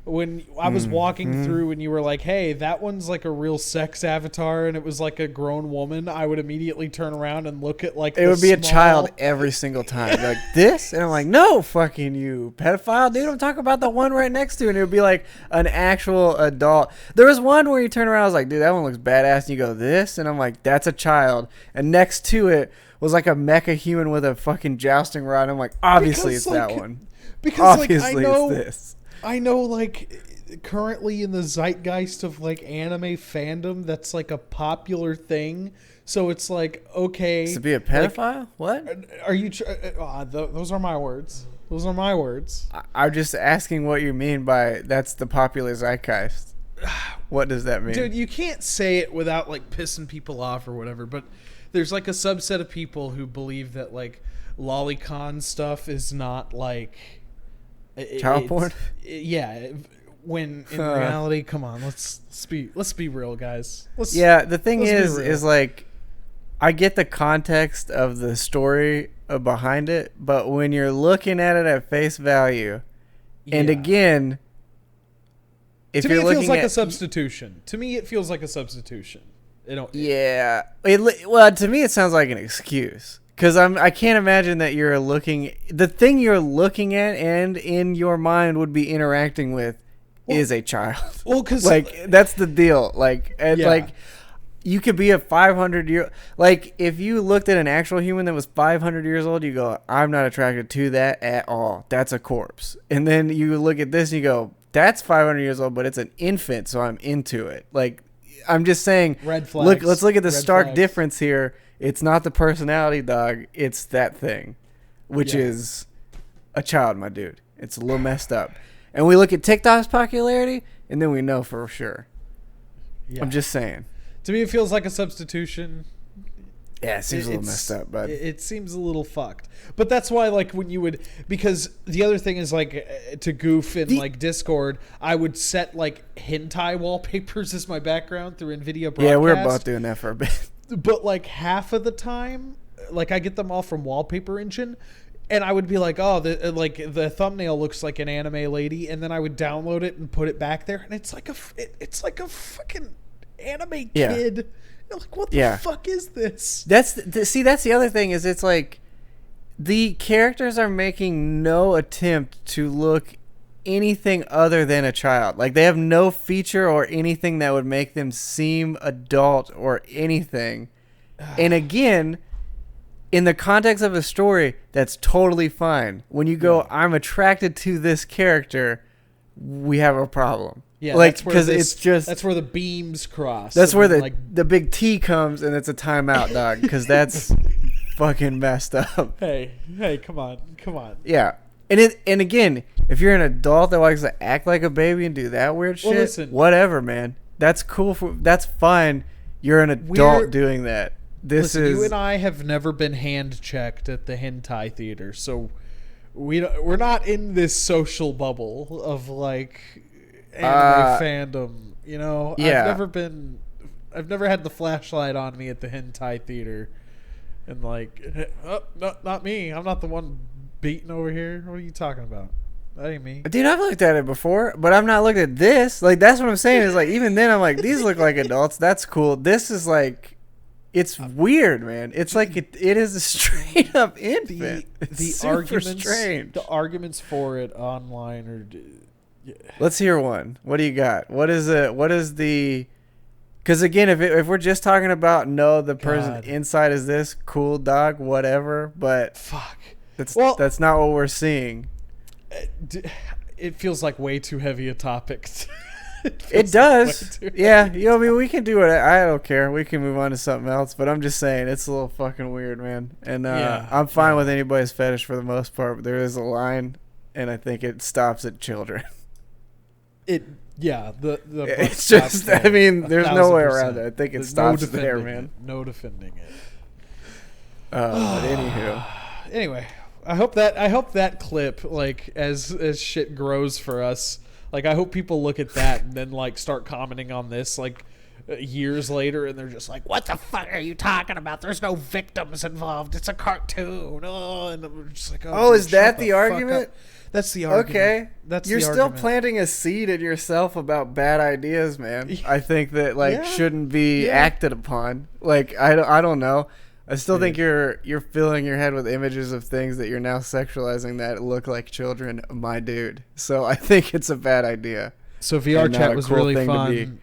when I was walking through and you were like, hey, that one's like a real sex avatar, and it was like a grown woman, I would immediately turn around and look at like it would be a child every single time. Like this, and I'm like, no, fucking you, pedophile, dude. I'm talking about the one right next to it. And it would be like an actual adult. There was one where you turn around, I was like, dude, that one looks badass, and you go this, and I'm like, that's a child. And next to it was like a mecha human with a fucking jousting rod. And I'm like, obviously it's that one. Because obviously it's this. I know, like, currently in the zeitgeist of, like, anime fandom, that's, like, a popular thing. So it's like, okay. To be a pedophile? Like, what? Are you... those are my words. Those are my words. I'm just asking what you mean by that's the popular zeitgeist. What does that mean? Dude, you can't say it without, like, pissing people off or whatever, but there's, like, a subset of people who believe that, like, lolicon stuff is not, like... child porn? Yeah, when in reality, come on, let's be real, guys. The thing is like, I get the context of the story behind it, but when you're looking at it at face value, and again, if to me, you're looking feels like at a substitution. To me, it feels like a substitution. Well, to me, it sounds like an excuse. Because I can't imagine that the thing you're looking at and in your mind would be interacting with is a child. Well, because like that's the deal. Like, like you could be a 500-year. Like, if you looked at an actual human that was 500 years old, you go, I'm not attracted to that at all. That's a corpse. And then you look at this and you go, that's 500 years old, but it's an infant, so I'm into it. Like, I'm just saying. Red flags. Let's look at the stark difference here. It's not the personality, dog. It's that thing, which is a child, my dude. It's a little messed up. And we look at TikTok's popularity, and then we know for sure. Yeah. I'm just saying. To me, it feels like a substitution. Yeah, it seems a little messed up, but it seems a little fucked. But that's why, like, when you would, because the other thing is, like, to goof in like Discord, I would set like hentai wallpapers as my background through NVIDIA Broadcast. Yeah, we were both doing that for a bit. But like half of the time, like I get them all from Wallpaper Engine, and I would be like, oh, the thumbnail looks like an anime lady, and then I would download it and put it back there, and it's like a fucking anime kid. You're like, what the fuck is this? That's the other thing is it's like the characters are making no attempt to look anything other than a child. Like, they have no feature or anything that would make them seem adult or anything. And again, in the context of a story, that's totally fine. When you go, I'm attracted to this character, we have a problem. Yeah, like, because it's just that's where the beams cross. That's where the big T comes, and it's a timeout, dog. Because that's fucking messed up. Hey, come on. Yeah. And again, if you're an adult that likes to act like a baby and do that weird shit, listen, whatever, man. That's cool. That's fine. You're an adult doing that. You and I have never been hand checked at the hentai theater, so we're not in this social bubble of like anime fandom. You know, yeah. I've never had the flashlight on me at the hentai theater, and like, oh, no, not me. I'm not the one beating over here. What are you talking about? That ain't me. Dude, I've looked at it before, but I'm not looking at this. Like, that's what I'm saying is, like, even then I'm like, these look like adults. That's cool. This is like, it's weird, man. It's like it is a straight up infant. The arguments for it online are. Let's hear one. What do you got? What is the Because again, if we're just talking about the person inside is this cool dog, whatever, but fuck, that's not what we're seeing. It feels like way too heavy a topic. It does. Yeah, I mean, we can do it. I don't care. We can move on to something else. But I'm just saying, it's a little fucking weird, man. And I'm fine with anybody's fetish for the most part. But there is a line, and I think it stops at children. It's just. I mean, there's no way around it. I think it stops there, man. No defending it. But anywho, anyway, I hope that clip, like, as shit grows for us. Like, I hope people look at that and then, like, start commenting on this, like, years later, and they're just like, what the fuck are you talking about? There's no victims involved. It's a cartoon. Oh, and I'm just like, is that the argument? That's the argument. Okay. That's You're still planting a seed in yourself about bad ideas, man. I think that, like, shouldn't be acted upon. Like, I don't know. I still think you're filling your head with images of things that you're now sexualizing that look like children, my dude. So I think it's a bad idea. So VR chat was really fun.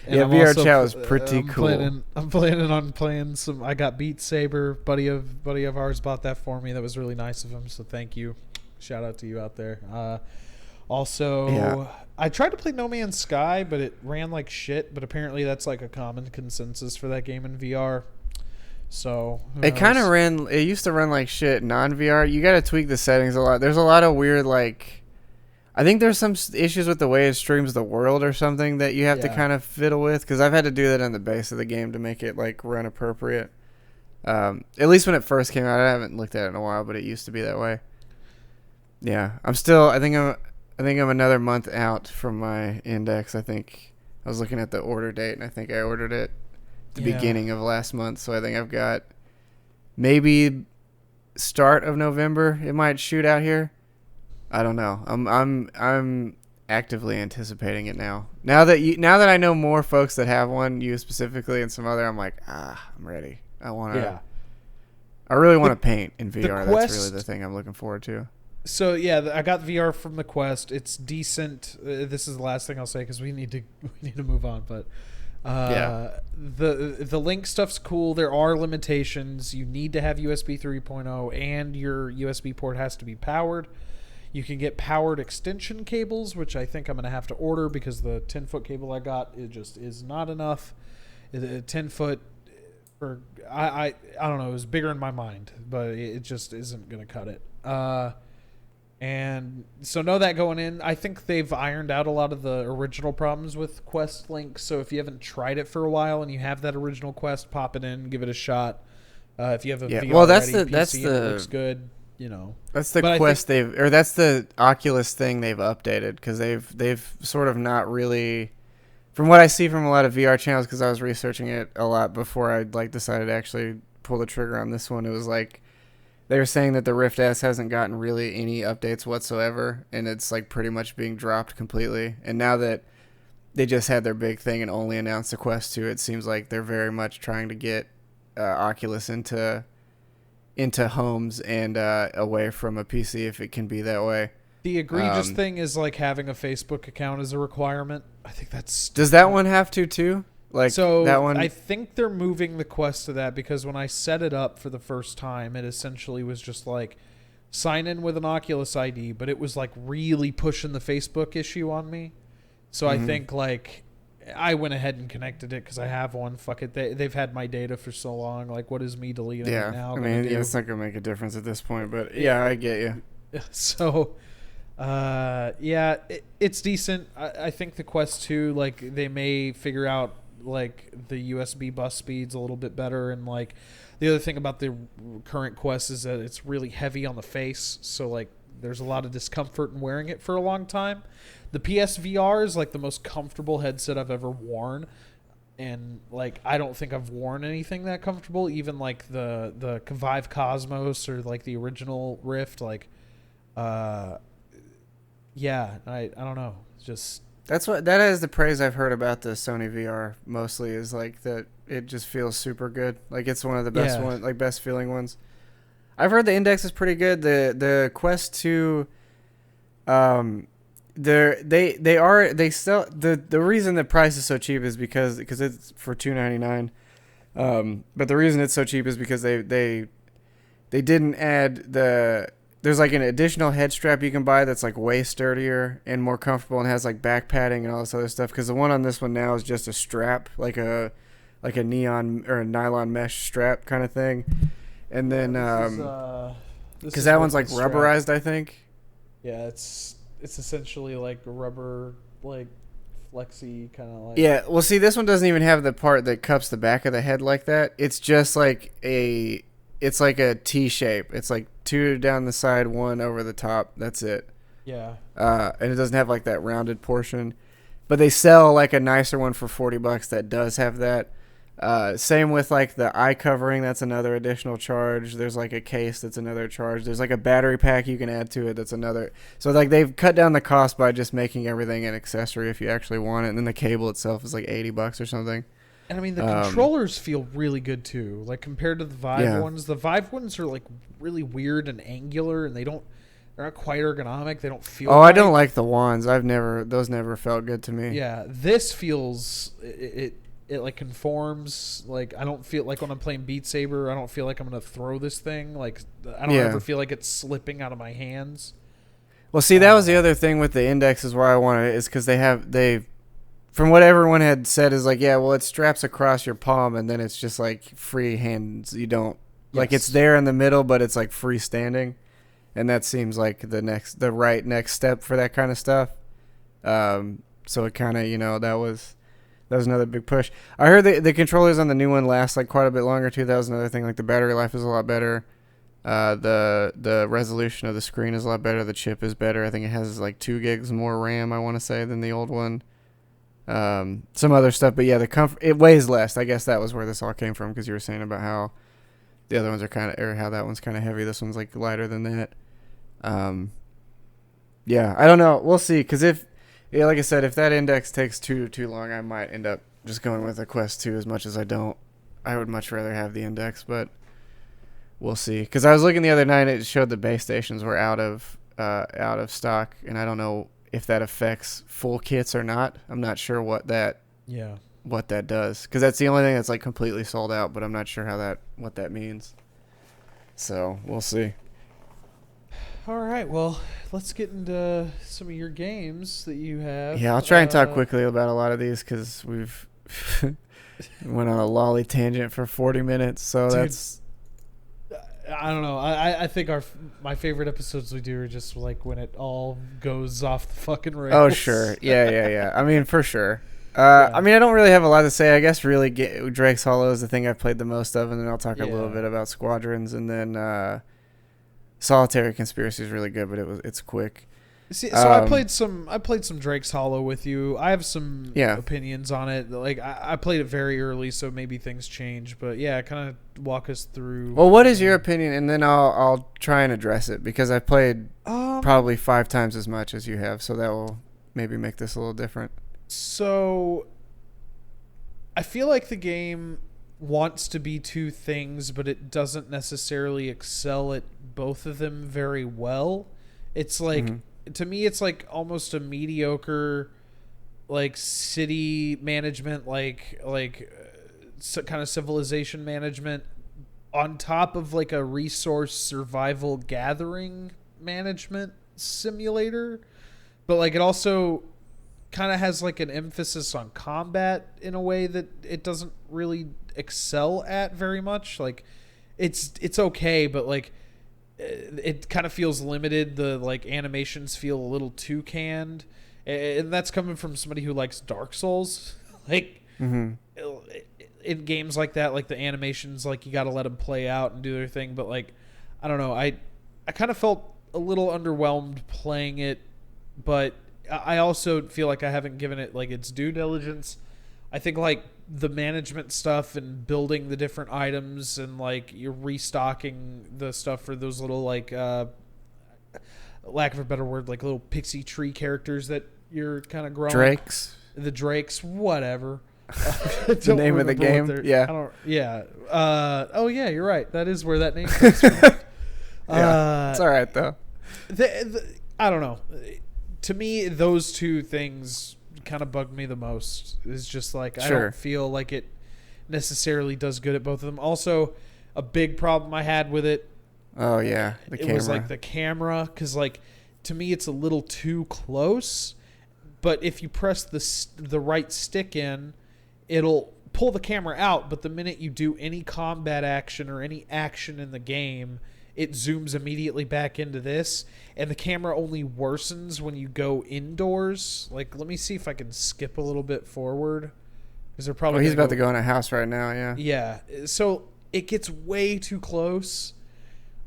Yeah, VR chat was pretty cool. I'm planning on playing some. I got Beat Saber. Buddy of ours bought that for me. That was really nice of him. So thank you. Shout out to you out there. I tried to play No Man's Sky, but it ran like shit. But apparently that's like a common consensus for that game in VR. So it kind of ran. It used to run like shit non-VR. You got to tweak the settings a lot. There's a lot of weird, like, I think there's some issues with the way it streams the world or something that you have to kind of fiddle with. Because I've had to do that on the base of the game to make it like run appropriate. At least when it first came out, I haven't looked at it in a while, but it used to be that way. Yeah, I'm still. I think I'm another month out from my index. I think I was looking at the order date, and I think I ordered it the beginning of last month, so I think I've got maybe start of November it might shoot out here. I don't know. I'm actively anticipating it now. Now that I know more folks that have one, you specifically and some other, I'm like, I'm ready. I really want to paint in VR. That's really the thing I'm looking forward to. So I got VR from the Quest. It's decent. This is the last thing I'll say because we need to move on, but the link stuff's cool. There are limitations. You need to have USB 3.0 and your USB port has to be powered. You can get powered extension cables, which I think I'm going to have to order because the 10-foot cable I got, it just is not enough. 10-foot, or I don't know, it was bigger in my mind, but it just isn't going to cut it. And so know that going in. I think they've ironed out a lot of the original problems with Quest Link. So if you haven't tried it for a while and you have that original Quest, pop it in, give it a shot. If you have a VR ready PC and it looks good, That's the Quest that's the Oculus thing they've updated because they've sort of not really, from what I see from a lot of VR channels, because I was researching it a lot before I decided to actually pull the trigger on this one. It was like, they were saying that the Rift S hasn't gotten really any updates whatsoever, and it's like pretty much being dropped completely. And now that they just had their big thing and only announced the Quest 2, it seems like they're very much trying to get Oculus into homes and away from a PC if it can be that way. The egregious thing is like having a Facebook account as a requirement. I think that's... Does that one have to too? That one, I think they're moving the Quest to that because when I set it up for the first time, it essentially was just like sign in with an Oculus ID, but it was like really pushing the Facebook issue on me. So I think like I went ahead and connected it because I have one. Fuck it, they've had my data for so long. Like, what is me deleting it now? I mean, it's not gonna make a difference at this point, but I get you. So. It's decent. I think the Quest 2, like, they may figure out like the USB bus speeds a little bit better, and like the other thing about the current Quest is that it's really heavy on the face, so like there's a lot of discomfort in wearing it for a long time. The PSVR is like the most comfortable headset I've ever worn, and like I don't think I've worn anything that comfortable, even like the Vive Cosmos or like the original Rift. Like I don't know, just that is the praise I've heard about the Sony VR mostly, is like that it just feels super good. Like it's one of the best best feeling ones. I've heard the Index is pretty good. The Quest 2 they sell the reason the price is so cheap is because it's for $2.99. But the reason it's so cheap is because they didn't add there's like an additional head strap you can buy that's like way sturdier and more comfortable and has like back padding and all this other stuff. Because the one on this one now is just a strap, like a neon or a nylon mesh strap kind of thing. And then because that one's like rubberized, I think. Yeah, it's essentially like rubber, like flexy kind of like. Yeah, well, see, this one doesn't even have the part that cups the back of the head like that. It's just like it's like a T shape. It's like 2 down the side, 1 over the top. That's it. Yeah. And it doesn't have like that rounded portion. But they sell like a nicer one for $40 that does have that. Same with like the eye covering. That's another additional charge. There's like a case that's another charge. There's like a battery pack you can add to it. That's another. So like they've cut down the cost by just making everything an accessory if you actually want it. And then the cable itself is like $80 or something. And I mean, the controllers feel really good too. Like compared to the Vive ones, the Vive ones are like really weird and angular, and they're not quite ergonomic. They don't feel. Oh, right. I don't like the wands. Those never felt good to me. Yeah, this feels it like conforms. Like I don't feel like when I'm playing Beat Saber, I don't feel like I'm gonna throw this thing. Like I don't ever feel like it's slipping out of my hands. Well, see, that was the other thing with the Index is why I wanted it, is because they've from what everyone had said is like, yeah, well, it straps across your palm and then it's just like free hands. You don't like it's there in the middle, but it's like freestanding, and that seems like the right next step for that kind of stuff. So it kind of that was another big push. I heard the controllers on the new one last like quite a bit longer too. That was another thing. Like the battery life is a lot better. The resolution of the screen is a lot better. The chip is better. I think it has like 2 gigs more RAM, I want to say, than the old one. Some other stuff, but yeah, it weighs less. I guess that was where this all came from, because you were saying about how the other ones are or how that one's kind of heavy. This one's like lighter than that. Yeah, I don't know. We'll see. Because like I said, if that Index takes too long, I might end up just going with a Quest 2. As much as I would much rather have the Index, but we'll see. Because I was looking the other night, it showed the base stations were out of stock, and I don't know if that affects full kits or not. I'm not sure what that does, because that's the only thing that's like completely sold out, but I'm not sure what that means. So we'll see. All right, well, let's get into some of your games that you have. Yeah, I'll try and talk quickly about a lot of these, because we've went on a loli tangent for 40 minutes, so that's... I don't know. I think my favorite episodes we do are just like when it all goes off the fucking rails. Oh, sure. Yeah. I mean, for sure. I mean, I don't really have a lot to say. I guess really Drake's Hollow is the thing I've played the most of, and then I'll talk a little bit about Squadrons, and then Solitaire Conspiracy is really good, but it's quick. See, so I played some Drake's Hollow with you. I have some opinions on it. Like I played it very early, so maybe things change. But yeah, kind of walk us through. Well, what is your opinion? And then I'll try and address it, because I played probably 5 times as much as you have, so that will maybe make this a little different. So I feel like the game wants to be 2 things, but it doesn't necessarily excel at both of them very well. It's like. Mm-hmm. To me, it's like almost a mediocre, like city management, like kind of civilization management, on top of like a resource survival gathering management simulator. But like it also kind of has like an emphasis on combat in a way that it doesn't really excel at very much. Like it's okay, but like it kind of feels limited. The like animations feel a little too canned, and that's coming from somebody who likes Dark Souls. Like in games like that, like the animations, like you got to let them play out and do their thing. But like I don't know, I kind of felt a little underwhelmed playing it, but I also feel like I haven't given it like its due diligence. I think like the management stuff and building the different items and like you're restocking the stuff for those little like lack of a better word, like little pixie tree characters that you're kind of growing. The Drakes, whatever. The name of the game. Oh yeah, you're right. That is where that name comes from. It's all right though. I don't know. to me, those two things kind of bug me the most. Is just like I don't feel like it necessarily does good at both of them. Also, a big problem I had with it. Oh yeah, it was like the camera, because like to me it's a little too close. But if you press the right stick in, it'll pull the camera out. But the minute you do any combat action or any action in the game, it zooms immediately back into this, and the camera only worsens when you go indoors. Like, let me see if I can skip a little bit forward, because they're probably. He's about to go in a house right now. Yeah. Yeah. So it gets way too close,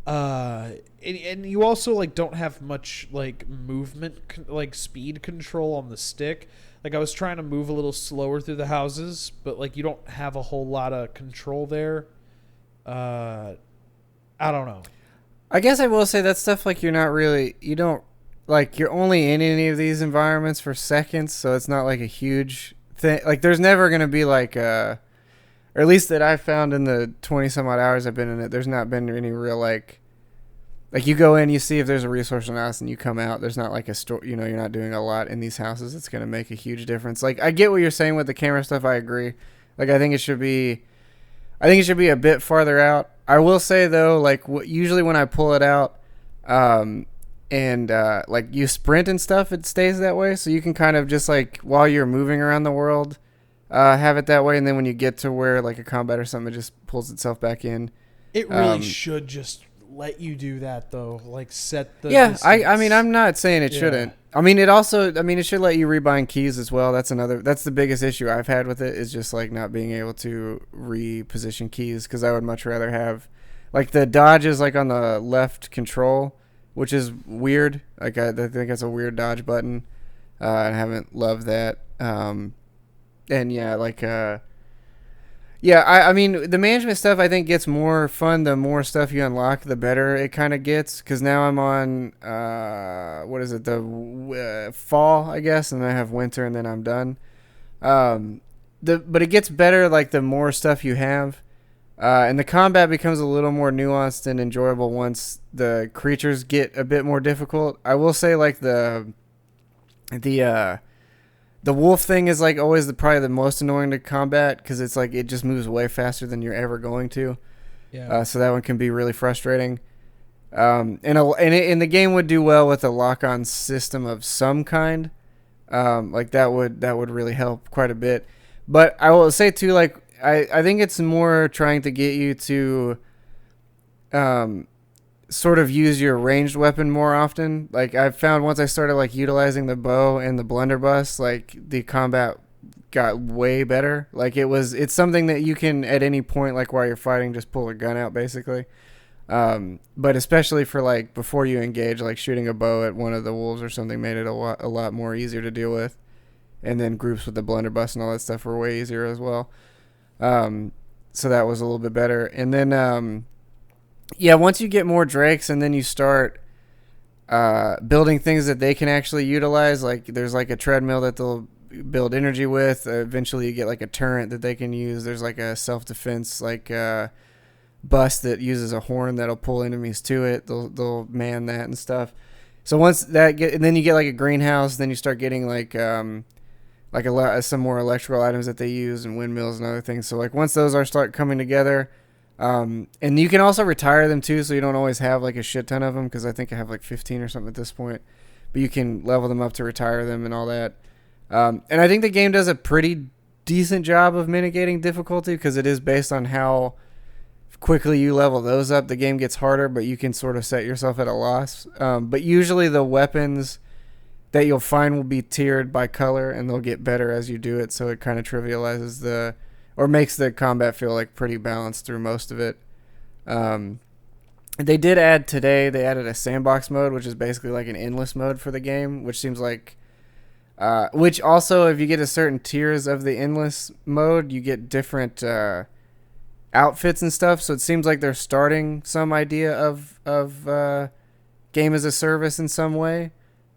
and you also like don't have much like movement, like speed control on the stick. Like I was trying to move a little slower through the houses, but like you don't have a whole lot of control there. I don't know. I guess I will say that stuff like you're only in any of these environments for seconds, so it's not like a huge thing. Like there's never going to be like or at least that I've found in the 20 some odd hours I've been in it, there's not been any real like you go in, you see if there's a resource or not, and you come out. There's not like a store, you're not doing a lot in these houses. It's going to make a huge difference. Like I get what you're saying with the camera stuff. I agree. Like I think it should be a bit farther out. I will say though, like usually when I pull it out, and like you sprint and stuff, it stays that way. So you can kind of just like while you're moving around the world, have it that way, and then when you get to where like a combat or something, it just pulls itself back in. It really should just let you do that though, like set the distance. I mean I'm not saying it shouldn't. I mean it should let you rebind keys as well. That's the biggest issue I've had with it, is just like not being able to reposition keys, because I would much rather have like the dodge is like on the left control, which is weird. Like I think it's a weird dodge button. I haven't loved that. And yeah, like I mean, the management stuff I think gets more fun the more stuff you unlock, the better it kind of gets. Because now I'm on, what is it, the fall, I guess, and then I have winter, and then I'm done. But it gets better like the more stuff you have. And the combat becomes a little more nuanced and enjoyable once the creatures get a bit more difficult. I will say like the wolf thing is like always probably the most annoying to combat, because it's like it just moves way faster than you're ever going to. Yeah. So that one can be really frustrating. And the game would do well with a lock-on system of some kind. Like that would really help quite a bit. But I will say too, like I think it's more trying to get you to sort of use your ranged weapon more often. Like I've found once I started like utilizing the bow and the blunderbuss, like the combat got way better. Like it's something that you can at any point, like while you're fighting, just pull a gun out basically. But especially for like before you engage, like shooting a bow at one of the wolves or something made it a lot more easier to deal with. And then groups with the blunderbuss and all that stuff were way easier as well. So that was a little bit better. And then once you get more drakes and then you start building things that they can actually utilize, like there's like a treadmill that they'll build energy with. Eventually you get like a turret that they can use. There's like a self-defense like bus that uses a horn that'll pull enemies to it. They'll man that and stuff. So once that and then you get like a greenhouse, then you start getting like some more electrical items that they use and windmills and other things. So like once those start coming together, and you can also retire them too, so you don't always have like a shit ton of them, because I think I have like 15 or something at this point, but you can level them up to retire them and all that. And I think the game does a pretty decent job of mitigating difficulty, because it is based on how quickly you level those up. The game gets harder, but you can sort of set yourself at a loss. But usually the weapons that you'll find will be tiered by color, and they'll get better as you do it, so it kind of trivializes or makes the combat feel like pretty balanced through most of it. They did add today, they added a sandbox mode, which is basically like an endless mode for the game, which seems like, which also, if you get to certain tiers of the endless mode, you get different outfits and stuff, so it seems like they're starting some idea of game as a service in some way,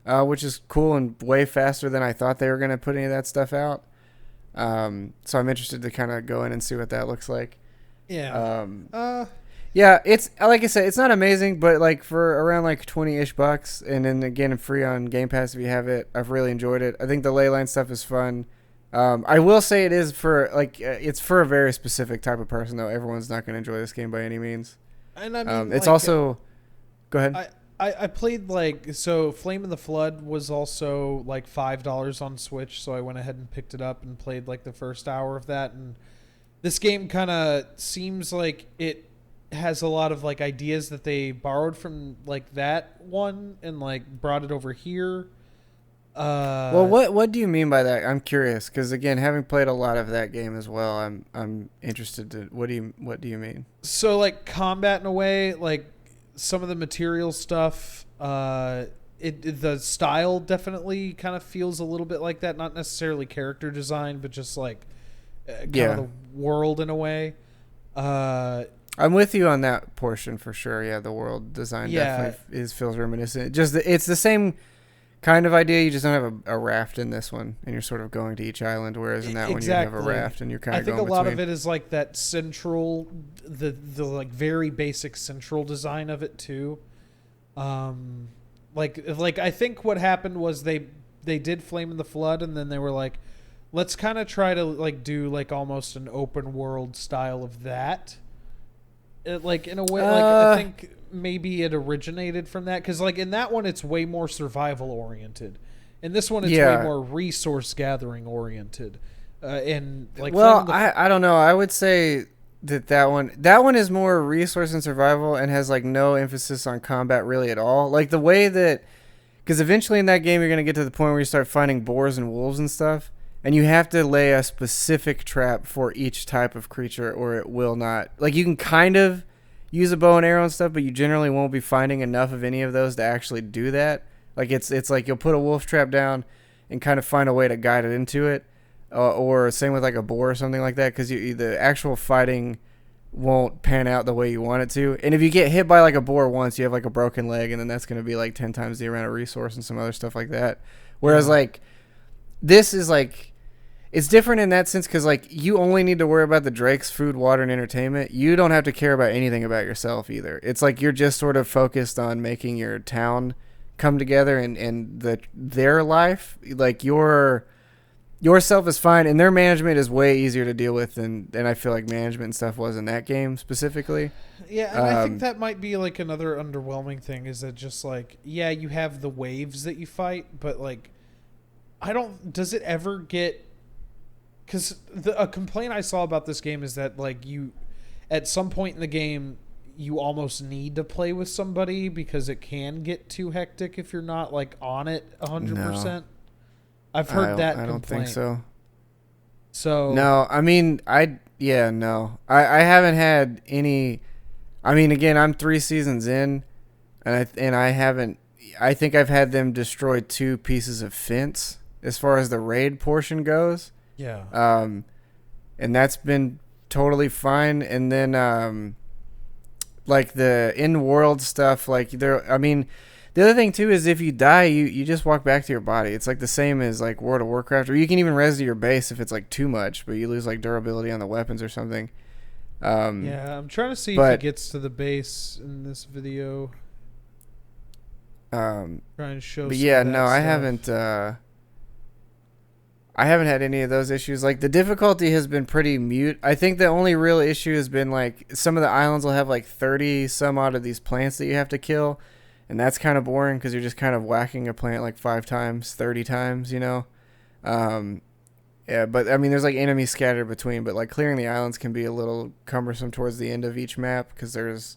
which is cool and way faster than I thought they were going to put any of that stuff out. So I'm interested to kind of go in and see what that looks like. Yeah. Yeah, it's like I said, it's not amazing, but like for around like 20-ish bucks, and then again free on Game Pass if you have it. I've really enjoyed it. I think the ley line stuff is fun. I will say it is for like it's for a very specific type of person though. Everyone's not going to enjoy this game by any means. And I mean, it's also. Go ahead. I played so Flame in the Flood was also like $5 on Switch, so I went ahead and picked it up and played like the first hour of that. And this game kind of seems like it has a lot of like ideas that they borrowed from like that one and like brought it over here. Well, what do you mean by that? I'm curious because again, having played a lot of that game as well, I'm interested to what do you mean? So like combat in a way, like some of the material stuff, the style definitely kind of feels a little bit like that. Not necessarily character design, but just like kind of the world in a way. I'm with you on that portion for sure. Yeah, the world design definitely feels reminiscent. Just it's the same kind of idea. You just don't have a raft in this one, and you're sort of going to each island. Whereas in that one, you have a raft, and you're kind of. I think going a lot of it is like that central, the like very basic central design of it too. Like I think what happened was they did Flame in the Flood, and then they were like, let's kind of try to like do like almost an open world style of that. Like in a way, like I think maybe it originated from that because like in that one it's way more survival oriented, in this one it's way more resource gathering oriented. And like I don't know. I would say that one is more resource and survival and has like no emphasis on combat really at all. Like the way that because eventually in that game you're gonna get to the point where you start finding boars and wolves and stuff. And you have to lay a specific trap for each type of creature or it will not. Like, you can kind of use a bow and arrow and stuff, but you generally won't be finding enough of any of those to actually do that. Like, it's like you'll put a wolf trap down and kind of find a way to guide it into it. Or same with, like, a boar or something like that, because the actual fighting won't pan out the way you want it to. And if you get hit by, like, a boar once, you have, like, a broken leg, and then that's going to be, like, 10 times the amount of resource and some other stuff like that. Whereas, like... This is like, it's different in that sense because like you only need to worry about the Drake's food, water, and entertainment. You don't have to care about anything about yourself either. It's like you're just sort of focused on making your town come together and their life. Like yourself is fine, and their management is way easier to deal with than I feel like management and stuff was in that game specifically. Yeah, and I think that might be like another underwhelming thing is that just like you have the waves that you fight, but like. Does it ever get, because a complaint I saw about this game is that like you, at some point in the game, you almost need to play with somebody because it can get too hectic if you're not like on it 100%. No. I've heard that complaint. I don't think so. So. No, I mean, no. I haven't had any, I mean, again, I'm 3 seasons in and I haven't, I think I've had them destroy 2 pieces of fence. As far as the raid portion goes. Yeah. And that's been totally fine. And then, like the in-world stuff, like there, I mean, the other thing too is if you die, you just walk back to your body. It's like the same as like World of Warcraft, or you can even res to your base if it's like too much, but you lose like durability on the weapons or something. I'm trying to see if it gets to the base in this video. Trying to show. But yeah, no, stuff. I haven't had any of those issues. Like the difficulty has been pretty mute. I think the only real issue has been like some of the islands will have like 30 some odd of these plants that you have to kill. And that's kind of boring because you're just kind of whacking a plant like 5 times, 30 times, you know? Yeah, but I mean, there's like enemies scattered between, but like clearing the islands can be a little cumbersome towards the end of each map because there's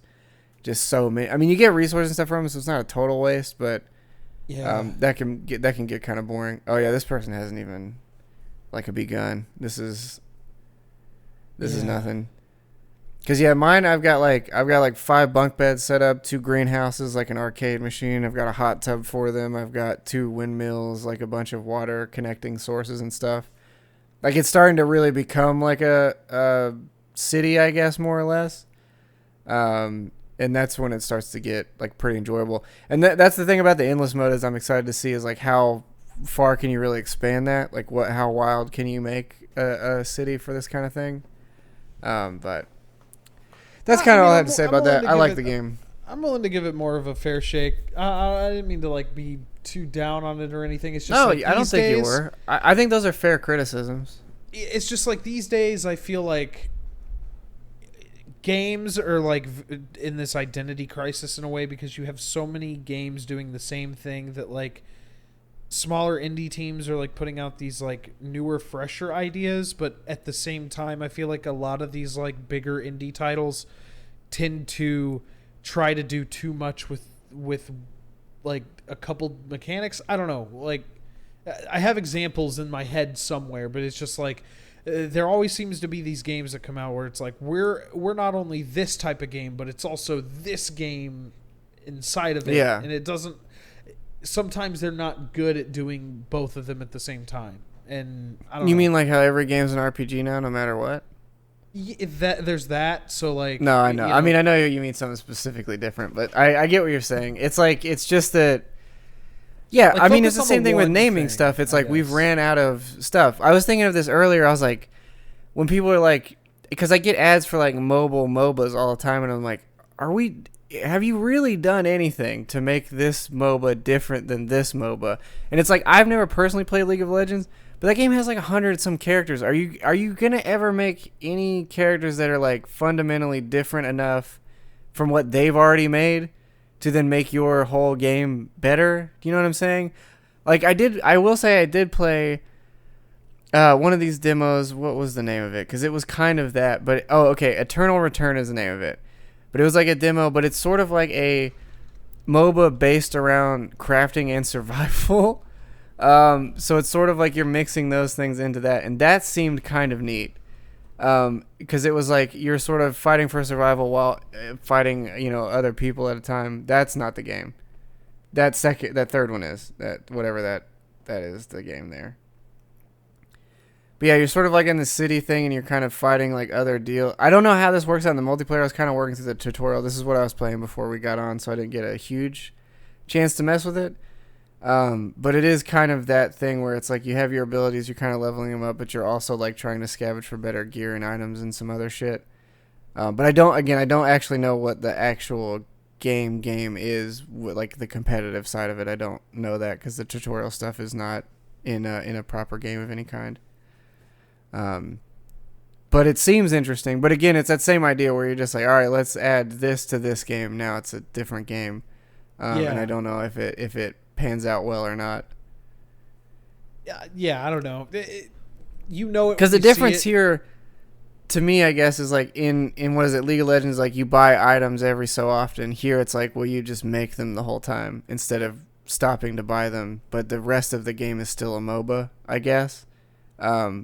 just so many. I mean, you get resources and stuff from them, so it's not a total waste, but that can get kind of boring. Oh yeah, this person hasn't even like begun. This is nothing. Cause mine I've got like 5 bunk beds set up, 2 greenhouses, like an arcade machine. I've got a hot tub for them. I've got 2 windmills, like a bunch of water connecting sources and stuff. Like it's starting to really become like a city, I guess, more or less. And that's when it starts to get like pretty enjoyable. And that's the thing about the endless mode is I'm excited to see is like how far can you really expand that? Like how wild can you make a city for this kind of thing? But That's kind of all I have to say about that. I like the game. I'm willing to give it more of a fair shake. I didn't mean to like be too down on it or anything. It's just no, like I don't think you were. I think those are fair criticisms. It's just like these days I feel like games are like in this identity crisis in a way because you have so many games doing the same thing that like smaller indie teams are like putting out these like newer, fresher ideas, but at the same time I feel like a lot of these like bigger indie titles tend to try to do too much with like a couple mechanics. I don't know, like I have examples in my head somewhere, but it's just like there always seems to be these games that come out where it's like we're not only this type of game, but it's also this game inside of it. Yeah. And it doesn't. Sometimes they're not good at doing both of them at the same time. And I don't know. You mean like how every game's an RPG now, no matter what? There's that. So like. No, I know. I mean, I know you mean something specifically different, but I get what you're saying. It's like it's just that. Yeah, like, I mean, it's the same thing with naming stuff. It's like we've ran out of stuff. I was thinking of this earlier. I was like, when people are like, because I get ads for like mobile MOBAs all the time, and I'm like, have you really done anything to make this MOBA different than this MOBA? And it's like, I've never personally played League of Legends, but that game has like 100 some characters. Are you gonna ever make any characters that are like fundamentally different enough from what they've already made to then make your whole game better? You know what I'm saying? Like I will say I did play one of these demos. What was the name of it? Because it was kind of that, but Eternal Return is the name of it. But it was like a demo, but it's sort of like a MOBA based around crafting and survival. So it's sort of like you're mixing those things into that, and that seemed kind of neat. Because it was like you're sort of fighting for survival while fighting, other people at a time. That's not the game. That third one is whatever that is the game there. But yeah, you're sort of like in the city thing, and you're kind of fighting like other deal. I don't know how this works out in the multiplayer. I was kind of working through the tutorial. This is what I was playing before we got on, so I didn't get a huge chance to mess with it. But it is kind of that thing where it's like you have your abilities, you're kind of leveling them up, but you're also like trying to scavenge for better gear and items and some other shit. But I don't actually know what the actual game is, like the competitive side of it. I don't know that because the tutorial stuff is not in a proper game of any kind. But it seems interesting. But again, it's that same idea where you're just like, all right, let's add this to this game. Now it's a different game. And I don't know if it pans out well or not. Yeah, I don't know. Because the difference here, to me, I guess, is like in what is it, League of Legends? Like you buy items every so often. Here, it's like, well, you just make them the whole time instead of stopping to buy them. But the rest of the game is still a MOBA, I guess. I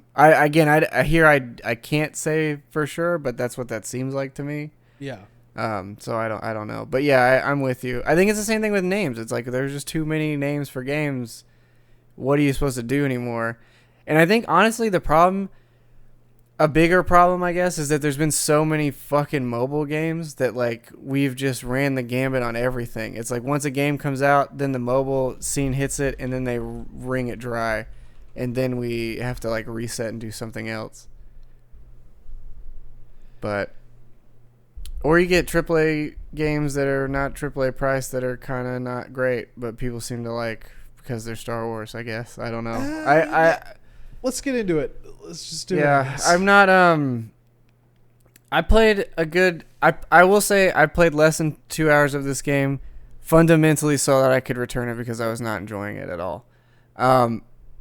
can't say for sure, but that's what that seems like to me. Yeah. So I don't know, but yeah, I'm with you. I think it's the same thing with names. It's like there's just too many names for games. What are you supposed to do anymore? And I think honestly, a bigger problem, I guess, is that there's been so many fucking mobile games that like we've just ran the gambit on everything. It's like once a game comes out, then the mobile scene hits it, and then they wring it dry. And then we have to like reset and do something else. Or you get AAA games that are not AAA price that are kind of not great, but people seem to like because they're Star Wars, I guess. I don't know. Let's get into it. Let's just do it. Yeah, I'm not. I played a good. I will say I played less than 2 hours of this game, fundamentally so that I could return it because I was not enjoying it at all.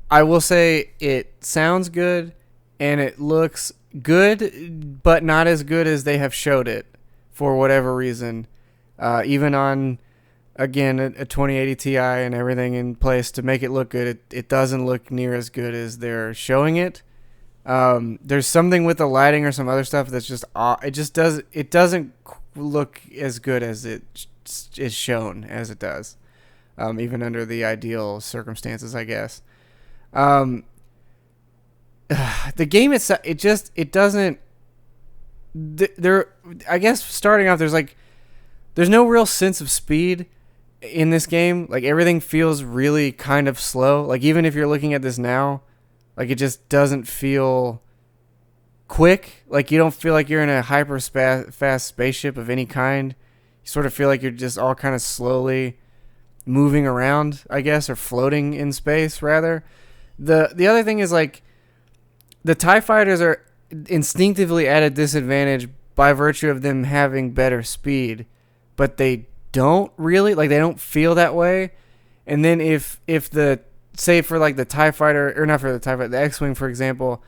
I will say it sounds good and it looks good, but not as good as they have showed it for whatever reason. Even on, again, a 2080 Ti and everything in place to make it look good, it doesn't look near as good as they're showing it. There's something with the lighting or some other stuff that's just it doesn't look as good as it is shown as it does, even under the ideal circumstances, I guess. The game itself, it doesn't. I guess starting off, there's no real sense of speed in this game. Like everything feels really kind of slow. Like even if you're looking at this now, like it just doesn't feel quick. Like you don't feel like you're in a hyper fast spaceship of any kind. You sort of feel like you're just all kind of slowly moving around, I guess, or floating in space rather. The other thing is like the TIE fighters are instinctively at a disadvantage by virtue of them having better speed, but they don't really, like they don't feel that way. And then if the, say for like the TIE fighter, or not for the TIE fighter, the X-Wing for example,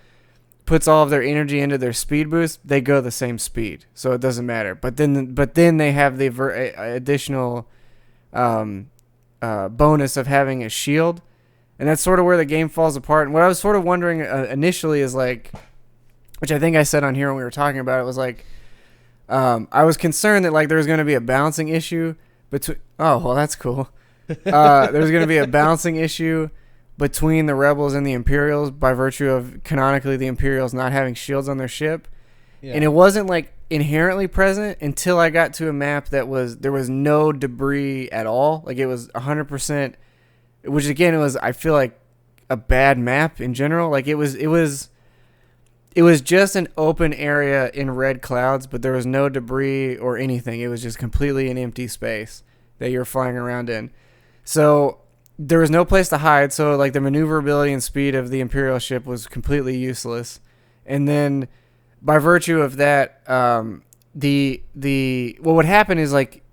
puts all of their energy into their speed boost, they go the same speed, so it doesn't matter. But then they have the additional bonus of having a shield, and that's sort of where the game falls apart. And what I was sort of wondering initially is like, which I think I said on here when we were talking about it, was like I was concerned that like there was going to be a balancing issue between. Oh well, that's cool. There's going to be a balancing issue between the Rebels and the Imperials by virtue of canonically the Imperials not having shields on their ship. Yeah. And it wasn't like inherently present until I got to a map that there was no debris at all. Like it was 100%, which again, it was, I feel like a bad map in general. Like it was just an open area in red clouds, but there was no debris or anything. It was just completely an empty space that you're flying around in. So there was no place to hide, so like the maneuverability and speed of the Imperial ship was completely useless. And then by virtue of that, what would happen is like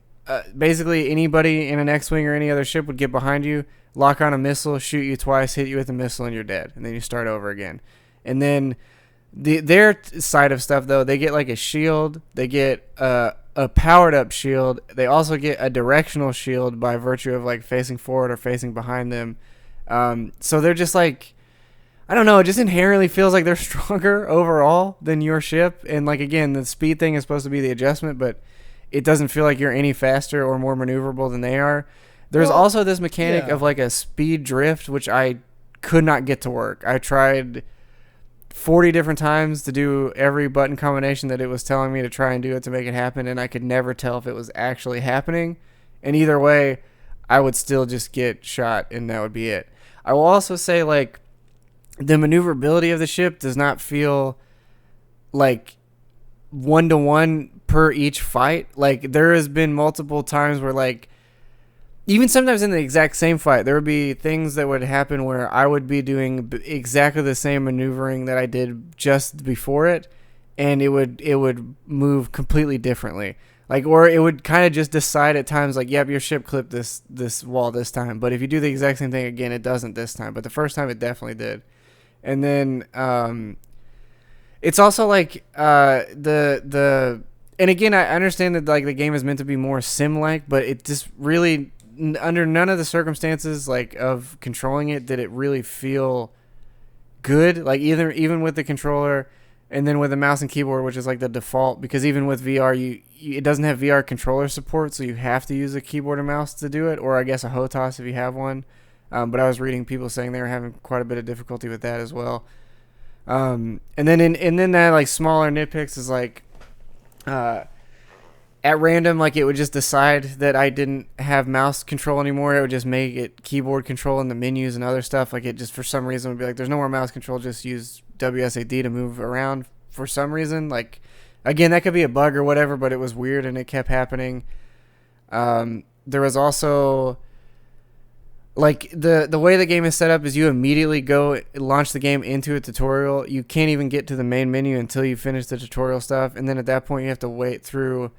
basically anybody in an X-Wing or any other ship would get behind you, lock on a missile, shoot you twice, hit you with a missile, and you're dead. And then you start over again. And then their side of stuff, though, they get like a shield. They get a powered up shield. They also get a directional shield by virtue of like facing forward or facing behind them. So they're just like, I don't know, it just inherently feels like they're stronger overall than your ship. And like, again, the speed thing is supposed to be the adjustment, but it doesn't feel like you're any faster or more maneuverable than they are. There's also this mechanic of like a speed drift, which I could not get to work. I tried 40 different times to do every button combination that it was telling me to try and do it to make it happen, and I could never tell if it was actually happening. And either way, I would still just get shot, and that would be it. I will also say, like, the maneuverability of the ship does not feel like 1-to-1 per each fight. Like, there has been multiple times where, like, even sometimes in the exact same fight, there would be things that would happen where I would be doing exactly the same maneuvering that I did just before it, and it would move completely differently. Like, or it would kind of just decide at times, like, yep, your ship clipped this wall this time, but if you do the exact same thing again, it doesn't this time. But the first time, it definitely did. And then it's also like and again, I understand that like the game is meant to be more sim-like, but it just really, under none of the circumstances like of controlling it did it really feel good. Like even with the controller and then with the mouse and keyboard, which is like the default, because even with VR it doesn't have VR controller support, so you have to use a keyboard and mouse to do it, or I guess a HOTAS if you have one. But I was reading people saying they were having quite a bit of difficulty with that as well. And then that like smaller nitpicks is like at random, like it would just decide that I didn't have mouse control anymore. It would just make it keyboard control in the menus and other stuff. Like it just for some reason would be like, there's no more mouse control, just use WSAD to move around for some reason. Like, again, that could be a bug or whatever, but it was weird and it kept happening. There was also like the way the game is set up is you immediately go launch the game into a tutorial. You can't even get to the main menu until you finish the tutorial stuff. And then at that point you have to wait through.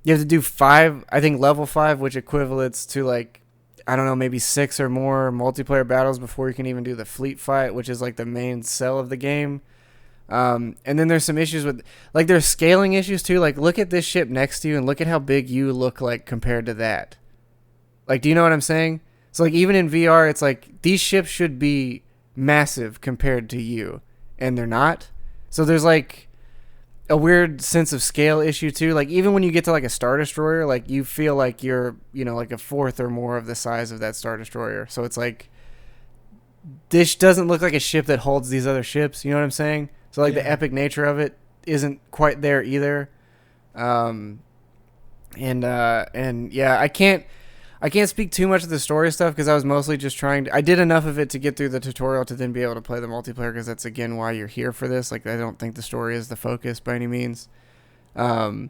You have to do 5, I think level 5, which equivalates to like, I don't know, maybe 6 or more multiplayer battles before you can even do the fleet fight, which is like the main cell of the game. And then there's some issues with, like, there's scaling issues too. Like, look at this ship next to you and look at how big you look like compared to that. Like, do you know what I'm saying? So like even in VR, it's like these ships should be massive compared to you, and they're not. So there's like a weird sense of scale issue too. Like even when you get to like a Star Destroyer, like you feel like you're, you know, like a fourth or more of the size of that Star Destroyer. So it's like this doesn't look like a ship that holds these other ships. You know what I'm saying? So like the epic nature of it isn't quite there either. And yeah, I can't speak too much of the story stuff because I was mostly just I did enough of it to get through the tutorial to then be able to play the multiplayer, because that's again why you're here for this. Like, I don't think the story is the focus by any means. Yeah,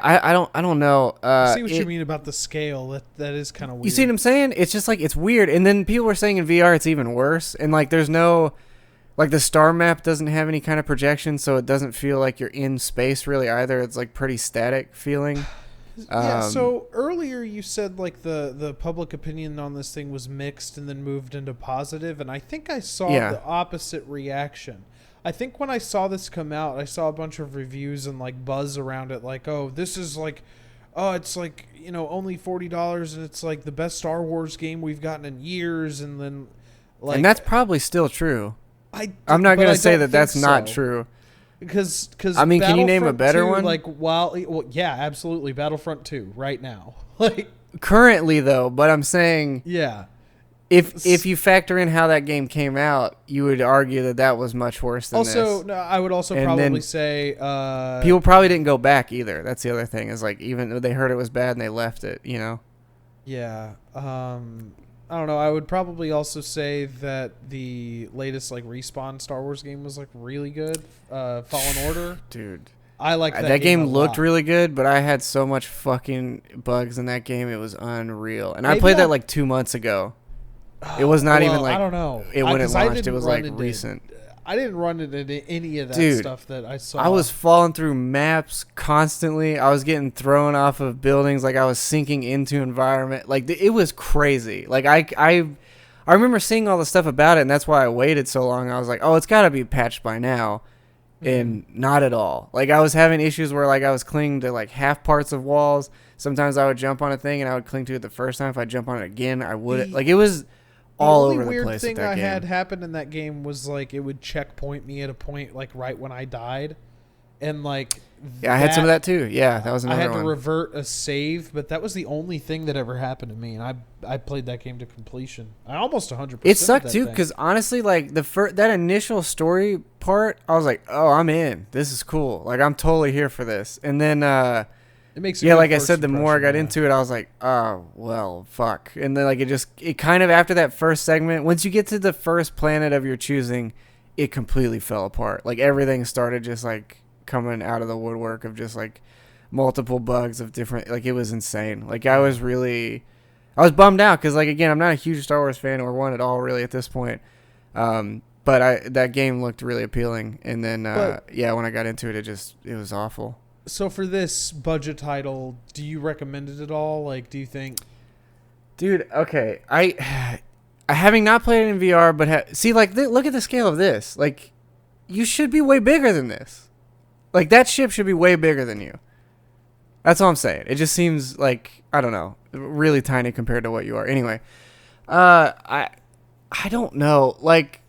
I don't know. I see what you mean about the scale. That is kind of weird. You see what I'm saying? It's just like, it's weird. And then people were saying in VR it's even worse. And like, there's no, like, the star map doesn't have any kind of projection, so it doesn't feel like you're in space really either. It's like pretty static feeling. Yeah. So earlier you said like the public opinion on this thing was mixed and then moved into positive, and I think I saw the opposite reaction. I think when I saw this come out, I saw a bunch of reviews and like buzz around it, like, oh, this is like, oh, it's like, you know, only $40 and it's like the best Star Wars game we've gotten in years, and then like, and that's probably still true. I'm not gonna say that that's not true. Because I mean, can you name a better one? Like, well, yeah, absolutely, Battlefront 2 right now. Like currently though, but I'm saying, yeah. If you factor in how that game came out, you would argue that was much worse than this. Also, no, I would also probably say people probably didn't go back either. That's the other thing, is like, even though they heard it was bad and they left it, you know? Yeah. I don't know. I would probably also say that the latest like Respawn Star Wars game was like really good. Fallen Order. Dude. I like that game. That game looked really good, but I had so much fucking bugs in that game. It was unreal. And I played that like 2 months ago. It was not even like, I don't know. It when it launched, it was like recent. I didn't run into any of that stuff that I saw. I was falling through maps constantly. I was getting thrown off of buildings. Like, I was sinking into environment. Like, it was crazy. Like, I remember seeing all the stuff about it, and that's why I waited so long. I was like, oh, it's got to be patched by now. And not at all. Like, I was having issues where like I was clinging to like half parts of walls. Sometimes I would jump on a thing and I would cling to it the first time. If I jump on it again, I wouldn't. Like, it was all over the place. The only weird thing I had happen in that game was like it would checkpoint me at a point like right when I died, and like I had some of that too. Yeah, that was another one. I had to revert a save, but that was the only thing that ever happened to me, and I played that game to completion. I almost 100%. It sucked too, because honestly, like that initial story part, I was like, oh, I'm in. This is cool. Like, I'm totally here for this. And then it makes like I said, the more I got into it, I was like, oh, well, fuck. And then like it kind of, after that first segment, once you get to the first planet of your choosing, it completely fell apart. Like, everything started just like coming out of the woodwork of just like multiple bugs of different, like, it was insane. Like, I was bummed out because, like, again, I'm not a huge Star Wars fan or one at all really at this point. But that game looked really appealing. And then, when I got into it, it was awful. So for this budget title, do you recommend it at all? Like, do you think? Dude, okay. I having not played it in VR, but see, like, look at the scale of this. Like, you should be way bigger than this. Like, that ship should be way bigger than you. That's all I'm saying. It just seems like, I don't know, really tiny compared to what you are. Anyway, I don't know. Like,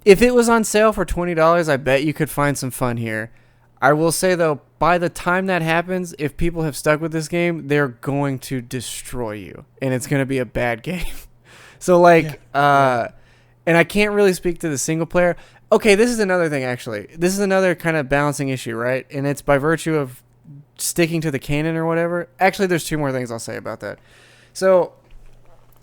if it was on sale for $20, I bet you could find some fun here. I will say, though, by the time that happens, if people have stuck with this game, they're going to destroy you, and it's going to be a bad game. So, like, and I can't really speak to the single player. Okay, this is another thing, actually. This is another kind of balancing issue, right? And it's by virtue of sticking to the canon or whatever. Actually, there's two more things I'll say about that. So,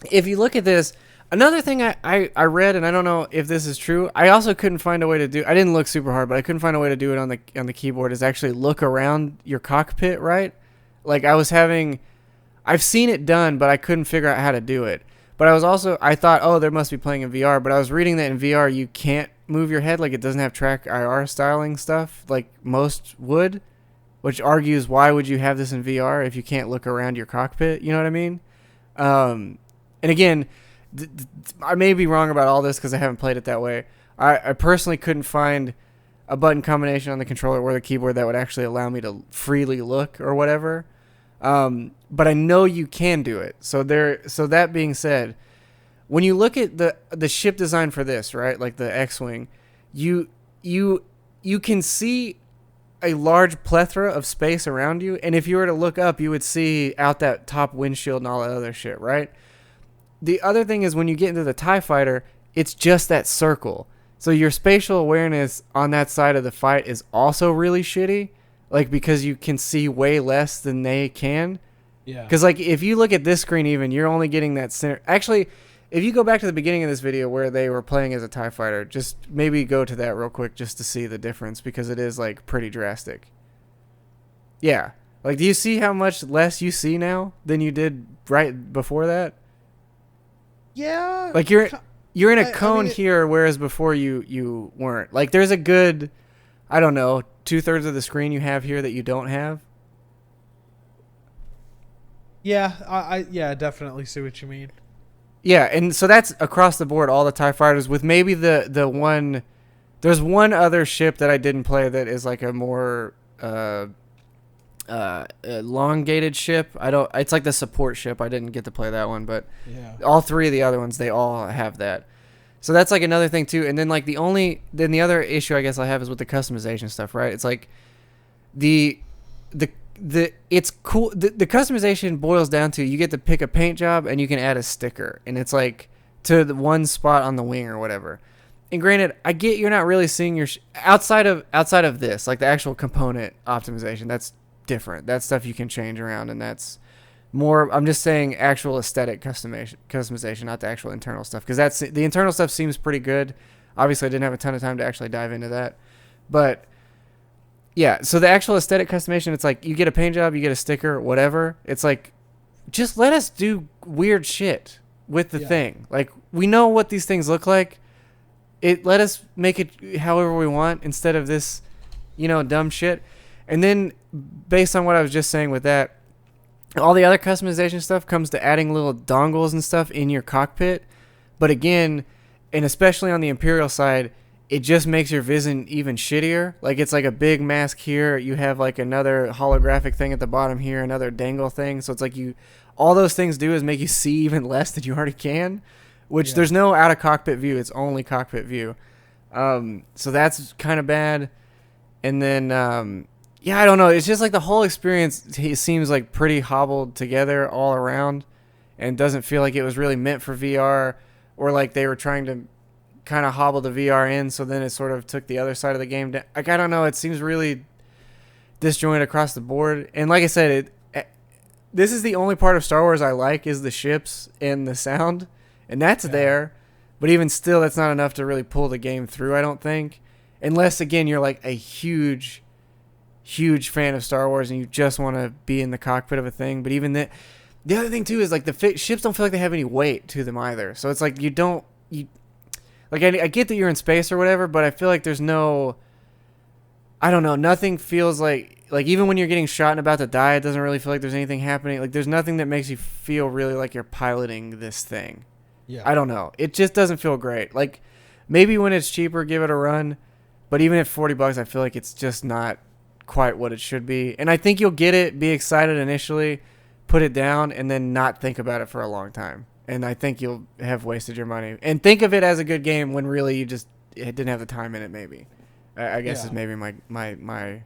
if you look at this, another thing I read, and I don't know if this is true, I also couldn't find a way to do, I didn't look super hard, but I couldn't find a way to do it on the keyboard, is actually look around your cockpit, right? Like, I've seen it done, but I couldn't figure out how to do it. But I thought, oh, there must be playing in VR, but I was reading that in VR you can't move your head, like, it doesn't have track IR styling stuff like most would, which argues, why would you have this in VR if you can't look around your cockpit? You know what I mean? And again, I may be wrong about all this because I haven't played it that way. I personally couldn't find a button combination on the controller or the keyboard that would actually allow me to freely look or whatever. But I know you can do it. So that being said, when you look at the ship design for this, right, like the X-Wing, you can see a large plethora of space around you, and if you were to look up, you would see out that top windshield and all that other shit, right? The other thing is, when you get into the TIE Fighter, it's just that circle. So your spatial awareness on that side of the fight is also really shitty, like, because you can see way less than they can. Yeah. Because like if you look at this screen, even you're only getting that center. Actually, if you go back to the beginning of this video where they were playing as a TIE fighter, just maybe go to that real quick just to see the difference because it is like pretty drastic. Yeah. Like, do you see how much less you see now than you did right before that? Yeah. Like you're in a cone here, whereas before you weren't. Like there's a good, I don't know, 2/3 of the screen you have here that you don't have. Yeah, I definitely see what you mean. Yeah, and so that's across the board, all the TIE fighters, with maybe the one. There's one other ship that I didn't play that is like a more elongated ship. It's like the support ship. I didn't get to play that one, but all three of the other ones, they all have that. So that's like another thing too. And then like the other issue I guess I have is with the customization stuff, right? It's like it's cool. The customization boils down to you get to pick a paint job and you can add a sticker, and it's like to the one spot on the wing or whatever. And granted, I get you're not really seeing your outside of this, like the actual component optimization. That's different. That stuff you can change around, and that's more. I'm just saying actual aesthetic customization, not the actual internal stuff, because that's the internal stuff seems pretty good. Obviously, I didn't have a ton of time to actually dive into that, but. Yeah, so the actual aesthetic customization, it's like you get a paint job, you get a sticker, whatever. It's like, just let us do weird shit with the thing. Like, we know what these things look like. Let us make it however we want instead of this, dumb shit. And then, based on what I was just saying with that, all the other customization stuff comes to adding little dongles and stuff in your cockpit. But again, and especially on the Imperial side, it just makes your vision even shittier. Like, it's like a big mask here. You have like another holographic thing at the bottom here, another dangle thing. So it's like all those things do is make you see even less than you already can, which there's no out of cockpit view. It's only cockpit view. So that's kind of bad. And then, I don't know. It's just like the whole experience seems like pretty hobbled together all around and doesn't feel like it was really meant for VR, or like they were trying to kind of hobble the VR in, so then it sort of took the other side of the game down. Like, I don't know, it seems really disjointed across the board. And like I said, this is the only part of Star Wars I like, is the ships and the sound, and that's there. But even still, that's not enough to really pull the game through, I don't think. Unless, again, you're like a huge fan of Star Wars and you just want to be in the cockpit of a thing. But even the other thing too is like the ships don't feel like they have any weight to them either. So it's like I get that you're in space or whatever, but I feel like there's no, I don't know, nothing feels like even when you're getting shot and about to die, it doesn't really feel like there's anything happening. Like, there's nothing that makes you feel really like you're piloting this thing. Yeah. I don't know. It just doesn't feel great. Like, maybe when it's cheaper, give it a run. But even at $40, I feel like it's just not quite what it should be. And I think you'll get it, be excited initially, put it down, and then not think about it for a long time. And I think you'll have wasted your money. And think of it as a good game when really you just didn't have the time in it, maybe. I guess is maybe my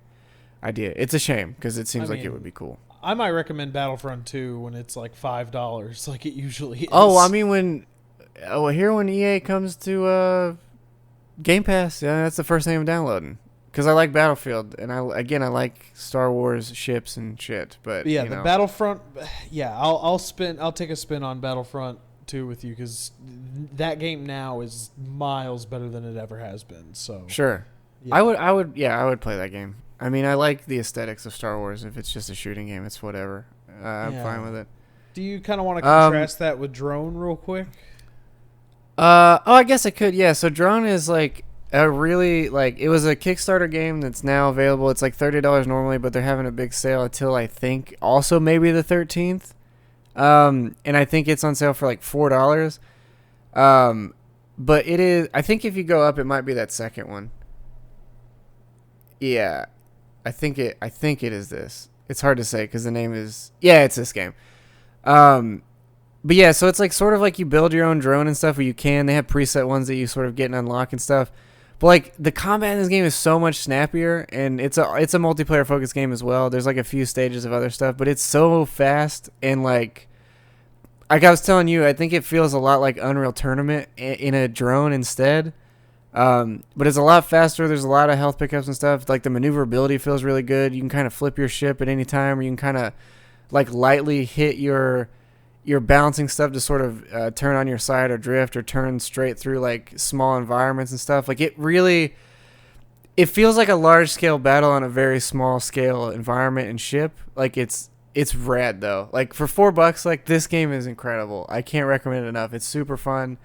idea. It's a shame, because it seems like it would be cool. I might recommend Battlefront 2 when it's like $5, like it usually is. Oh, I mean, when EA comes to Game Pass, that's the first thing I'm downloading. Because I like Battlefield, and I like Star Wars ships and shit. But the Battlefront, I'll take a spin on Battlefront 2 with you, because that game now is miles better than it ever has been. So sure, I would play that game. I mean, I like the aesthetics of Star Wars. If it's just a shooting game, it's whatever. I'm fine with it. Do you kind of want to contrast that with D.r.o.n.e. real quick? I guess I could. Yeah, so D.r.o.n.e. is like a really, it was a Kickstarter game that's now available. It's like $30 normally, but they're having a big sale until I think also maybe the 13th. And I think it's on sale for like $4. But it is, I think if you go up, it might be that second one. Yeah, I think it is this. It's hard to say because the name is, it's this game. But yeah, so it's like sort of like you build your own drone and stuff where you can. They have preset ones that you sort of get and unlock and stuff. But like the combat in this game is so much snappier, and it's a multiplayer focused game as well. There's like a few stages of other stuff, but it's so fast, and like I was telling you, I think it feels a lot like Unreal Tournament in a drone instead. But it's a lot faster. There's a lot of health pickups and stuff. Like the maneuverability feels really good. You can kind of flip your ship at any time, or you can kind of like lightly hit your balancing stuff to sort of turn on your side or drift or turn straight through like small environments and stuff. Like it feels like a large scale battle on a very small scale environment and ship. Like it's rad though. Like for $4, like this game is incredible. I can't recommend it enough. It's super fun.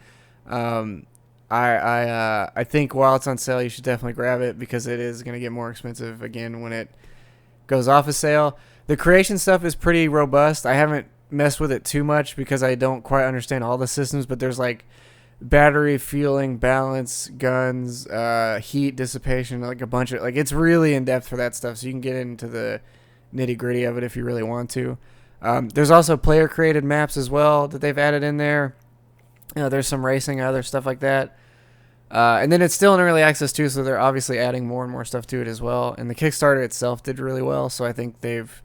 I think while it's on sale, you should definitely grab it because it is going to get more expensive again when it goes off of sale. The creation stuff is pretty robust. I haven't messed with it too much because I don't quite understand all the systems, but there's like battery, fueling, balance, guns, heat dissipation, like a bunch of, like, it's really in depth for that stuff. So you can get into the nitty gritty of it if you really want to. There's also player created maps as well that they've added in there. There's some racing and other stuff like that. And then it's still in early access too, so they're obviously adding more and more stuff to it as well. And the Kickstarter itself did really well, so I think they've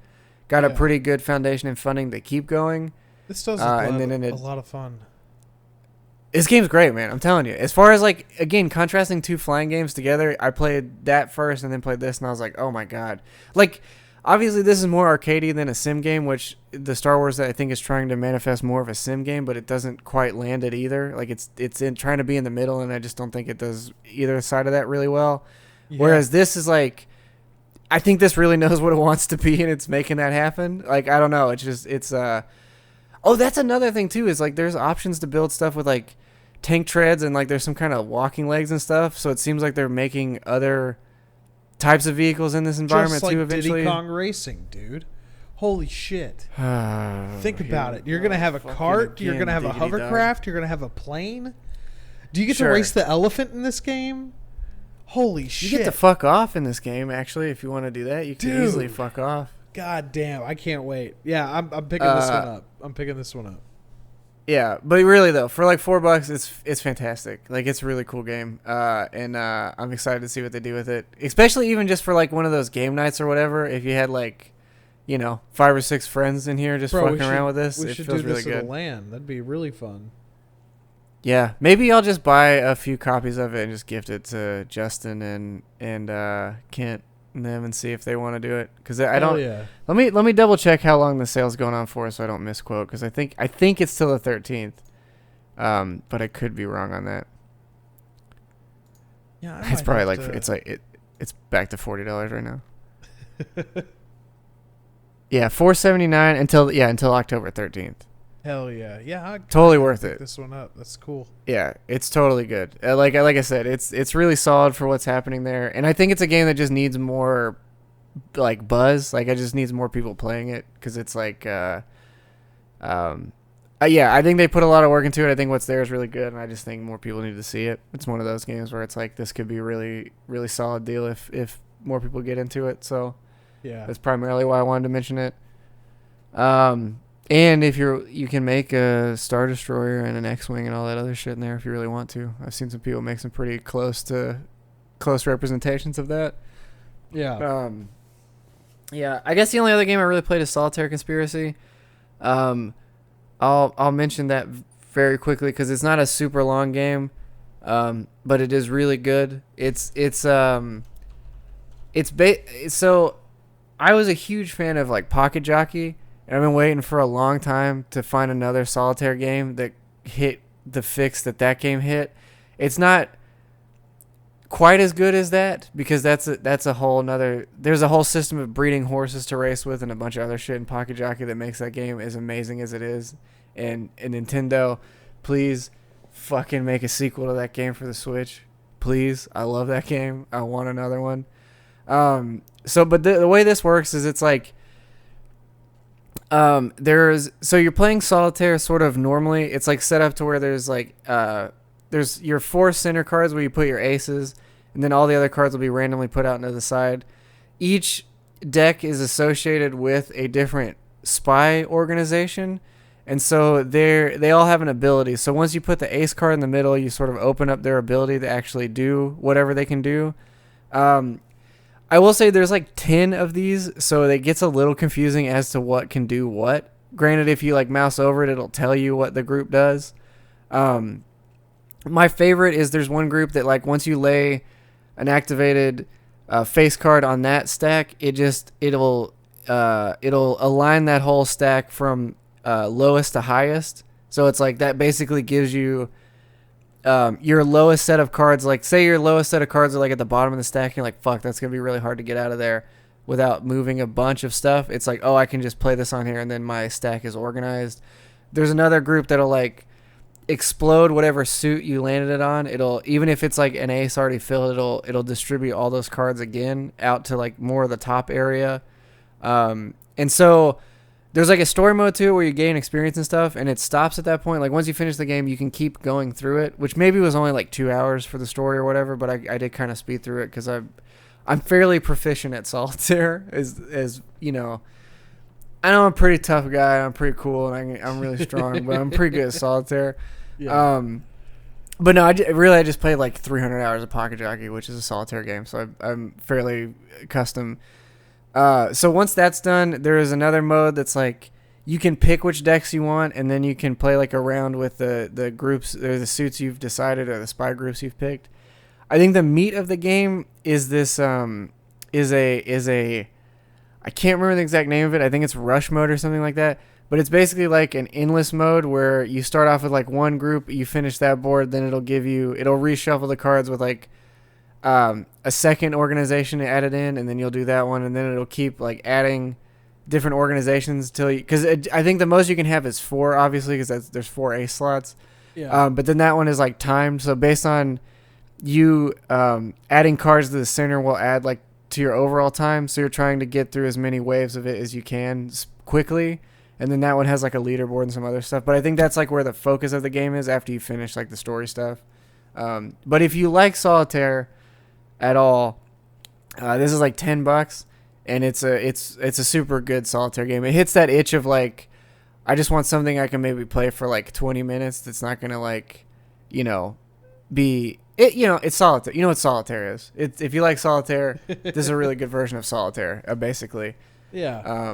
got a pretty good foundation and funding to keep going. This does a lot of fun. This game's great, man. I'm telling you. As far as, like, again, contrasting two flying games together, I played that first and then played this, and I was like, oh, my God. Like, obviously, this is more arcadey than a sim game, which the Star Wars, I think, is trying to manifest more of a sim game, but it doesn't quite land it either. Like, it's in trying to be in the middle, and I just don't think it does either side of that really well. Yeah. Whereas this is, like, I think this really knows what it wants to be, and it's making that happen. Like, I don't know. It's just, oh, that's another thing, too, is, like, there's options to build stuff with, like, tank treads, and, like, there's some kind of walking legs and stuff, so it seems like they're making other types of vehicles in this environment, just too, like eventually. Diddy Kong Racing, dude. Holy shit. Think about it. You're going to have a cart, you're going to have a hovercraft, you're going to have a plane. Do you get to race the elephant in this game? Holy shit. You get to fuck off in this game, actually, if you want to do that. You can easily fuck off. God damn, I can't wait. Yeah, I'm picking this one up. I'm picking this one up. Yeah, but really though, for like $4, it's fantastic. Like, it's a really cool game, and I'm excited to see what they do with it. Especially even just for like one of those game nights or whatever. If you had like, 5 or 6 friends in here just fucking around with this, it feels really good. At a LAN. That'd be really fun. Yeah, maybe I'll just buy a few copies of it and just gift it to Justin and Kent and them and see if they want to do it. Because I don't. Yeah. Let me double check how long the sale's going on for, so I don't misquote. Because I think it's till the 13th, but I could be wrong on that. Yeah, it's probably like it's back to $40 right now. Yeah, $4.79 until October 13th. Hell yeah, yeah! Totally worth it. This one up. That's cool. Yeah, it's totally good. Like I said, it's really solid for what's happening there, and I think it's a game that just needs more, like, buzz. Like, it just needs more people playing it because it's like, yeah, I think they put a lot of work into it. I think what's there is really good, and I just think more people need to see it. It's one of those games where it's like this could be a really, really solid deal if more people get into it. So yeah, that's primarily why I wanted to mention it. And if you can make a Star Destroyer and an X-Wing and all that other shit in there if you really want to. I've seen some people make some pretty close representations of that. Yeah. Yeah, I guess the only other game I really played is Solitaire Conspiracy. I'll mention that very quickly because it's not a super long game, but it is really good. So I was a huge fan of like Pocket Jockey. And I've been waiting for a long time to find another solitaire game that hit the fix that game hit. It's not quite as good as that because that's a whole nother. There's a whole system of breeding horses to race with and a bunch of other shit in Pocket Jockey that makes that game as amazing as it is. And Nintendo, please fucking make a sequel to that game for the Switch. Please. I love that game. I want another one. But the way this works is it's like, so you're playing solitaire sort of normally. It's like set up to where there's like there's your 4 center cards where you put your aces, and then all the other cards will be randomly put out into the side. Each deck is associated with a different spy organization, and so they all have an ability. So once you put the ace card in the middle, you sort of open up their ability to actually do whatever they can do. I will say there's like 10 of these, so it gets a little confusing as to what can do what. Granted, if you like mouse over it, it'll tell you what the group does. My favorite is there's one group that like once you lay an activated face card on that stack, it'll it'll align that whole stack from lowest to highest. So it's like that basically gives you your lowest set of cards. Like say your lowest set of cards are like at the bottom of the stack. You're like, fuck, that's gonna be really hard to get out of there without moving a bunch of stuff. It's like, oh, I can just play this on here, and then my stack is organized. There's another group that'll like explode whatever suit you landed it on. It'll, even if it's like an ace already filled, it'll distribute all those cards again out to like more of the top area. And so there's like a story mode too where you gain experience and stuff, and it stops at that point. Like once you finish the game, you can keep going through it, which maybe was only like 2 hours for the story or whatever, but I did kind of speed through it because I'm fairly proficient at Solitaire, as you know. I know I'm a pretty tough guy. I'm pretty cool, and I'm really strong, but I'm pretty good at Solitaire. Yeah. But no, I just played like 300 hours of Pocket Jockey, which is a Solitaire game, so I'm fairly accustomed. So once that's done, there is another mode that's like you can pick which decks you want, and then you can play like a round with the groups or the suits you've decided or the spy groups you've picked. I think the meat of the game is this is a I can't remember the exact name of it. I think it's Rush mode or something like that. But it's basically like an endless mode where you start off with like one group, you finish that board, then it'll reshuffle the cards with like a second organization added in, and then you'll do that one, and then it'll keep like adding different organizations till you, because I think the most you can have is 4, obviously, because there's 4 ace slots. Yeah. But then that one is like timed, so based on you adding cards to the center will add like to your overall time, so you're trying to get through as many waves of it as you can quickly. And then that one has like a leaderboard and some other stuff. But I think that's like where the focus of the game is after you finish like the story stuff. But if you like Solitaire at all, this is like $10, and it's a super good Solitaire game. It hits that itch of like, I just want something I can maybe play for like 20 minutes. That's not gonna like, be it. It's Solitaire. You know what Solitaire is. If you like Solitaire, this is a really good version of Solitaire, basically. Yeah.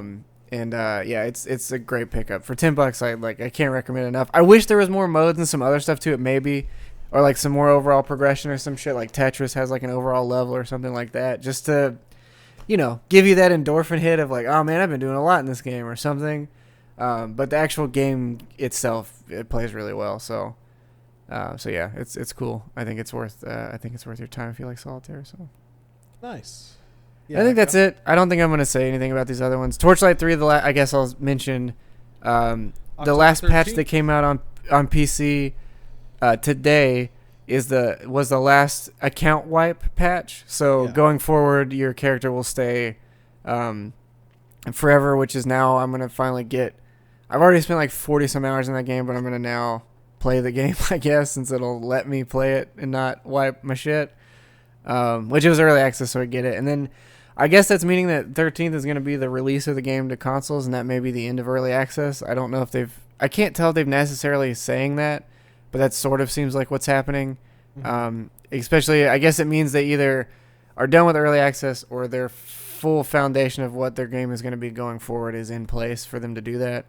It's a great pickup for $10. I can't recommend it enough. I wish there was more modes and some other stuff to it, maybe, or like some more overall progression or some shit. Like Tetris has like an overall level or something like that, just to, give you that endorphin hit of like, oh man, I've been doing a lot in this game or something. But the actual game itself, it plays really well. So yeah, it's cool. I think it's worth your time if you like Solitaire. So nice. Yeah, I think that's it. I don't think I'm going to say anything about these other ones. Torchlight 3, I guess I'll mention the last 13th patch that came out on PC today was the last account wipe patch. So going forward, your character will stay forever, which is now I'm going to finally get. I've already spent like 40 some hours in that game, but I'm going to now play the game, I guess, since it'll let me play it and not wipe my shit. Which it was early access, so I get it. And then I guess that's meaning that 13th is going to be the release of the game to consoles, and that may be the end of early access. I don't know if I can't tell if they've necessarily saying that, but that sort of seems like what's happening. Mm-hmm. Especially, I guess it means they either are done with early access or their full foundation of what their game is going to be going forward is in place for them to do that.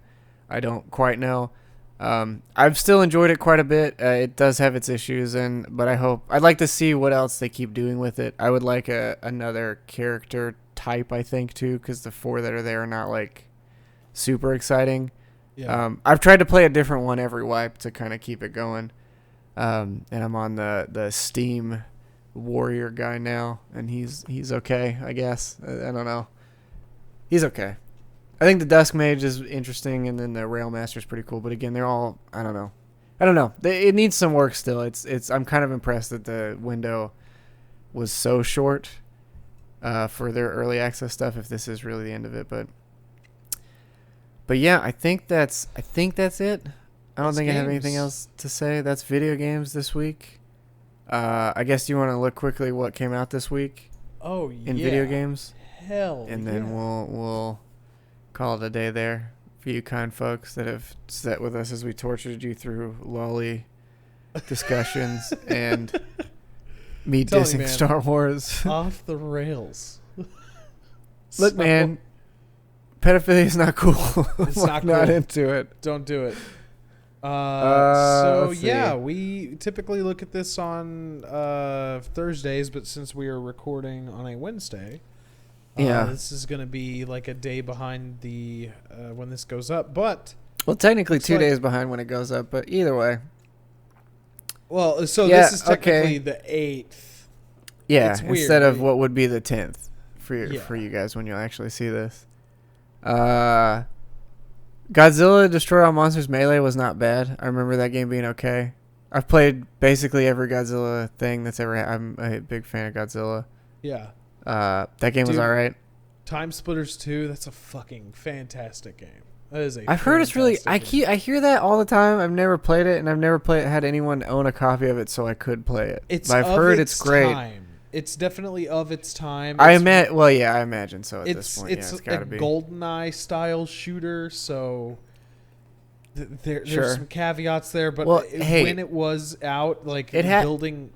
I don't quite know. I've still enjoyed it quite a bit. It does have its issues, but I'd like to see what else they keep doing with it. I would like another character type, I think, too, because the 4 that are there are not like super exciting. Yeah. I've tried to play a different one every wipe to kind of keep it going. And I'm on the Steam Warrior guy now, and he's okay, I guess. I don't know. He's okay. I think the Dusk Mage is interesting, and then the Railmaster is pretty cool. But again, they're all, I don't know. It needs some work still. I'm kind of impressed that the window was so short for their early access stuff. If this is really the end of it, but yeah, I think that's it. I don't think I have anything else to say. That's video games this week. I guess you want to look quickly what came out this week. Oh yeah. In video games. Hell. And then we'll call it a day there for you kind folks that have sat with us as we tortured you through loli discussions and me dissing man, Star Wars. Off the rails. Look, man, pedophilia is not cool. It's not cool. Not into it. Don't do it. So yeah, we typically look at this on Thursdays, but since we are recording on a Wednesday, This is going to be like a day behind the when this goes up, but well, technically 2 days behind when it goes up, but either way. Well, so this is technically the 8th. Yeah, instead of what would be the 10th for you guys when you'll actually see this. Godzilla Destroy All Monsters Melee was not bad. I remember that game being okay. I've played basically every Godzilla thing that's ever I'm a big fan of Godzilla. Yeah. That game was all right. Time Splitters 2, that's a fucking fantastic game. That is a I've heard it's really I hear that all the time. I've never played it, and I've never had anyone own a copy of it so I could play it. But I've heard it's great. Time. It's definitely of its time. I imagine so at this point. It's a GoldenEye style shooter, so there's some caveats there. But when it was out, like building...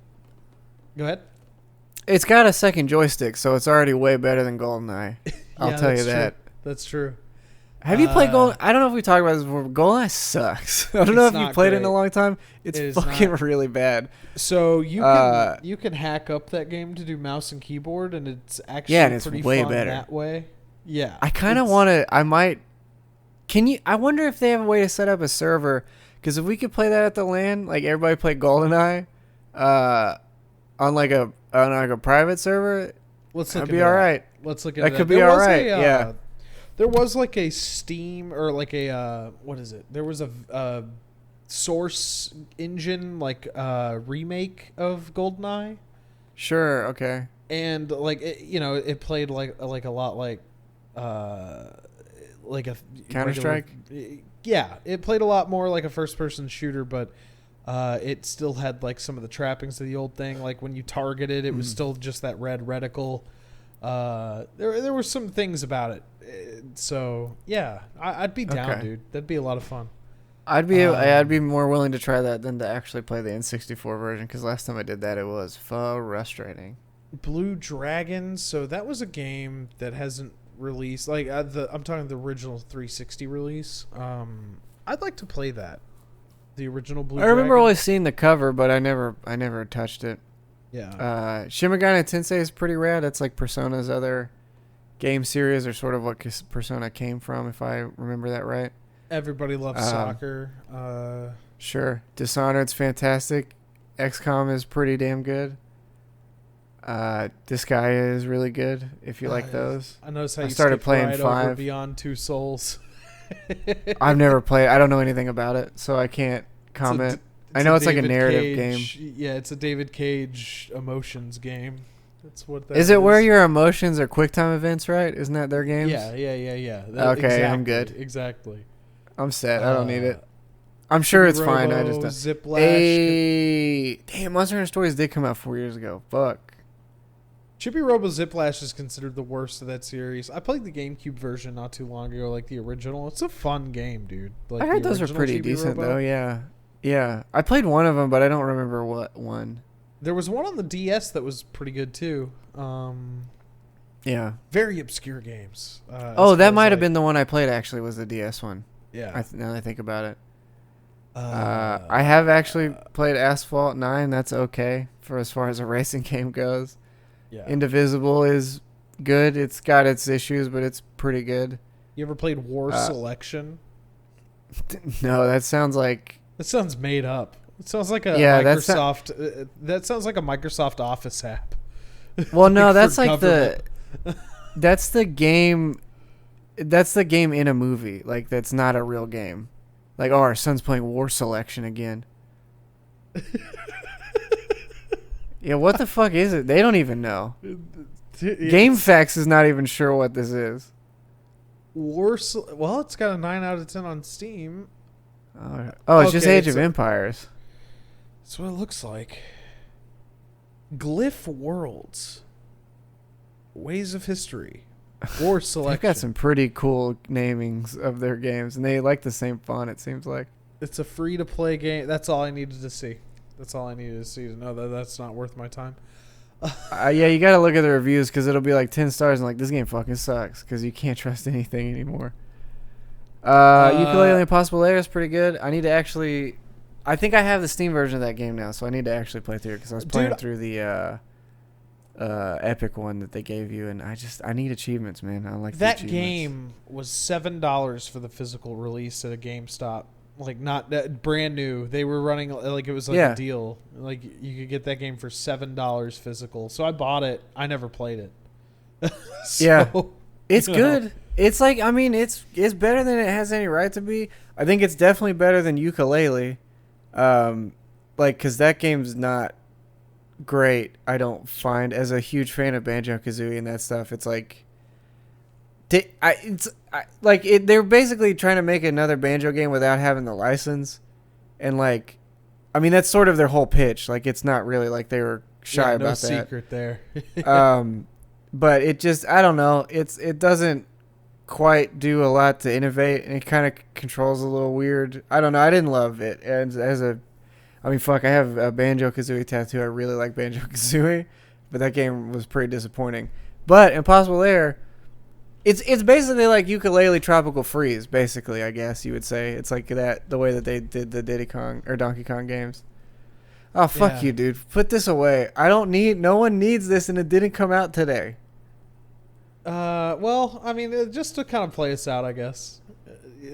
Go ahead. It's got a second joystick, so it's already way better than GoldenEye. I'll tell you that. That's true. Have you played GoldenEye? I don't know if we talked about this before, but GoldenEye sucks. I don't know if you played it in a long time. It's fucking really bad. So you can hack up that game to do mouse and keyboard, and it's actually pretty way fun better that way. Yeah. I kind of want to. I might. Can you? I wonder if they have a way to set up a server, because if we could play that at the LAN, like everybody play GoldenEye, on like a private server, that'd be all right. Let's look at that. That could be all right. Yeah. There was like a Steam or like a what is it? There was a Source engine like remake of GoldenEye. Sure. Okay. And like it played like a lot like a Counter-Strike. Yeah, it played a lot more like a first-person shooter, but it still had like some of the trappings of the old thing. Like when you targeted, it was still just that red reticle. There were some things about it. So yeah, I'd be down, dude. That'd be a lot of fun. I'd be more willing to try that than to actually play the N64 version, because last time I did that, it was frustrating. Blue Dragon. So that was a game that hasn't released. Like I'm talking the original 360 release. I'd like to play that. The original Blue Dragon. I remember always seeing the cover, but I never touched it. Yeah. Shin Megami Tensei is pretty rad. It's like Persona's other game series, or sort of what Persona came from, if I remember that right. Everybody loves soccer. Sure. Dishonored's fantastic. XCOM is pretty damn good. Disgaea is really good if you like those. I noticed how you started playing right 5 over Beyond Two Souls. I've never played. I don't know anything about it, so I can't comment. I know it's like a narrative game. Yeah, it's a David Cage emotions game. That's what that is. It where your emotions are QuickTime events, right? Isn't that their games? Yeah. Okay, I'm good. Exactly. I'm set. I don't need it. I'm sure it's fine. I just Ziplash. Damn, Monster Hunter Stories did come out 4 years ago. Fuck. Chippy Robo Ziplash is considered the worst of that series. I played the GameCube version not too long ago, like the original. It's a fun game, dude. Like I heard those are pretty decent, though. Yeah. I played one of them, but I don't remember what one. There was one on the DS that was pretty good too. Yeah. Very obscure games. That might have been the one I played. Actually, was the DS one. Yeah. Now that I think about it. I have actually played Asphalt 9. That's okay for as far as a racing game goes. Yeah. Indivisible is good. It's got its issues, but it's pretty good. You ever played War Selection? No, that sounds like... That sounds made up. It sounds like a Microsoft... that sounds like a Microsoft Office app. Well, no, that's like government. That's the game... That's the game in a movie. Like, that's not a real game. Like, our son's playing War Selection again. Yeah, what the fuck is it? They don't even know. GameFAQs is not even sure what this is. Well, it's got a 9 out of 10 on Steam. It's just Age of Empires. That's what it looks like. Glyph Worlds. Ways of History. War Selection. They've got some pretty cool namings of their games, and they like the same font, it seems like. It's a free-to-play game. That's all I needed to see. That's all I needed to see to know that that's not worth my time. Yeah, you got to look at the reviews, because it'll be like 10 stars and like, this game fucking sucks, because you can't trust anything anymore. Ukulele Impossible Lair is pretty good. I need to actually... I think I have the Steam version of that game now, so I need to actually play through it, because I was playing through the epic one that they gave you, and I need achievements, man. I like that game was $7 for the physical release at a GameStop. Like not brand new. They were running like it was like a deal. Like you could get that game for $7 physical. So I bought it. I never played it. It's good. It's like, I mean, it's better than it has any right to be. I think it's definitely better than Yooka-Laylee. Because that game's not great, I don't find. As a huge fan of Banjo-Kazooie and that stuff, it's like... they're basically trying to make another Banjo game without having the license. And, like... I mean, that's sort of their whole pitch. Like, it's not really like they were shy about that. No secret there. But it just... I don't know. It doesn't quite do a lot to innovate, and it kind of controls a little weird. I don't know. I didn't love it. And I have a Banjo-Kazooie tattoo. I really like Banjo-Kazooie, but that game was pretty disappointing. But Impossible Lair, it's basically like Yooka-Laylee Tropical Freeze, basically, I guess you would say. It's like that, the way that they did the Diddy Kong or Donkey Kong games. Oh, fuck you, dude. Put this away. No one needs this, and it didn't come out today. Well, I mean, just to kind of play us out, I guess.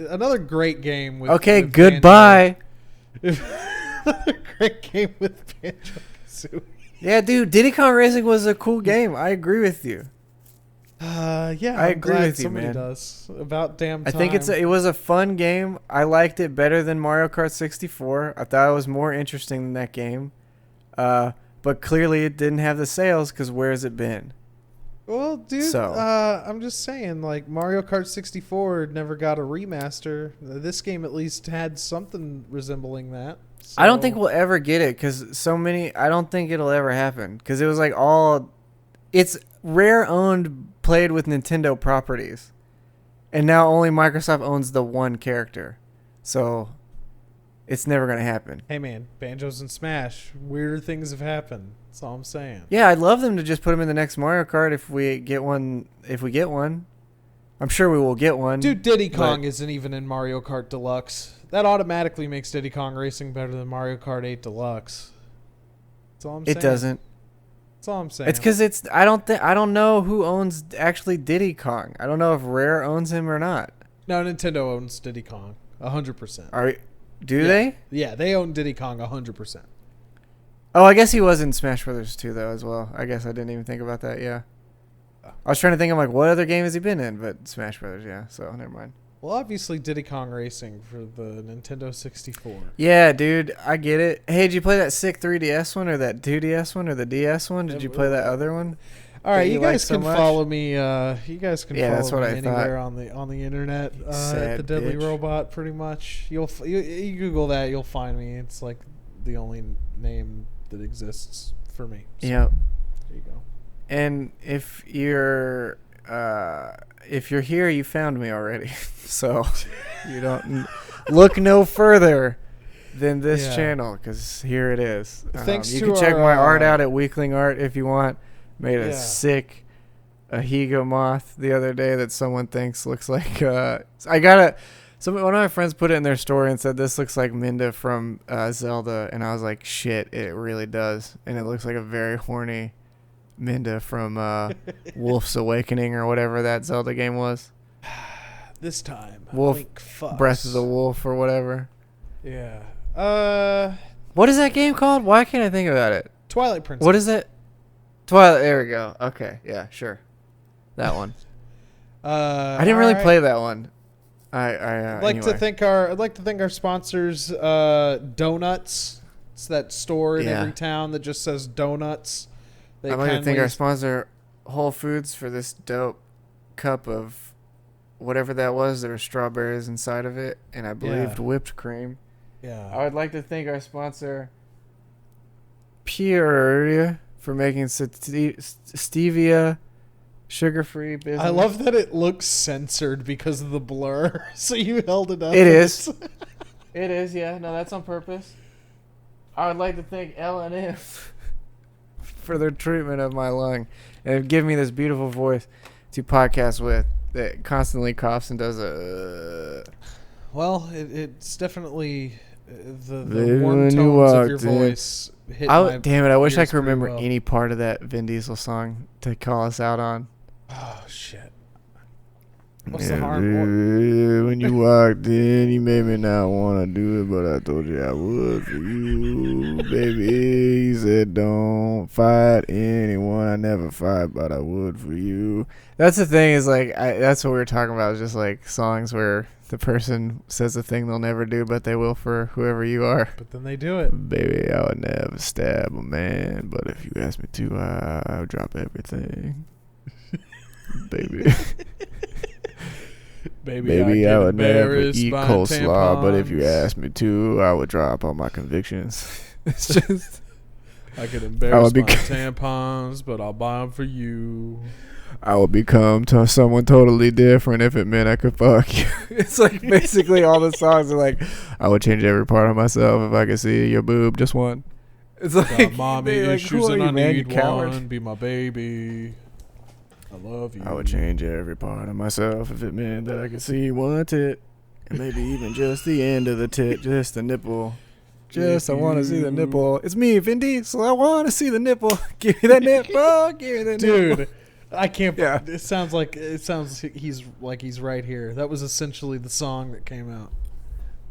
Another great game with goodbye. Another great game with Banjo-Kazooie. Yeah, dude, Diddy Kong Racing was a cool game. I agree with you. I agree with you, man. Does. About damn time. I think it was a fun game. I liked it better than Mario Kart 64. I thought it was more interesting than that game. But clearly it didn't have the sales, because where has it been? Well, dude, I'm just saying, like, Mario Kart 64 never got a remaster. This game at least had something resembling that. So. I don't think we'll ever get it, because I don't think it'll ever happen. Because it was like it's Rare owned, played with Nintendo properties. And now only Microsoft owns the one character. So it's never going to happen. Hey, man, Banjos and Smash. Weirder things have happened. That's all I'm saying. Yeah, I'd love them to just put them in the next Mario Kart if we get one. I'm sure we will get one. Dude, Diddy Kong isn't even in Mario Kart Deluxe. That automatically makes Diddy Kong Racing better than Mario Kart 8 Deluxe. That's all I'm saying. It doesn't. That's all I'm saying. It's because I don't know who owns actually Diddy Kong. I don't know if Rare owns him or not. No, Nintendo owns Diddy Kong 100%. Do they? Yeah, they own Diddy Kong 100%. Oh, I guess he was in Smash Brothers 2 though as well. I guess I didn't even think about that. Yeah. I was trying to think of like what other game has he been in, but Smash Brothers. Yeah. So never mind. Well, obviously Diddy Kong Racing for the Nintendo 64. Yeah, dude, I get it. Hey, did you play that sick 3DS one or that 2DS one or the DS one? Did you play that other one? All right, you guys can follow me. You guys can follow me anywhere on the internet at the Deadly Robot. Pretty much, you Google that, you'll find me. It's like the only name that exists for me. So, yeah. There you go. And if you're here, you found me already. So you don't look no further than this channel, because here it is. Thanks you can check my art out at Weakling Art if you want. Made a sick Ahigo moth the other day that someone thinks looks like one of my friends put it in their story and said this looks like Minda from Zelda, and I was like, shit, it really does. And it looks like a very horny Minda from Wolf's Awakening or whatever that Zelda game was. This time, Breath of the Wolf or whatever. Yeah. What is that game called? Why can't I think about it? Twilight Princess. What is it? Twilight. There we go. Okay. Yeah. Sure. That one. I didn't really play that one. I'd like to thank our sponsors, Donuts. It's that store in every town that just says donuts. I'd like to thank our sponsor, Whole Foods, for this dope cup of whatever that was. There were strawberries inside of it, and I believed whipped cream. Yeah. I would like to thank our sponsor, Pure, for making stevia sugar-free business. I love that it looks censored because of the blur. So you held it up. It is. It is, yeah. No, that's on purpose. I would like to thank L&M for their treatment of my lung and give me this beautiful voice to podcast with that constantly coughs and does a... Well, it's definitely the warm tones of your voice hit. Damn it! I wish I could remember any part of that Vin Diesel song to call us out on. Oh shit! What's the harm? When you walked in, you made me not want to do it, but I told you I would for you, baby. You said don't fight anyone. I never fight, but I would for you. That's the thing is like that's what we were talking about. Is just like songs where the person says a thing they'll never do, but they will for whoever you are. But then they do it. Baby, I would never stab a man, but if you ask me to, I would drop everything. Baby. Baby, I would never eat coleslaw, but if you ask me to, I would drop all my convictions. It's just... I could embarrass my tampons, but I'll buy them for you. I would become someone totally different if it meant I could fuck you. It's like basically all the songs are like, I would change every part of myself if I could see your boob, just one. It's like, got mommy issues and I need one. Be my baby. I love you. I would change every part of myself if it meant that I could see one tit. And maybe even just the end of the tit, just the nipple. Just, I want to see the nipple. It's me, Vin Diesel. I want to see the nipple. Give me that nipple. Give me that nipple. Dude, I can't. Yeah. It sounds he's right here. That was essentially the song that came out.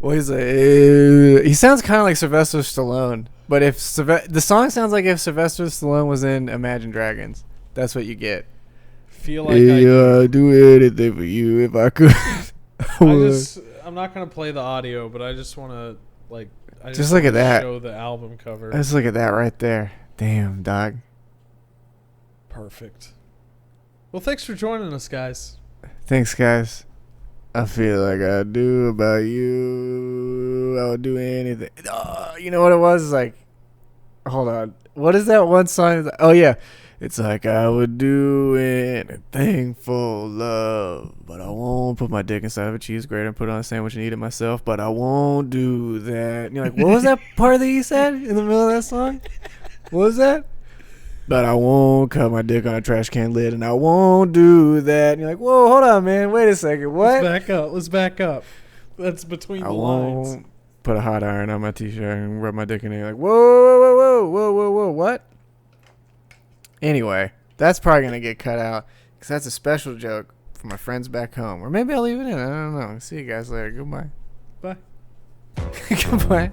Well, he sounds kind of like Sylvester Stallone. But if the song sounds like if Sylvester Stallone was in Imagine Dragons. That's what you get. Feel like I do anything for you if I could. I'm not gonna play the audio, but I just want to just look at that. Show the album cover. Just look at that right there. Damn, dog. Perfect. Well, thanks for joining us, guys. Thanks, guys. I feel like I do about you. I would do anything. Oh, you know what it was? Like, hold on. What is that one song? Oh yeah. It's like I would do anything for love, but I won't put my dick inside of a cheese grater and put it on a sandwich and eat it myself, but I won't do that. And you're like, what was that part that you said in the middle of that song? What was that? But I won't cut my dick on a trash can lid, and I won't do that. And you're like, whoa, hold on, man. Wait a second. What? Let's back up. That's between the lines. I won't put a hot iron on my t-shirt and rub my dick in it. You're like, whoa, what? Anyway, that's probably going to get cut out because that's a special joke for my friends back home. Or maybe I'll leave it in. I don't know. See you guys later. Goodbye. Bye. Goodbye.